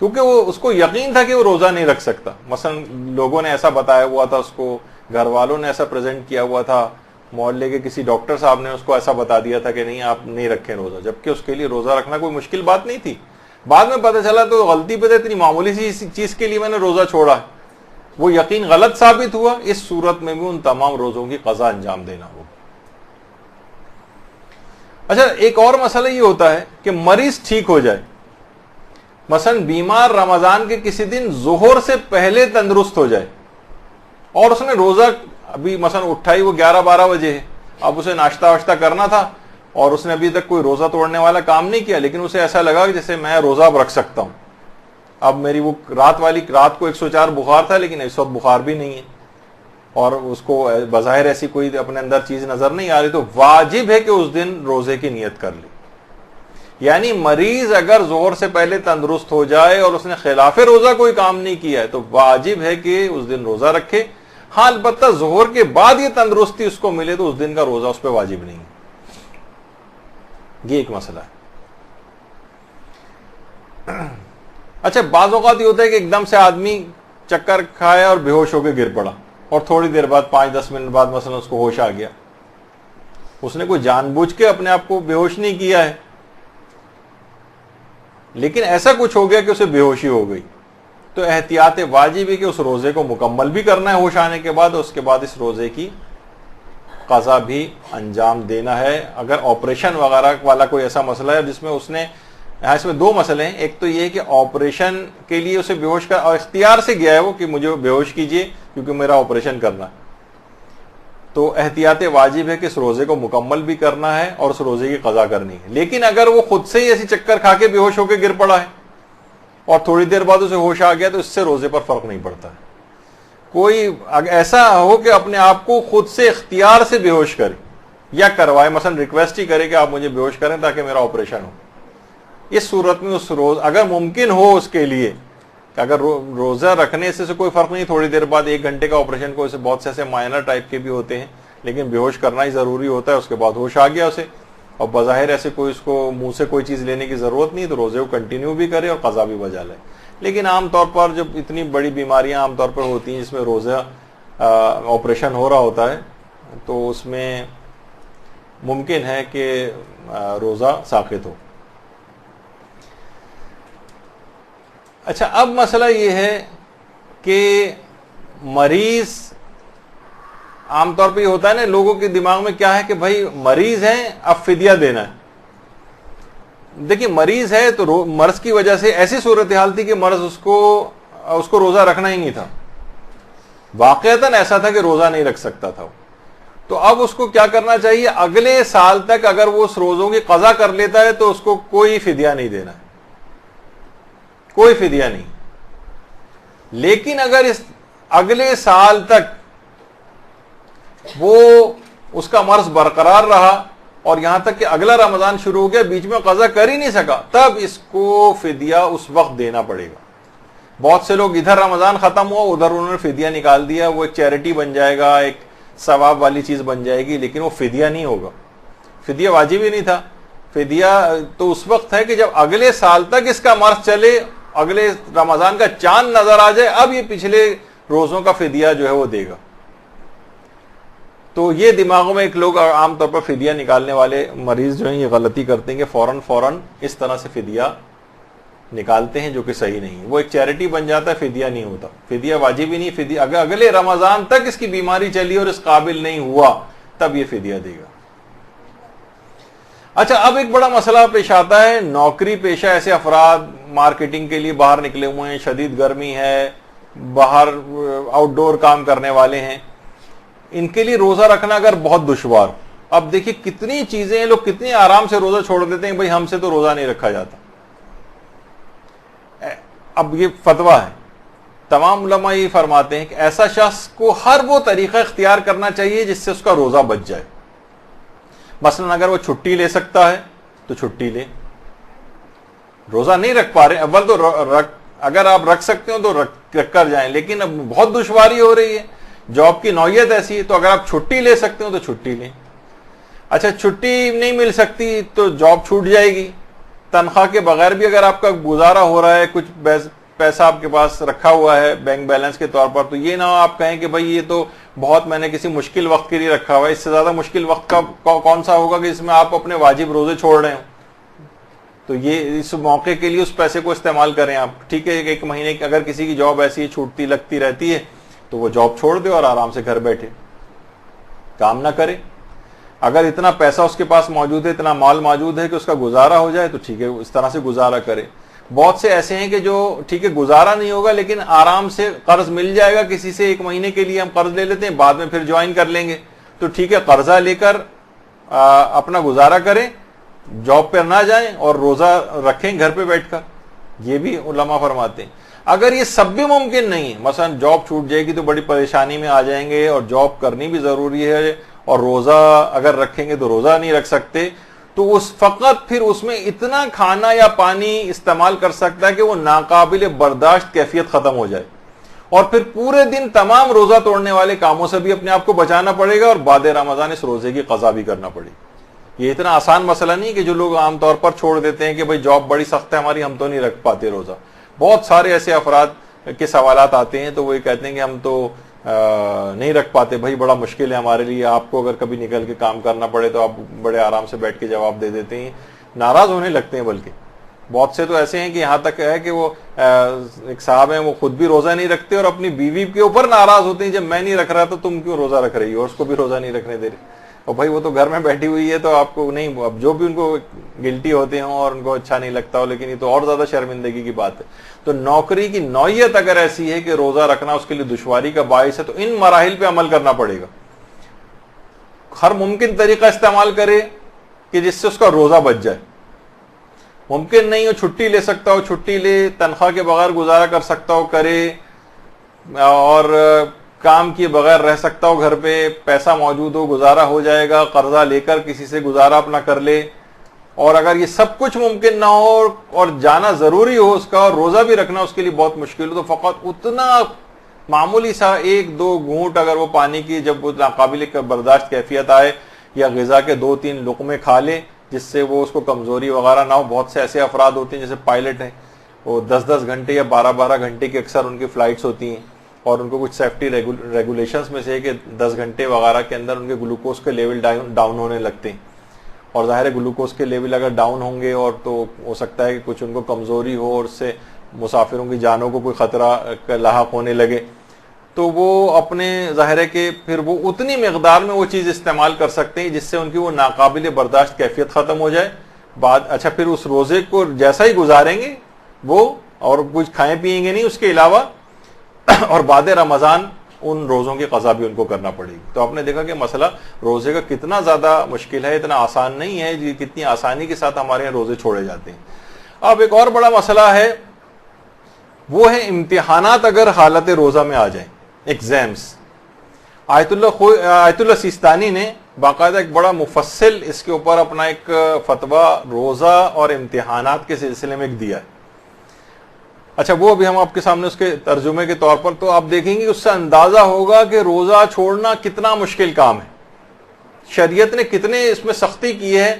کیونکہ وہ اس کو یقین تھا کہ وہ روزہ نہیں رکھ سکتا. مثلا لوگوں نے ایسا بتایا ہوا تھا, اس کو گھر والوں نے ایسا پریزنٹ کیا ہوا تھا, محلے کے کسی ڈاکٹر صاحب نے اس کو ایسا بتا دیا تھا کہ نہیں آپ نہیں رکھیں روزہ, جبکہ اس کے لیے روزہ رکھنا کوئی مشکل بات نہیں تھی. بعد میں پتہ چلا تو غلطی پہ اتنی معمولی سی چیز کے لیے میں نے روزہ چھوڑا ہے, وہ یقین غلط ثابت ہوا. اس صورت میں بھی ان تمام روزوں کی قضا انجام دینا ہوگا. اچھا ایک اور مسئلہ یہ ہوتا ہے کہ مریض ٹھیک ہو جائے, مثلا بیمار رمضان کے کسی دن ظہر سے پہلے تندرست ہو جائے اور اس نے روزہ ابھی مثلا اٹھا ہی وہ 11-12 بجے ہے, اب اسے ناشتہ واشتہ کرنا تھا اور اس نے ابھی تک کوئی روزہ توڑنے والا کام نہیں کیا, لیکن اسے ایسا لگا کہ جیسے میں روزہ اب رکھ سکتا ہوں. اب میری وہ رات کو 104 بخار تھا, لیکن اس وقت بخار بھی نہیں ہے اور اس کو بظاہر ایسی کوئی اپنے اندر چیز نظر نہیں آ رہی, تو واجب ہے کہ اس دن روزے کی نیت کر لے. یعنی مریض اگر ظہر سے پہلے تندرست ہو جائے اور اس نے خلاف روزہ کوئی کام نہیں کیا ہے تو واجب ہے کہ اس دن روزہ رکھے. ہاں البتہ ظہر کے بعد یہ تندرستی اس کو ملے تو اس دن کا روزہ اس پہ واجب نہیں. یہ ایک مسئلہ ہے. اچھا بعض اوقات یہ ہوتا ہے کہ ایک دم سے آدمی چکر کھایا اور بے ہوش ہو کے گر پڑا, اور تھوڑی دیر بعد 5-10 منٹ بعد مثلا اس کو ہوش آ گیا. اس نے کوئی جان بوجھ کے اپنے آپ کو بے ہوش نہیں کیا ہے, لیکن ایسا کچھ ہو گیا کہ اسے بے ہوشی ہو گئی, تو احتیاط واجب ہے کہ اس روزے کو مکمل بھی کرنا ہے ہوش آنے کے بعد, اور اس کے بعد اس روزے کی قضا بھی انجام دینا ہے. اگر آپریشن وغیرہ والا کوئی ایسا مسئلہ ہے جس میں اس نے, اس میں 2 مسئلے ہیں. ایک تو یہ کہ آپریشن کے لیے اسے بے ہوش کر اور اختیار سے گیا ہے وہ کہ مجھے بے ہوش کیجئے کیونکہ میرا آپریشن کرنا ہے, تو احتیاط واجب ہے کہ اس روزے کو مکمل بھی کرنا ہے اور اس روزے کی قضا کرنی ہے. لیکن اگر وہ خود سے ہی ایسی چکر کھا کے بے ہوش ہو کے گر پڑا ہے اور تھوڑی دیر بعد اسے ہوش آ گیا تو اس سے روزے پر فرق نہیں پڑتا ہے. کوئی ایسا ہو کہ اپنے آپ کو خود سے اختیار سے بے ہوش کرے یا کروائے, مثلا ریکویسٹ ہی کرے کہ آپ مجھے بے ہوش کریں تاکہ میرا آپریشن ہو, اس صورت میں اس روز اگر ممکن ہو اس کے لیے کہ اگر روزہ رکھنے سے کوئی فرق نہیں, تھوڑی دیر بعد 1 گھنٹے کا آپریشن کو, اسے بہت سے ایسے مائنر ٹائپ کے بھی ہوتے ہیں لیکن بے ہوش کرنا ہی ضروری ہوتا ہے, اس کے بعد ہوش آ گیا اسے اور بظاہر ایسے کوئی اس کو منہ سے کوئی چیز لینے کی ضرورت نہیں, تو روزے کو کنٹینیو بھی کرے اور قضا بھی بجا لے. لیکن عام طور پر جب اتنی بڑی بیماریاں عام طور پر ہوتی ہیں جس میں روزہ آپریشن ہو رہا ہوتا ہے تو اس میں ممکن ہے کہ روزہ ساقط ہو. اچھا اب مسئلہ یہ ہے کہ مریض عام طور پہ یہ ہوتا ہے نا لوگوں کے دماغ میں کیا ہے کہ بھائی مریض ہیں اب فدیہ دینا ہے. دیکھیں مریض ہے تو مرض کی وجہ سے ایسی صورتحال تھی کہ مرض اس کو روزہ رکھنا ہی نہیں تھا, واقعتاً ایسا تھا کہ روزہ نہیں رکھ سکتا تھا. تو اب اس کو کیا کرنا چاہیے, اگلے سال تک اگر وہ اس روزوں کی قضا کر لیتا ہے تو اس کو کوئی فدیہ نہیں دینا ہے, کوئی فدیہ نہیں. لیکن اگر اس اگلے سال تک وہ اس کا مرض برقرار رہا اور یہاں تک کہ اگلا رمضان شروع ہو گیا, بیچ میں قضا کر ہی نہیں سکا, تب اس کو فدیہ اس وقت دینا پڑے گا. بہت سے لوگ ادھر رمضان ختم ہوا ادھر انہوں نے فدیہ نکال دیا, وہ ایک چیریٹی بن جائے گا, ایک ثواب والی چیز بن جائے گی, لیکن وہ فدیہ نہیں ہوگا. فدیہ واجب ہی نہیں تھا. فدیہ تو اس وقت ہے کہ جب اگلے سال تک اس کا مرض چلے, اگلے رمضان کا چاند نظر آ جائے, اب یہ پچھلے روزوں کا فدیہ جو ہے وہ دے گا. تو یہ دماغوں میں ایک لوگ عام طور پر فدیہ نکالنے والے مریض جو ہیں یہ غلطی کرتے ہیں کہ فوراً اس طرح سے فدیہ نکالتے ہیں, جو کہ صحیح نہیں ہے. وہ ایک چیریٹی بن جاتا ہے, فدیہ نہیں ہوتا. فدیہ واجب ہی نہیں. فدیہ اگر اگلے رمضان تک اس کی بیماری چلی اور اس قابل نہیں ہوا تب یہ فدیہ دے گا. اچھا اب ایک بڑا مسئلہ پیش آتا ہے, نوکری پیشہ ایسے افراد مارکیٹنگ کے لیے باہر نکلے ہوئے ہیں, شدید گرمی ہے, باہر آؤٹ ڈور کام کرنے والے ہیں, ان کے لیے روزہ رکھنا اگر بہت دشوار. اب دیکھیے کتنی چیزیں ہیں, لوگ کتنے آرام سے روزہ چھوڑ دیتے ہیں, بھائی ہم سے تو روزہ نہیں رکھا جاتا. اب یہ فتویٰ ہے, تمام علماء یہ فرماتے ہیں کہ ایسا شخص کو ہر وہ طریقہ اختیار کرنا چاہیے جس سے اس کا روزہ بچ جائے. مثلا اگر وہ چھٹی لے سکتا ہے تو چھٹی لے. روزہ نہیں رکھ پا رہے اول تو اگر آپ رکھ سکتے ہو تو رکھ کر جائیں, لیکن اب بہت دشواری ہو رہی ہے, جاب کی نوعیت ایسی ہے, تو اگر آپ چھٹی لے سکتے ہو تو چھٹی لیں. اچھا چھٹی نہیں مل سکتی تو جاب چھوٹ جائے گی. تنخواہ کے بغیر بھی اگر آپ کا گزارا ہو رہا ہے, کچھ پیسہ آپ کے پاس رکھا ہوا ہے بینک بیلنس کے طور پر, تو یہ نہ آپ کہیں کہ بھائی یہ تو بہت میں نے کسی مشکل وقت کے لیے رکھا ہوا ہے, اس سے زیادہ مشکل وقت کا کون سا ہوگا کہ اس میں آپ اپنے واجب روزے چھوڑ رہے ہوں. تو یہ اس موقع کے لیے اس پیسے کو استعمال کریں آپ. ٹھیک ہے, ایک مہینے کی اگر کسی کی جاب ایسی چھوٹتی لگتی رہتی ہے تو وہ جاب چھوڑ دے اور آرام سے گھر بیٹھے کام نہ کرے. اگر اتنا پیسہ اس کے پاس موجود ہے, اتنا مال موجود ہے کہ اس کا گزارا ہو جائے تو ٹھیک ہے, اس طرح سے گزارا کرے. بہت سے ایسے ہیں کہ جو ٹھیک ہے گزارا نہیں ہوگا لیکن آرام سے قرض مل جائے گا کسی سے, ایک مہینے کے لیے ہم قرض لے لیتے ہیں, بعد میں پھر جوائن کر لیں گے, تو ٹھیک ہے قرضہ لے کر اپنا گزارا کریں, جاب پر نہ جائیں اور روزہ رکھیں گھر پہ بیٹھ کر. یہ بھی علماء فرماتے ہیں. اگر یہ سب بھی ممکن نہیں ہے, مثلا جاب چھوٹ جائے گی تو بڑی پریشانی میں آ جائیں گے اور جاب کرنی بھی ضروری ہے, اور روزہ اگر رکھیں گے تو روزہ نہیں رکھ سکتے, تو اس فقط پھر اس میں اتنا کھانا یا پانی استعمال کر سکتا ہے کہ وہ ناقابل برداشت کیفیت ختم ہو جائے, اور پھر پورے دن تمام روزہ توڑنے والے کاموں سے بھی اپنے آپ کو بچانا پڑے گا, اور بعد رمضان اس روزے کی قضا بھی کرنا پڑے گی. یہ اتنا آسان مسئلہ نہیں کہ جو لوگ عام طور پر چھوڑ دیتے ہیں کہ بھائی جاب بڑی سخت ہے ہماری, ہم تو نہیں رکھ پاتے روزہ. بہت سارے ایسے افراد کے سوالات آتے ہیں تو وہ یہ کہتے ہیں کہ ہم تو نہیں رکھ پاتے, بھائی بڑا مشکل ہے ہمارے لیے, آپ کو اگر کبھی نکل کے کام کرنا پڑے تو آپ بڑے آرام سے بیٹھ کے جواب دے دیتے ہیں, ناراض ہونے لگتے ہیں. بلکہ بہت سے تو ایسے ہیں کہ یہاں تک ہے کہ وہ ایک صاحب ہیں, وہ خود بھی روزہ نہیں رکھتے اور اپنی بیوی کے اوپر ناراض ہوتے ہیں, جب میں نہیں رکھ رہا تو تم کیوں روزہ رکھ رہی ہو, اور اس کو بھی روزہ نہیں رکھنے دے رہے. اور بھائی وہ تو گھر میں بیٹھی ہوئی ہے تو آپ کو نہیں, اب جو بھی ان کو گلٹی ہوتے ہوں اور ان کو اچھا نہیں لگتا ہو, لیکن یہ تو اور زیادہ شرمندگی کی بات ہے. تو نوکری کی نوعیت اگر ایسی ہے کہ روزہ رکھنا اس کے لیے دشواری کا باعث ہے, تو ان مراحل پہ عمل کرنا پڑے گا. ہر ممکن طریقہ استعمال کرے کہ جس سے اس کا روزہ بچ جائے. ممکن نہیں ہو چھٹی لے سکتا ہو چھٹی لے, تنخواہ کے بغیر گزارا کر سکتا ہو کرے, اور کام کیے بغیر رہ سکتا ہو گھر پہ, پیسہ موجود ہو گزارا ہو جائے گا, قرضہ لے کر کسی سے گزارا اپنا کر لے. اور اگر یہ سب کچھ ممکن نہ ہو اور جانا ضروری ہو اس کا, اور روزہ بھی رکھنا اس کے لیے بہت مشکل ہو, تو فقط اتنا معمولی سا 1-2 گھونٹ اگر وہ پانی کی جب وہ ناقابل برداشت کیفیت آئے, یا غذا کے 2-3 لقمے کھا لے جس سے وہ اس کو کمزوری وغیرہ نہ ہو. بہت سے ایسے افراد ہوتے ہیں جیسے پائلٹ ہیں, وہ 10-10 گھنٹے یا 12-12 گھنٹے کی اکثر ان کی فلائٹس ہوتی ہیں, اور ان کو کچھ سیفٹی ریگولیشنز میں سے ہے کہ 10 گھنٹے وغیرہ کے اندر ان کے گلوکوز کے لیول ڈاؤن ہونے لگتے ہیں. اور ظاہر ہے گلوکوز کے لیول اگر ڈاؤن ہوں گے اور تو ہو سکتا ہے کہ کچھ ان کو کمزوری ہو اور اس سے مسافروں کی جانوں کو کوئی خطرہ لاحق ہونے لگے, تو وہ اپنے ظاہر ہے کہ پھر وہ اتنی مقدار میں وہ چیز استعمال کر سکتے ہیں جس سے ان کی وہ ناقابل برداشت کیفیت ختم ہو جائے. اچھا پھر اس روزے کو جیسا ہی گزاریں گے وہ, اور کچھ کھائیں پیئیں گے نہیں اس کے علاوہ, اور بعد رمضان ان روزوں کی قضا بھی ان کو کرنا پڑے گی. تو آپ نے دیکھا کہ مسئلہ روزے کا کتنا زیادہ مشکل ہے, اتنا آسان نہیں ہے, کتنی آسانی کے ساتھ ہمارے یہاں روزے چھوڑے جاتے ہیں. اب ایک اور بڑا مسئلہ ہے, وہ ہے امتحانات اگر حالت روزہ میں آ جائیں, ایگزامس. آیت اللہ سیستانی نے باقاعدہ ایک بڑا مفصل اس کے اوپر اپنا ایک فتویٰ روزہ اور امتحانات کے سلسلے میں ایک دیا ہے. اچھا وہ بھی ہم آپ کے سامنے اس کے ترجمے کے طور پر, تو آپ دیکھیں گے اس سے اندازہ ہوگا کہ روزہ چھوڑنا کتنا مشکل کام ہے, شریعت نے کتنے اس میں سختی کی ہے.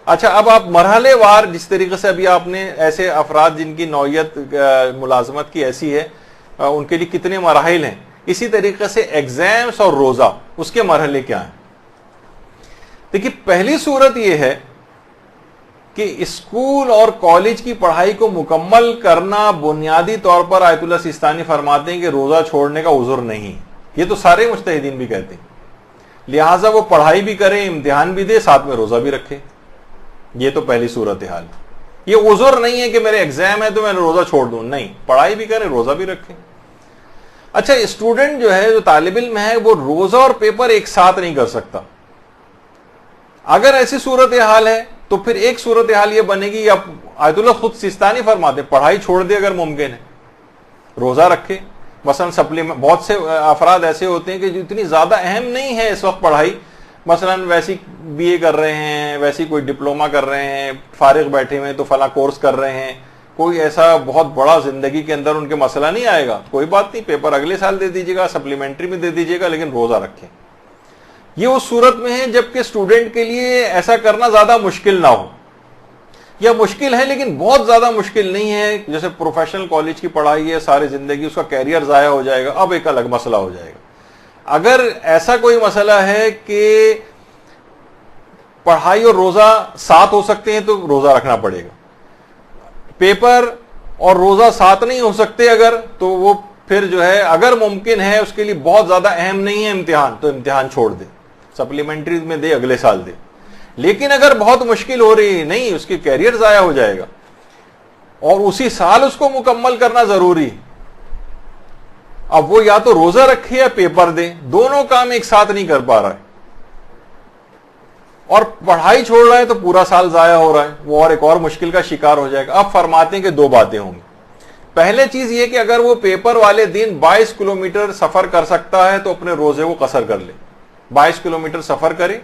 اچھا اب آپ مرحلے وار جس طریقے سے ابھی آپ نے ایسے افراد جن کی نوعیت ملازمت کی ایسی ہے ان کے لیے کتنے مراحل ہیں, اسی طریقے سے ایگزامس اور روزہ اس کے مرحلے کیا ہیں. دیکھیے پہلی صورت یہ ہے کہ اسکول اور کالج کی پڑھائی کو مکمل کرنا بنیادی طور پر آیت اللہ سیستانی فرماتے ہیں کہ روزہ چھوڑنے کا عذر نہیں. یہ تو سارے مجتہدین بھی کہتے ہیں, لہٰذا وہ پڑھائی بھی کرے, امتحان بھی دے, ساتھ میں روزہ بھی رکھے. یہ تو پہلی صورتحال. یہ عذر نہیں ہے کہ میرے ایگزام ہے تو میں روزہ چھوڑ دوں, نہیں, پڑھائی بھی کرے روزہ بھی رکھے. اچھا اسٹوڈنٹ جو ہے, جو طالب علم ہے, وہ روزہ اور پیپر ایک ساتھ نہیں کر سکتا. اگر ایسی صورتحال ہے تو پھر ایک صورتحال یہ بنے گی, آیت اللہ خود سیستانی فرماتے پڑھائی چھوڑ دے اگر ممکن ہے, روزہ رکھے, مثلاً سپلیمنٹ، بہت سے افراد ایسے ہوتے ہیں کہ جو اتنی زیادہ اہم نہیں ہے اس وقت پڑھائی، مثلاً ویسی بی اے کر رہے ہیں، ویسی کوئی ڈپلوما کر رہے ہیں، فارغ بیٹھے ہوئے تو فلاں کورس کر رہے ہیں، کوئی ایسا بہت بڑا زندگی کے اندر ان کے مسئلہ نہیں آئے گا، کوئی بات نہیں، پیپر اگلے سال دے دیجیے گا، سپلیمنٹری میں دے دیجیے گا، لیکن روزہ رکھیں۔ یہ اس صورت میں ہے جبکہ اسٹوڈنٹ کے لیے ایسا کرنا زیادہ مشکل نہ ہو، یا مشکل ہے لیکن بہت زیادہ مشکل نہیں ہے، جیسے پروفیشنل کالج کی پڑھائی ہے، ساری زندگی اس کا کیریئر ضائع ہو جائے گا، اب ایک الگ مسئلہ ہو جائے گا۔ اگر ایسا کوئی مسئلہ ہے کہ پڑھائی اور روزہ ساتھ ہو سکتے ہیں تو روزہ رکھنا پڑے گا، پیپر اور روزہ ساتھ نہیں ہو سکتے اگر، تو وہ پھر جو ہے اگر ممکن ہے اس کے لیے بہت زیادہ اہم نہیں ہے امتحان، تو امتحان چھوڑ دے، سپلیمنٹری میں دے، اگلے سال دے۔ لیکن اگر بہت مشکل ہو رہی ہے، نہیں، اس کی کیریئر ضائع ہو جائے گا اور اسی سال اس کو مکمل کرنا ضروری، اب وہ یا تو روزہ رکھے یا پیپر دے، دونوں کام ایک ساتھ نہیں کر پا رہا ہے اور پڑھائی چھوڑ رہا ہے تو پورا سال ضائع ہو رہا ہے، وہ اور ایک اور مشکل کا شکار ہو جائے گا۔ اب فرماتے ہیں کہ دو باتیں ہوں گی۔ پہلے چیز یہ کہ اگر وہ پیپر والے دن 22 کلومیٹر سفر کر سکتا ہے تو اپنے روزے کو قصر کر لے، 22 کلومیٹر سفر کرے،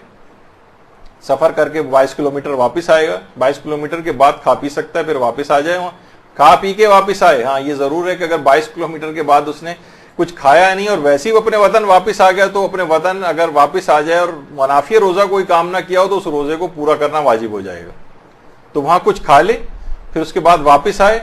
سفر کر کے 22 کلومیٹر واپس آئے گا، 22 کلومیٹر کے بعد کھا پی سکتا ہے، پھر واپس آ جائے، وہاں کھا پی کے واپس آئے۔ ہاں یہ ضرور ہے کہ اگر 22 کلومیٹر کے بعد اس نے کچھ کھایا نہیں اور ویسے ہی وہ اپنے وطن واپس آ گیا، تو اپنے وطن اگر واپس آ جائے اور منافی روزہ کوئی کام نہ کیا ہو تو اس روزے کو پورا کرنا واجب ہو جائے گا، تو وہاں کچھ کھا لے، پھر اس کے بعد واپس آئے،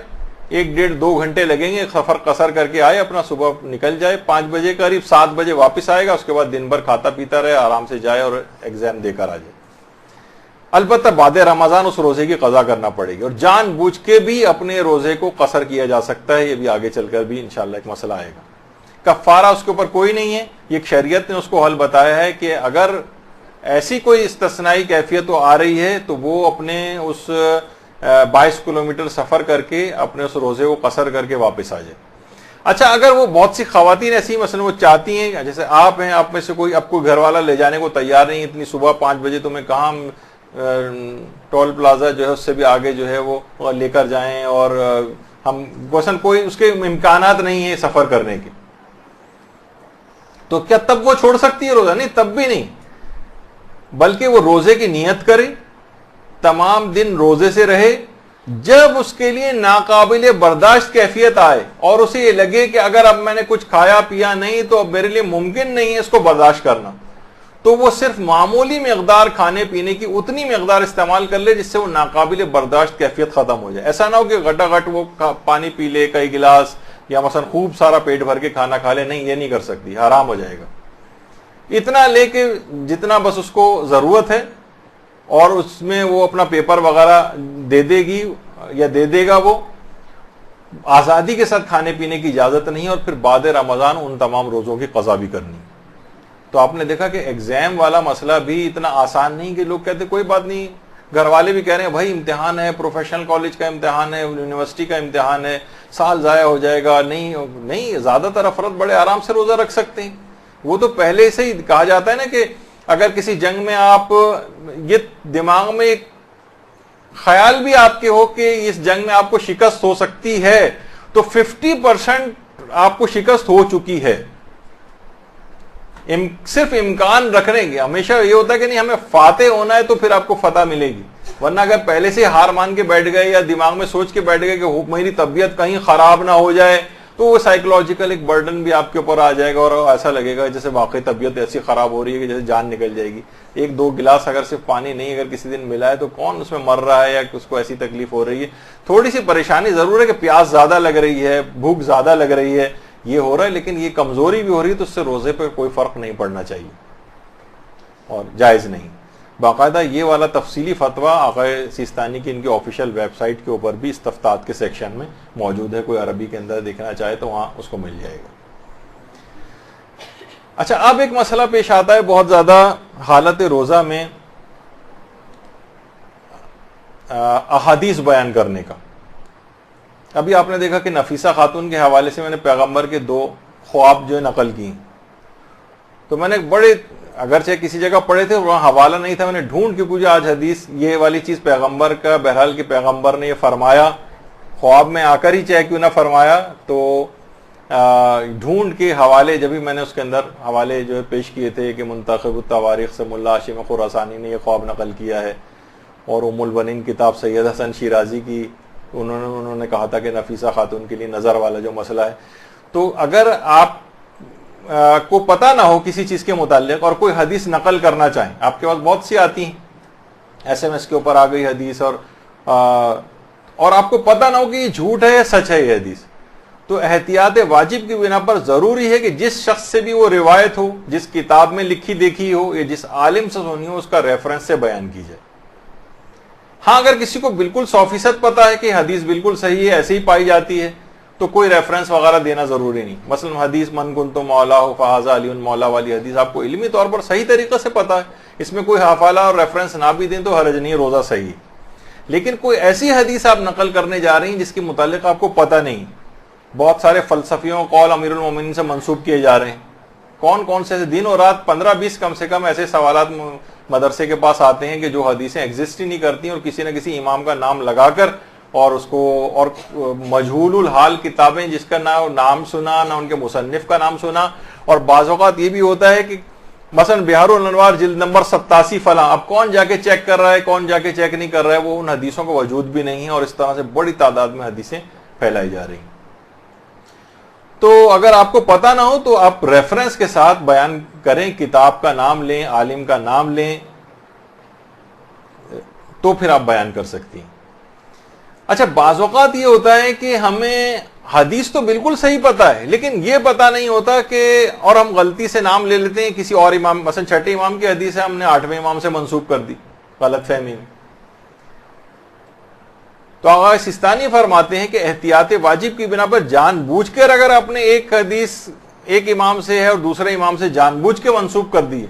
1-1.5-2 گھنٹے لگیں گے، سفر قصر کر کے آئے، اپنا صبح نکل جائے 5 بجے قریب، 7 بجے واپس آئے گا، اس کے بعد دن بھر کھاتا پیتا رہے، آرام سے جائے اور ایگزام دے کر آ جائے۔ البتہ بعد رمضان اس روزے کی قضا کرنا پڑے گی، اور جان بوجھ کے بھی اپنے روزے کو قصر کیا جا سکتا ہے، یہ بھی آگے چل کر بھی انشاءاللہ ایک مسئلہ آئے گا۔ کفارہ اس کے اوپر کوئی نہیں ہے، یہ شریعت نے اس کو حل بتایا ہے کہ اگر ایسی کوئی استثنائی کیفیت آ رہی ہے تو وہ اپنے اس 22 کلومیٹر سفر کر کے اپنے اس روزے کو قصر کر کے واپس آ جائے۔ اچھا، اگر وہ بہت سی خواتین ایسی مثلا وہ چاہتی ہیں، جیسے آپ ہیں، آپ میں سے کوئی اب کوئی گھر والا لے جانے کو تیار نہیں، اتنی صبح 5 بجے تمہیں کہاں ٹول پلازا جو ہے اس سے بھی آگے جو ہے وہ لے کر جائیں، اور ہم مثلا کوئی اس کے امکانات نہیں ہیں سفر کرنے کے، تو کیا تب وہ چھوڑ سکتی ہے روزہ؟ نہیں، تب بھی نہیں، بلکہ وہ روزے کی نیت کرے، تمام دن روزے سے رہے، جب اس کے لیے ناقابل برداشت کیفیت آئے اور اسے یہ لگے کہ اگر اب میں نے کچھ کھایا پیا نہیں تو اب میرے لیے ممکن نہیں ہے اس کو برداشت کرنا، تو وہ صرف معمولی مقدار کھانے پینے کی اتنی مقدار استعمال کر لے جس سے وہ ناقابل برداشت کیفیت ختم ہو جائے۔ ایسا نہ ہو کہ گھٹا گھٹ وہ پانی پی لے کئی گلاس، یا مثلا خوب سارا پیٹ بھر کے کھانا کھا لے، نہیں، یہ نہیں کر سکتی، حرام ہو جائے گا۔ اتنا لے کے جتنا بس اس کو ضرورت ہے، اور اس میں وہ اپنا پیپر وغیرہ دے دے گی یا دے دے گا، وہ آزادی کے ساتھ کھانے پینے کی اجازت نہیں ہے، اور پھر بعد رمضان ان تمام روزوں کی قضا بھی کرنی۔ تو آپ نے دیکھا کہ ایگزام والا مسئلہ بھی اتنا آسان نہیں کہ لوگ کہتے کوئی بات نہیں، گھر والے بھی کہہ رہے ہیں بھائی امتحان ہے، پروفیشنل کالج کا امتحان ہے، یونیورسٹی کا امتحان ہے، سال ضائع ہو جائے گا، نہیں، زیادہ تر افراد بڑے آرام سے روزہ رکھ سکتے ہیں۔ وہ تو پہلے سے ہی کہا جاتا ہے نا کہ اگر کسی جنگ میں آپ یہ دماغ میں ایک خیال بھی آپ کے ہو کہ اس جنگ میں آپ کو شکست ہو سکتی ہے، تو 50% آپ کو شکست ہو چکی ہے، صرف امکان رکھنے کے۔ ہمیشہ یہ ہوتا ہے کہ نہیں ہمیں فاتح ہونا ہے تو پھر آپ کو فتح ملے گی، ورنہ اگر پہلے سے ہار مان کے بیٹھ گئے یا دماغ میں سوچ کے بیٹھ گئے کہ میری طبیعت کہیں خراب نہ ہو جائے، تو وہ سائیکولوجیکل ایک برڈن بھی آپ کے اوپر آ جائے گا، اور ایسا لگے گا جیسے واقعی طبیعت ایسی خراب ہو رہی ہے کہ جیسے جان نکل جائے گی۔ 1-2 گلاس اگر صرف پانی نہیں اگر کسی دن ملا ہے تو کون اس میں مر رہا ہے یا اس کو ایسی تکلیف ہو رہی ہے؟ تھوڑی سی پریشانی ضرور ہے کہ پیاس زیادہ لگ رہی ہے، بھوک زیادہ لگ رہی ہے، یہ ہو رہا ہے، لیکن یہ کمزوری بھی ہو رہی ہے، تو اس سے روزے پہ کوئی فرق نہیں پڑنا چاہیے اور جائز نہیں۔ باقاعدہ یہ والا تفصیلی فتویٰ آقا سیستانی کی ان کی آفیشیل ویب سائٹ کے اوپر بھی استفتاءات کے سیکشن میں موجود ہے، کوئی عربی کے اندر دیکھنا چاہے تو وہاں اس کو مل جائے گا۔ اچھا، اب ایک مسئلہ پیش آتا ہے بہت زیادہ حالت روزہ میں احادیث بیان کرنے کا۔ ابھی آپ نے دیکھا کہ نفیسہ خاتون کے حوالے سے میں نے پیغمبر کے 2 خواب جو نقل کی، تو میں نے بڑے اگرچہ کسی جگہ پڑھے تھے وہاں حوالہ نہیں تھا، میں نے ڈھونڈ کے پوچھا آج حدیث یہ والی چیز پیغمبر کا، بہرحال کہ پیغمبر نے یہ فرمایا خواب میں آ کر ہی چاہے کیوں نہ فرمایا، تو ڈھونڈ کے حوالے، جب بھی میں نے اس کے اندر حوالے جو ہے پیش کیے تھے کہ منتخب التواریخ سے ملا ہاشم خراسانی نے یہ خواب نقل کیا ہے، اور ام البنین کتاب سید حسن شیرازی کی انہوں نے کہا تھا کہ نفیسہ خاتون کے لیے نظر والا جو مسئلہ ہے. تو اگر آپ کو پتہ نہ ہو کسی چیز کے متعلق اور کوئی حدیث نقل کرنا چاہیں، آپ کے پاس بہت سی آتی ہیں SMS کے اوپر آ گئی حدیث، اور آپ کو پتہ نہ ہو کہ یہ جھوٹ ہے یا سچ ہے یہ حدیث، تو احتیاط واجب کی بنا پر ضروری ہے کہ جس شخص سے بھی وہ روایت ہو، جس کتاب میں لکھی دیکھی ہو یا جس عالم سے سنی ہو، اس کا ریفرنس سے بیان کی جائے. ہاں اگر کسی کو بالکل 100% پتا ہے کہ حدیث بالکل صحیح ہے، ایسے ہی پائی جاتی ہے، تو کوئی ریفرنس وغیرہ دینا ضروری نہیں. مثلا حدیث من کنت مولا فہذا علی مولا والی حدیث آپ کو علمی طور پر صحیح طریقے سے پتا ہے، اس میں کوئی حوالہ اور ریفرنس نہ بھی دیں تو حرج نہیں، روزہ صحیح ہے. لیکن کوئی ایسی حدیث آپ نقل کرنے جا رہی ہیں جس کے متعلق آپ کو پتہ نہیں، بہت سارے فلسفیوں قول امیر المومنین سے منسوب کیے جا رہے ہیں، کون سے دن اور رات 15-20 کم سے کم ایسے سوالات مدرسے کے پاس آتے ہیں کہ جو حدیثیں ایگزسٹ ہی نہیں کرتی اور کسی نہ کسی امام کا نام لگا کر اور اس کو، اور مجہول الحال کتابیں جس کا نہ نام سنا نہ ان کے مصنف کا نام سنا. اور بعض اوقات یہ بھی ہوتا ہے کہ مثلا بہار الانوار جلد نمبر 87 فلاں، اب کون جا کے چیک کر رہا ہے کون جا کے چیک نہیں کر رہا ہے، وہ ان حدیثوں کا وجود بھی نہیں ہے، اور اس طرح سے بڑی تعداد میں حدیثیں پھیلائی جا رہی ہیں. تو اگر آپ کو پتہ نہ ہو تو آپ ریفرنس کے ساتھ بیان کریں، کتاب کا نام لیں، عالم کا نام لیں، تو پھر آپ بیان کر سکتی ہیں. اچھا بعض اوقات یہ ہوتا ہے کہ ہمیں حدیث تو بالکل صحیح پتا ہے لیکن یہ پتا نہیں ہوتا کہ، اور ہم غلطی سے نام لے لیتے ہیں کسی اور امام، مثلا چھٹے امام کی حدیث ہے ہم نے 8ویں امام سے منسوب کر دی غلط فہمی میں. تو آغا سستانی فرماتے ہیں کہ احتیاط واجب کی بنا پر جان بوجھ کر اگر آپ نے ایک حدیث ایک امام سے ہے اور دوسرے امام سے جان بوجھ کے منسوب کر دی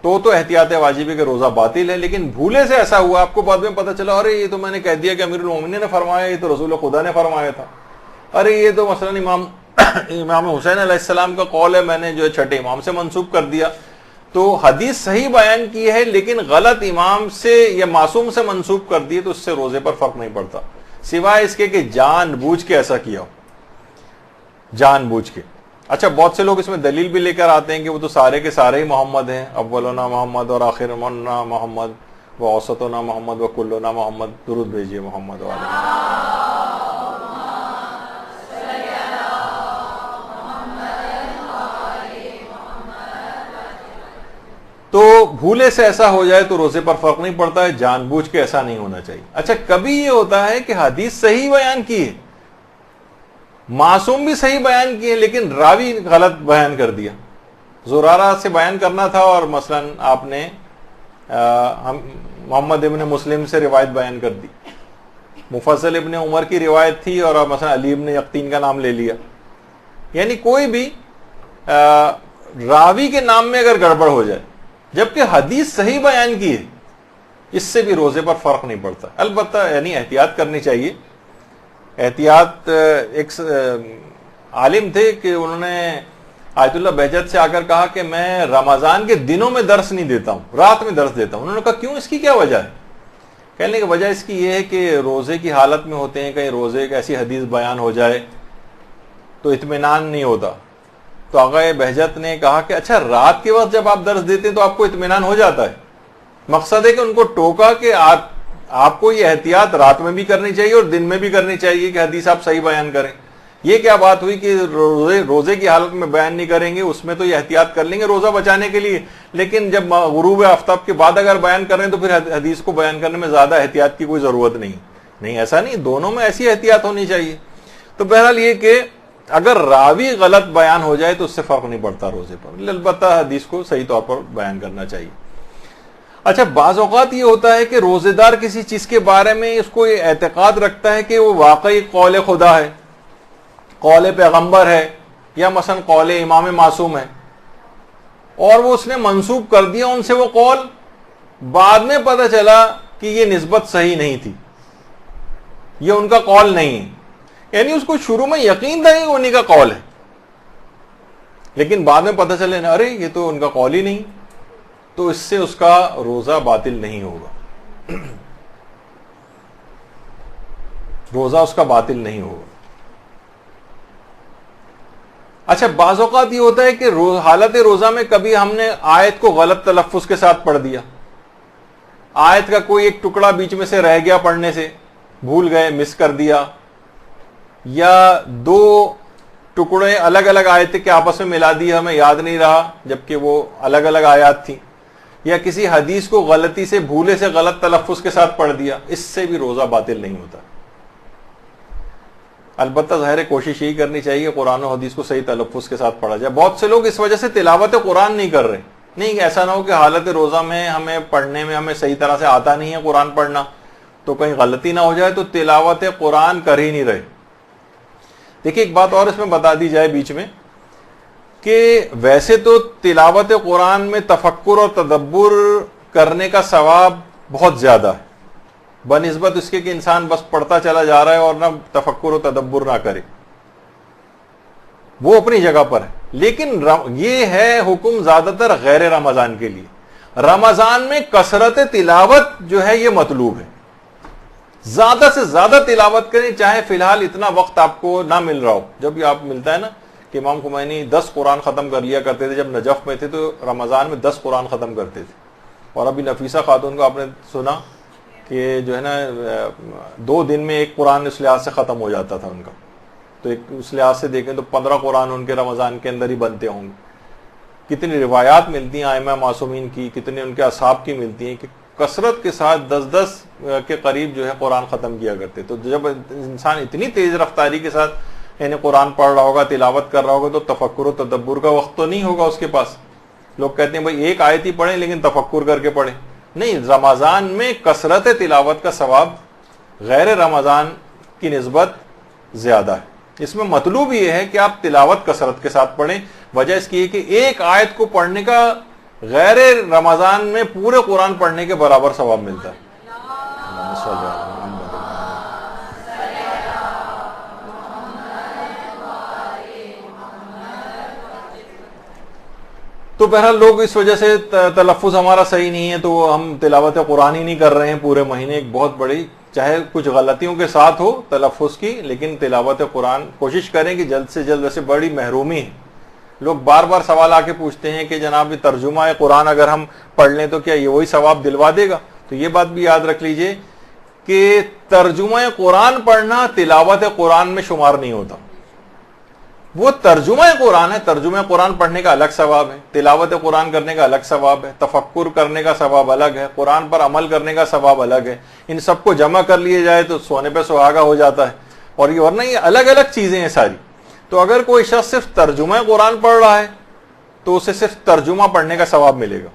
تو احتیاط واجب ہے کہ روزہ باطل ہے. لیکن بھولے سے ایسا ہوا، آپ کو بعد میں پتہ چلا ارے یہ تو میں نے کہہ دیا کہ امیر المومنین نے فرمایا، یہ تو رسول خدا نے فرمایا تھا، ارے یہ تو مثلا امام حسین علیہ السلام کا قول ہے، میں نے جو ہے چھٹے امام سے منسوب کر دیا. تو حدیث صحیح بیان کی ہے لیکن غلط امام سے یا معصوم سے منسوب کر دی تو اس سے روزے پر فرق نہیں پڑتا، سوائے اس کے کہ جان بوجھ کے ایسا کیا ہو، جان بوجھ کے. اچھا بہت سے لوگ اس میں دلیل بھی لے کر آتے ہیں کہ وہ تو سارے کے سارے ہی محمد ہیں، اولنا محمد اور آخرنا محمد و اوسطنا محمد و کلنا محمد، درود بھیجیے محمد والے. تو بھولے سے ایسا ہو جائے تو روزے پر فرق نہیں پڑتا ہے، جان بوجھ کے ایسا نہیں ہونا چاہیے. اچھا کبھی یہ ہوتا ہے کہ حدیث صحیح بیان کی ہے، معصوم بھی صحیح بیان کی ہے لیکن راوی غلط بیان کر دیا. زرارہ سے بیان کرنا تھا اور مثلا آپ نے محمد ابن مسلم سے روایت بیان کر دی، مفضل ابن عمر کی روایت تھی اور مثلا علی ابن یقطین کا نام لے لیا. یعنی کوئی بھی راوی کے نام میں اگر گڑبڑ ہو جائے جبکہ حدیث صحیح بیان کی ہے، اس سے بھی روزے پر فرق نہیں پڑتا. البتہ یعنی احتیاط کرنی چاہیے. احتیاط، ایک عالم تھے کہ انہوں نے آیت اللہ بہجت سے آ کر کہا کہ میں رمضان کے دنوں میں درس نہیں دیتا ہوں، رات میں درس دیتا ہوں. انہوں نے کہا کیوں، اس کی کیا وجہ ہے؟ کہنے کی وجہ اس کی یہ ہے کہ روزے کی حالت میں ہوتے ہیں، کہیں روزے کی ایسی حدیث بیان ہو جائے تو اطمینان نہیں ہوتا. تو آقا بہجت نے کہا کہ اچھا رات کے وقت جب آپ درس دیتے ہیں تو آپ کو اطمینان ہو جاتا ہے. مقصد ہے کہ ان کو ٹوکا کہ آپ کو یہ احتیاط رات میں بھی کرنی چاہیے اور دن میں بھی کرنی چاہیے کہ حدیث آپ صحیح بیان کریں. یہ کیا بات ہوئی کہ روزے کی حالت میں بیان نہیں کریں گے، اس میں تو یہ احتیاط کر لیں گے روزہ بچانے کے لیے، لیکن جب غروب آفتاب کے بعد اگر بیان کریں تو پھر حدیث کو بیان کرنے میں زیادہ احتیاط کی کوئی ضرورت نہیں. ایسا نہیں، دونوں میں ایسی احتیاط ہونی چاہیے. تو بہرحال یہ کہ اگر راوی غلط بیان ہو جائے تو اس سے فرق نہیں پڑتا روزے پر، البتہ حدیث کو صحیح طور پر بیان کرنا چاہیے. اچھا بعض اوقات یہ ہوتا ہے کہ روزے دار کسی چیز کے بارے میں اس کو یہ اعتقاد رکھتا ہے کہ وہ واقعی قول خدا ہے، قول پیغمبر ہے، یا مثلا قول امام معصوم ہے، اور وہ اس نے منسوب کر دیا ان سے وہ قول، بعد میں پتہ چلا کہ یہ نسبت صحیح نہیں تھی، یہ ان کا قول نہیں ہے. یعنی اس کو شروع میں یقین تھا کہ انہی کا قول ہے، لیکن بعد میں پتہ چلے نا ارے یہ تو ان کا قول ہی نہیں، تو اس سے اس کا روزہ باطل نہیں ہوگا، روزہ اس کا باطل نہیں ہوگا. اچھا بعض اوقات یہ ہوتا ہے کہ حالت روزہ میں کبھی ہم نے آیت کو غلط تلفظ کے ساتھ پڑھ دیا، آیت کا کوئی ایک ٹکڑا بیچ میں سے رہ گیا پڑھنے سے، بھول گئے، مس کر دیا، یا دو ٹکڑے الگ الگ آیتیں کے آپس میں ملا دی، ہمیں یاد نہیں رہا جبکہ وہ الگ الگ آیات تھیں، یا کسی حدیث کو غلطی سے بھولے سے غلط تلفظ کے ساتھ پڑھ دیا، اس سے بھی روزہ باطل نہیں ہوتا۔ البتہ ظاہر کوشش یہی کرنی چاہیے کہ قرآن و حدیث کو صحیح تلفظ کے ساتھ پڑھا جائے۔ بہت سے لوگ اس وجہ سے تلاوت قرآن نہیں کر رہے، نہیں ایسا نہ ہو کہ حالت روزہ میں ہمیں پڑھنے میں ہمیں صحیح طرح سے آتا نہیں ہے قرآن پڑھنا، تو کہیں غلطی نہ ہو جائے تو تلاوت قرآن کر ہی نہیں رہے۔ دیکھیں ایک بات اور اس میں بتا دی جائے بیچ میں، کہ ویسے تو تلاوت قرآن میں تفکر اور تدبر کرنے کا ثواب بہت زیادہ ہے، بنسبت اس کے کہ انسان بس پڑھتا چلا جا رہا ہے اور نہ تفکر و تدبر نہ کرے، وہ اپنی جگہ پر ہے۔ لیکن یہ ہے حکم زیادہ تر غیر رمضان کے لیے۔ رمضان میں کثرت تلاوت جو ہے یہ مطلوب ہے، زیادہ سے زیادہ تلاوت کریں، چاہے فی الحال اتنا وقت آپ کو نہ مل رہا ہو۔ جب یہ آپ ملتا ہے نا کہ امام خمینی 10 قرآن ختم کر لیا کرتے تھے، جب نجف میں تھے تو رمضان میں 10 قرآن ختم کرتے تھے، اور ابھی نفیسہ خاتون کو آپ نے سنا کہ جو ہے نا 2 دن میں 1 قرآن اس لحاظ سے ختم ہو جاتا تھا ان کا، تو اس لحاظ سے دیکھیں تو 15 قرآن ان کے رمضان کے اندر ہی بنتے ہوں گے۔ کتنی روایات ملتی ہیں ائمہ معصومین کی، کتنے ان کے اصحاب کی ملتی ہیں کہ کثرت کے ساتھ 10 کے قریب جو ہے قرآن ختم کیا کرتے۔ تو جب انسان اتنی تیز رفتاری کے ساتھ یعنی قرآن پڑھ رہا ہوگا، تلاوت کر رہا ہوگا، تو تفکر و تدبر کا وقت تو نہیں ہوگا اس کے پاس۔ لوگ کہتے ہیں بھائی ایک آیت ہی پڑھیں لیکن تفکر کر کے پڑھیں، نہیں، رمضان میں کثرت تلاوت کا ثواب غیر رمضان کی نسبت زیادہ ہے۔ اس میں مطلوب یہ ہے کہ آپ تلاوت کثرت کے ساتھ پڑھیں، وجہ اس کی ہے کہ ایک آیت کو پڑھنے کا غیر رمضان میں پورے قرآن پڑھنے کے برابر ثواب ملتا ہے۔ تو بہرحال لوگ اس وجہ سے تلفظ ہمارا صحیح نہیں ہے تو ہم تلاوت قرآن ہی نہیں کر رہے ہیں پورے مہینے، ایک بہت بڑی، چاہے کچھ غلطیوں کے ساتھ ہو تلفظ کی، لیکن تلاوت قرآن کوشش کریں کہ جلد سے جلد، ویسے بڑی محرومی ہے۔ لوگ بار بار سوال آ کے پوچھتے ہیں کہ جناب یہ ترجمہ قرآن اگر ہم پڑھ لیں تو کیا یہ وہی ثواب دلوا دے گا؟ تو یہ بات بھی یاد رکھ لیجئے کہ ترجمہ قرآن پڑھنا تلاوت قرآن میں شمار نہیں ہوتا، وہ ترجمہ قرآن ہے۔ ترجمہ قرآن پڑھنے کا الگ ثواب ہے، تلاوت قرآن کرنے کا الگ ثواب ہے، تفکر کرنے کا ثواب الگ ہے، قرآن پر عمل کرنے کا ثواب الگ ہے۔ ان سب کو جمع کر لیے جائے تو سونے پہ سہاگا ہو جاتا ہے، اور یہ ورنہ یہ الگ الگ چیزیں ہیں ساری۔ تو اگر کوئی شخص صرف ترجمہ قرآن پڑھ رہا ہے تو اسے صرف ترجمہ پڑھنے کا ثواب ملے گا،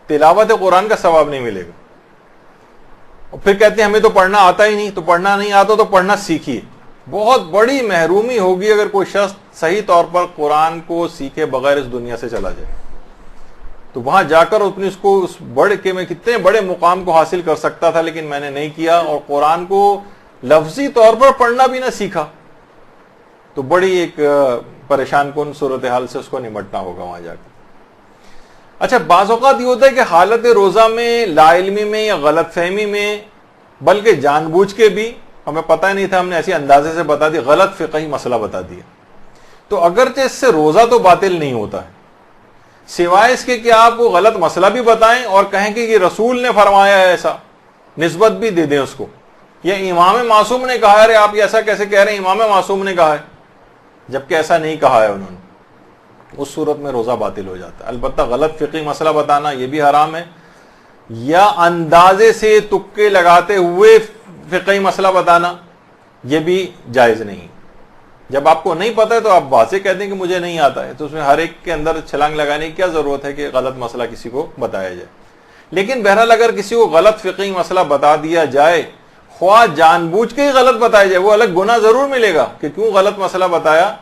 تلاوت قرآن کا ثواب نہیں ملے گا۔ اور پھر کہتے ہیں ہمیں تو پڑھنا آتا ہی نہیں، تو پڑھنا نہیں آتا تو پڑھنا سیکھیے۔ بہت بڑی محرومی ہوگی اگر کوئی شخص صحیح طور پر قرآن کو سیکھے بغیر اس دنیا سے چلا جائے، تو وہاں جا کر اپنی اس کو اس بڑے کہ میں کتنے بڑے مقام کو حاصل کر سکتا تھا لیکن میں نے نہیں کیا، اور قرآن کو لفظی طور پر پڑھنا بھی نہ سیکھا، تو بڑی ایک پریشان کن صورتحال سے اس کو نمٹنا ہوگا وہاں جا کر۔ اچھا بعض اوقات یہ ہوتا ہے کہ حالت روزہ میں لا علمی میں یا غلط فہمی میں، بلکہ جان بوجھ کے بھی، ہمیں پتہ نہیں تھا، ہم نے ایسی اندازے سے بتا دیا، غلط فقہی مسئلہ بتا دیا، تو اگرچہ اس سے روزہ تو باطل نہیں ہوتا ہے، سوائے اس کے کہ آپ کو غلط مسئلہ بھی بتائیں اور کہیں کہ یہ رسول نے فرمایا ہے، ایسا نسبت بھی دے دیں اس کو، یا امام معصوم نے کہا ہے، ارے آپ یہ ایسا کیسے کہہ رہے ہیں، امام معصوم نے کہا ہے، جبکہ ایسا نہیں کہا ہے انہوں نے، اس صورت میں روزہ باطل ہو جاتا ہے۔ البتہ غلط فقہی مسئلہ بتانا یہ بھی حرام ہے، یا اندازے سے تکے لگاتے ہوئے فقہی مسئلہ بتانا یہ بھی جائز نہیں۔ جب آپ کو نہیں پتہ ہے تو آپ واضح کہتے ہیں کہ مجھے نہیں آتا ہے، تو اس میں ہر ایک کے اندر چھلانگ لگانے کی کیا ضرورت ہے کہ غلط مسئلہ کسی کو بتایا جائے۔ لیکن بہرحال اگر کسی کو غلط فقہی مسئلہ بتا دیا جائے، خواہ جان بوجھ کے ہی غلط بتایا جائے، وہ الگ گناہ ضرور ملے گا کہ کیوں غلط مسئلہ بتایا،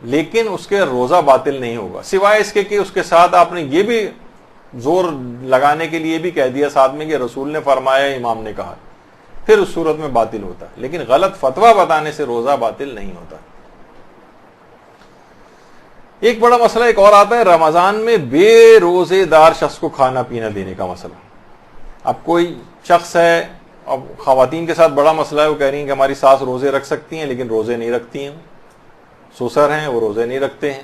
لیکن اس کے روزہ باطل نہیں ہوگا، سوائے اس کے کہ اس کے ساتھ آپ نے یہ بھی زور لگانے کے لیے بھی کہہ دیا ساتھ میں کہ رسول نے فرمایا، امام نے کہا، پھر اس صورت میں باطل ہوتا ہے۔ لیکن غلط فتویٰ بتانے سے روزہ باطل نہیں ہوتا۔ ایک بڑا مسئلہ ایک اور آتا ہے رمضان میں بے روزے دار شخص کو کھانا پینا دینے کا مسئلہ۔ اب کوئی شخص ہے، اب خواتین کے ساتھ بڑا مسئلہ ہے، وہ کہہ رہی ہیں کہ ہماری ساس روزے رکھ سکتی ہیں لیکن روزے نہیں رکھتی ہیں، سسر ہیں وہ روزے نہیں رکھتے ہیں،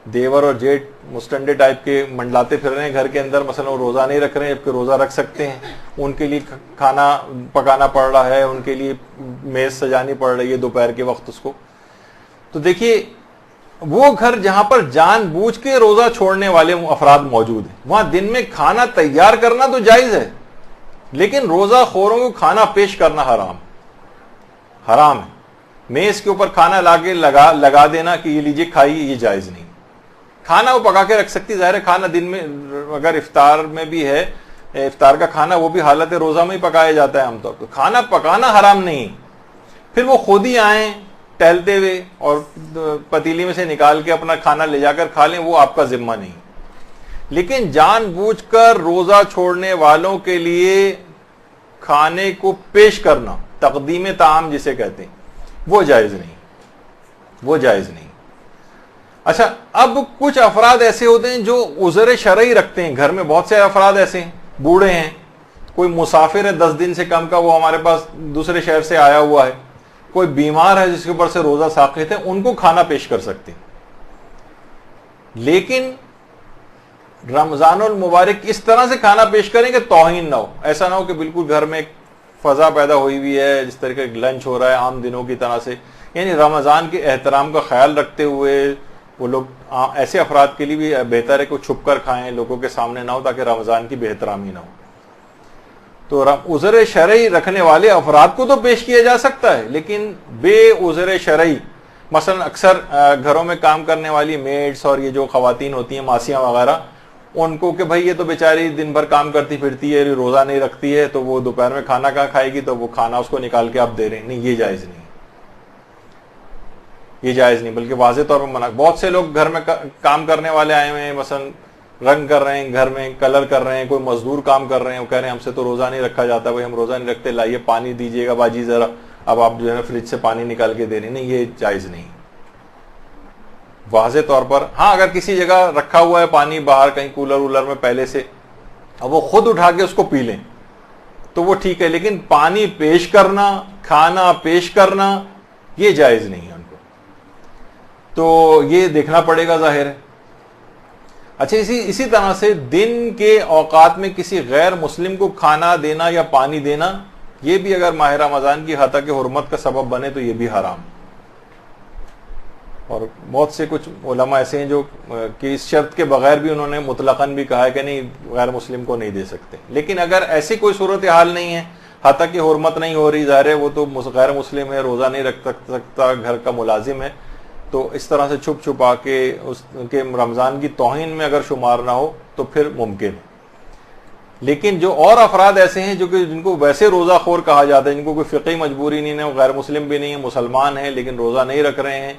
دیور اور جیٹ مستنڈے ٹائپ کے منڈلاتے پھر رہے ہیں گھر کے اندر، مثلا وہ روزہ نہیں رکھ رہے ہیں جبکہ روزہ رکھ سکتے ہیں، ان کے لیے کھانا پکانا پڑ رہا ہے، ان کے لیے میز سجانی پڑ رہی ہے دوپہر کے وقت اس کو. تو دیکھیے وہ گھر جہاں پر جان بوجھ کے روزہ چھوڑنے والے افراد موجود ہیں، وہاں دن میں کھانا تیار کرنا تو جائز ہے، لیکن روزہ خوروں کو کھانا پیش کرنا حرام ہے. میز کے اوپر کھانا لگا دینا کہ یہ لیجیے کھائیے، یہ جائز نہیں. کھانا وہ پکا کے رکھ سکتی، ظاہر ہے کھانا دن میں اگر افطار میں بھی ہے، افطار کا کھانا وہ بھی حالت روزہ میں ہی پکایا جاتا ہے عام طور پہ. کھانا پکانا حرام نہیں، پھر وہ خود ہی آئیں ٹہلتے ہوئے اور پتیلی میں سے نکال کے اپنا کھانا لے جا کر کھا لیں، وہ آپ کا ذمہ نہیں. لیکن جان بوجھ کر روزہ چھوڑنے والوں کے لیے کھانے کو پیش کرنا، تقدیم طعام جسے کہتے ہیں، وہ جائز نہیں. اچھا، اب کچھ افراد ایسے ہوتے ہیں جو عذر شرعی رکھتے ہیں. گھر میں بہت سے افراد ایسے ہیں، بوڑھے ہیں، کوئی مسافر ہے 10 دن سے کم کا، وہ ہمارے پاس دوسرے شہر سے آیا ہوا ہے، کوئی بیمار ہے جس کے اوپر سے روزہ ساقط ہے، ان کو کھانا پیش کر سکتے ہیں. لیکن رمضان المبارک اس طرح سے کھانا پیش کریں کہ توہین نہ ہو. ایسا نہ ہو کہ بالکل گھر میں ایک فضا پیدا ہوئی ہوئی ہے جس طریقے لنچ ہو رہا ہے عام دنوں کی طرح سے. یعنی رمضان کے احترام کا خیال رکھتے ہوئے وہ لوگ، ایسے افراد کے لیے بھی بہتر ہے کہ وہ چھپ کر کھائیں، لوگوں کے سامنے نہ ہو، تاکہ رمضان کی بے احترامی نہ ہو. تو عذر شرعی رکھنے والے افراد کو تو پیش کیا جا سکتا ہے، لیکن بے عذر شرعی، مثلا اکثر گھروں میں کام کرنے والی میڈس اور یہ جو خواتین ہوتی ہیں ماسیاں وغیرہ، ان کو کہ بھائی یہ تو بیچاری دن بھر کام کرتی پھرتی ہے، روزہ نہیں رکھتی ہے، تو وہ دوپہر میں کھانا کہاں کھائے گی، تو وہ کھانا اس کو نکال کے آپ دے رہے ہیں. نہیں، یہ جائز نہیں، بلکہ واضح طور پر منع. بہت سے لوگ گھر میں کام کرنے والے آئے ہوئے ہیں، مثلا رنگ کر رہے ہیں، گھر میں کلر کر رہے ہیں، کوئی مزدور کام کر رہے ہیں، وہ کہہ رہے ہیں ہم سے تو روزہ نہیں رکھا جاتا، بھائی ہم روزہ نہیں رکھتے، لائیے پانی دیجیے گا باجی ذرا. اب آپ جو ہے نا فریج سے پانی نکال کے دے رہے ہیں. نہیں، یہ جائز نہیں واضح طور پر. ہاں، اگر کسی جگہ رکھا ہوا ہے پانی باہر کہیں کولر وولر میں پہلے سے، اب وہ خود اٹھا کے اس کو پی لیں تو وہ ٹھیک ہے، لیکن پانی پیش کرنا، کھانا پیش کرنا، یہ جائز نہیں ہے ان کو. تو یہ دیکھنا پڑے گا، ظاہر ہے. اچھا، اسی طرح سے دن کے اوقات میں کسی غیر مسلم کو کھانا دینا یا پانی دینا، یہ بھی اگر ماہ رمضان کی حتیٰ کہ حرمت کا سبب بنے تو یہ بھی حرام. اور بہت سے کچھ علماء ایسے ہیں جو کہ اس شرط کے بغیر بھی انہوں نے مطلقاً بھی کہا ہے کہ نہیں، غیر مسلم کو نہیں دے سکتے. لیکن اگر ایسی کوئی صورتحال نہیں ہے، حتیٰ کہ حرمت نہیں ہو رہی، ظاہر ہے وہ تو غیر مسلم ہے، روزہ نہیں رکھ سکتا، گھر کا ملازم ہے، تو اس طرح سے چھپ چھپا کے اس کے رمضان کی توہین میں اگر شمار نہ ہو تو پھر ممکن ہے. لیکن جو اور افراد ایسے ہیں جو کہ جن کو ویسے روزہ خور کہا جاتا ہے، جن کو کوئی فقہی مجبوری نہیں ہے، وہ غیر مسلم بھی نہیں ہے، مسلمان ہیں لیکن روزہ نہیں رکھ رہے ہیں،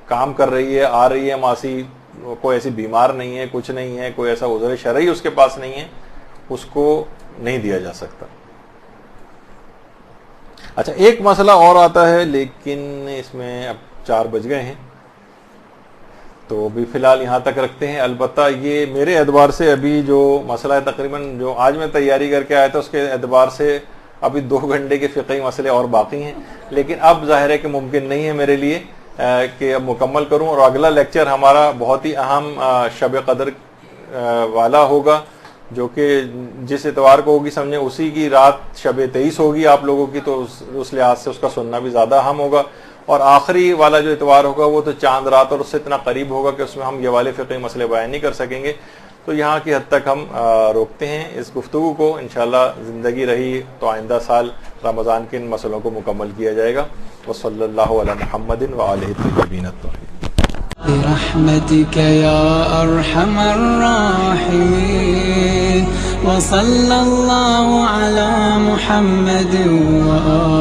کام کر رہی ہے، آ رہی ہے ماسی، کوئی ایسی بیمار نہیں ہے، کچھ نہیں ہے، کوئی ایسا عذر شرعی اس کے پاس نہیں ہے، اس کو نہیں دیا جا سکتا. اچھا، ایک مسئلہ اور آتا ہے، لیکن اس میں اب 4 بج گئے ہیں تو ابھی فی الحال یہاں تک رکھتے ہیں. البتہ یہ میرے اعتبار سے ابھی جو مسئلہ ہے، تقریباً جو آج میں تیاری کر کے آیا تھا اس کے اعتبار سے ابھی 2 گھنٹے کے فقہی مسئلے اور باقی ہیں. لیکن اب ظاہر ہے کہ ممکن نہیں ہے میرے لیے کہ اب مکمل کروں. اور اگلا لیکچر ہمارا بہت ہی اہم شب قدر والا ہوگا، جو کہ جس اتوار کو ہوگی سمجھیں اسی کی رات شب 23 ہوگی آپ لوگوں کی، تو اس لحاظ سے اس کا سننا بھی زیادہ اہم ہوگا. اور آخری والا جو اتوار ہوگا وہ تو چاند رات اور اس سے اتنا قریب ہوگا کہ اس میں ہم یہ والے فقہی مسئلے بیان نہیں کر سکیں گے. تو یہاں کی حد تک ہم روکتے ہیں اس گفتگو کو. انشاءاللہ زندگی رہی تو آئندہ سال رمضان کے ان مسئلوں کو مکمل کیا جائے گا. وصلی اللہ علی محمد وآلہ الطیبین الطاہرین. برحمتك يا أرحم الراحمين وصلى الله على محمد وآله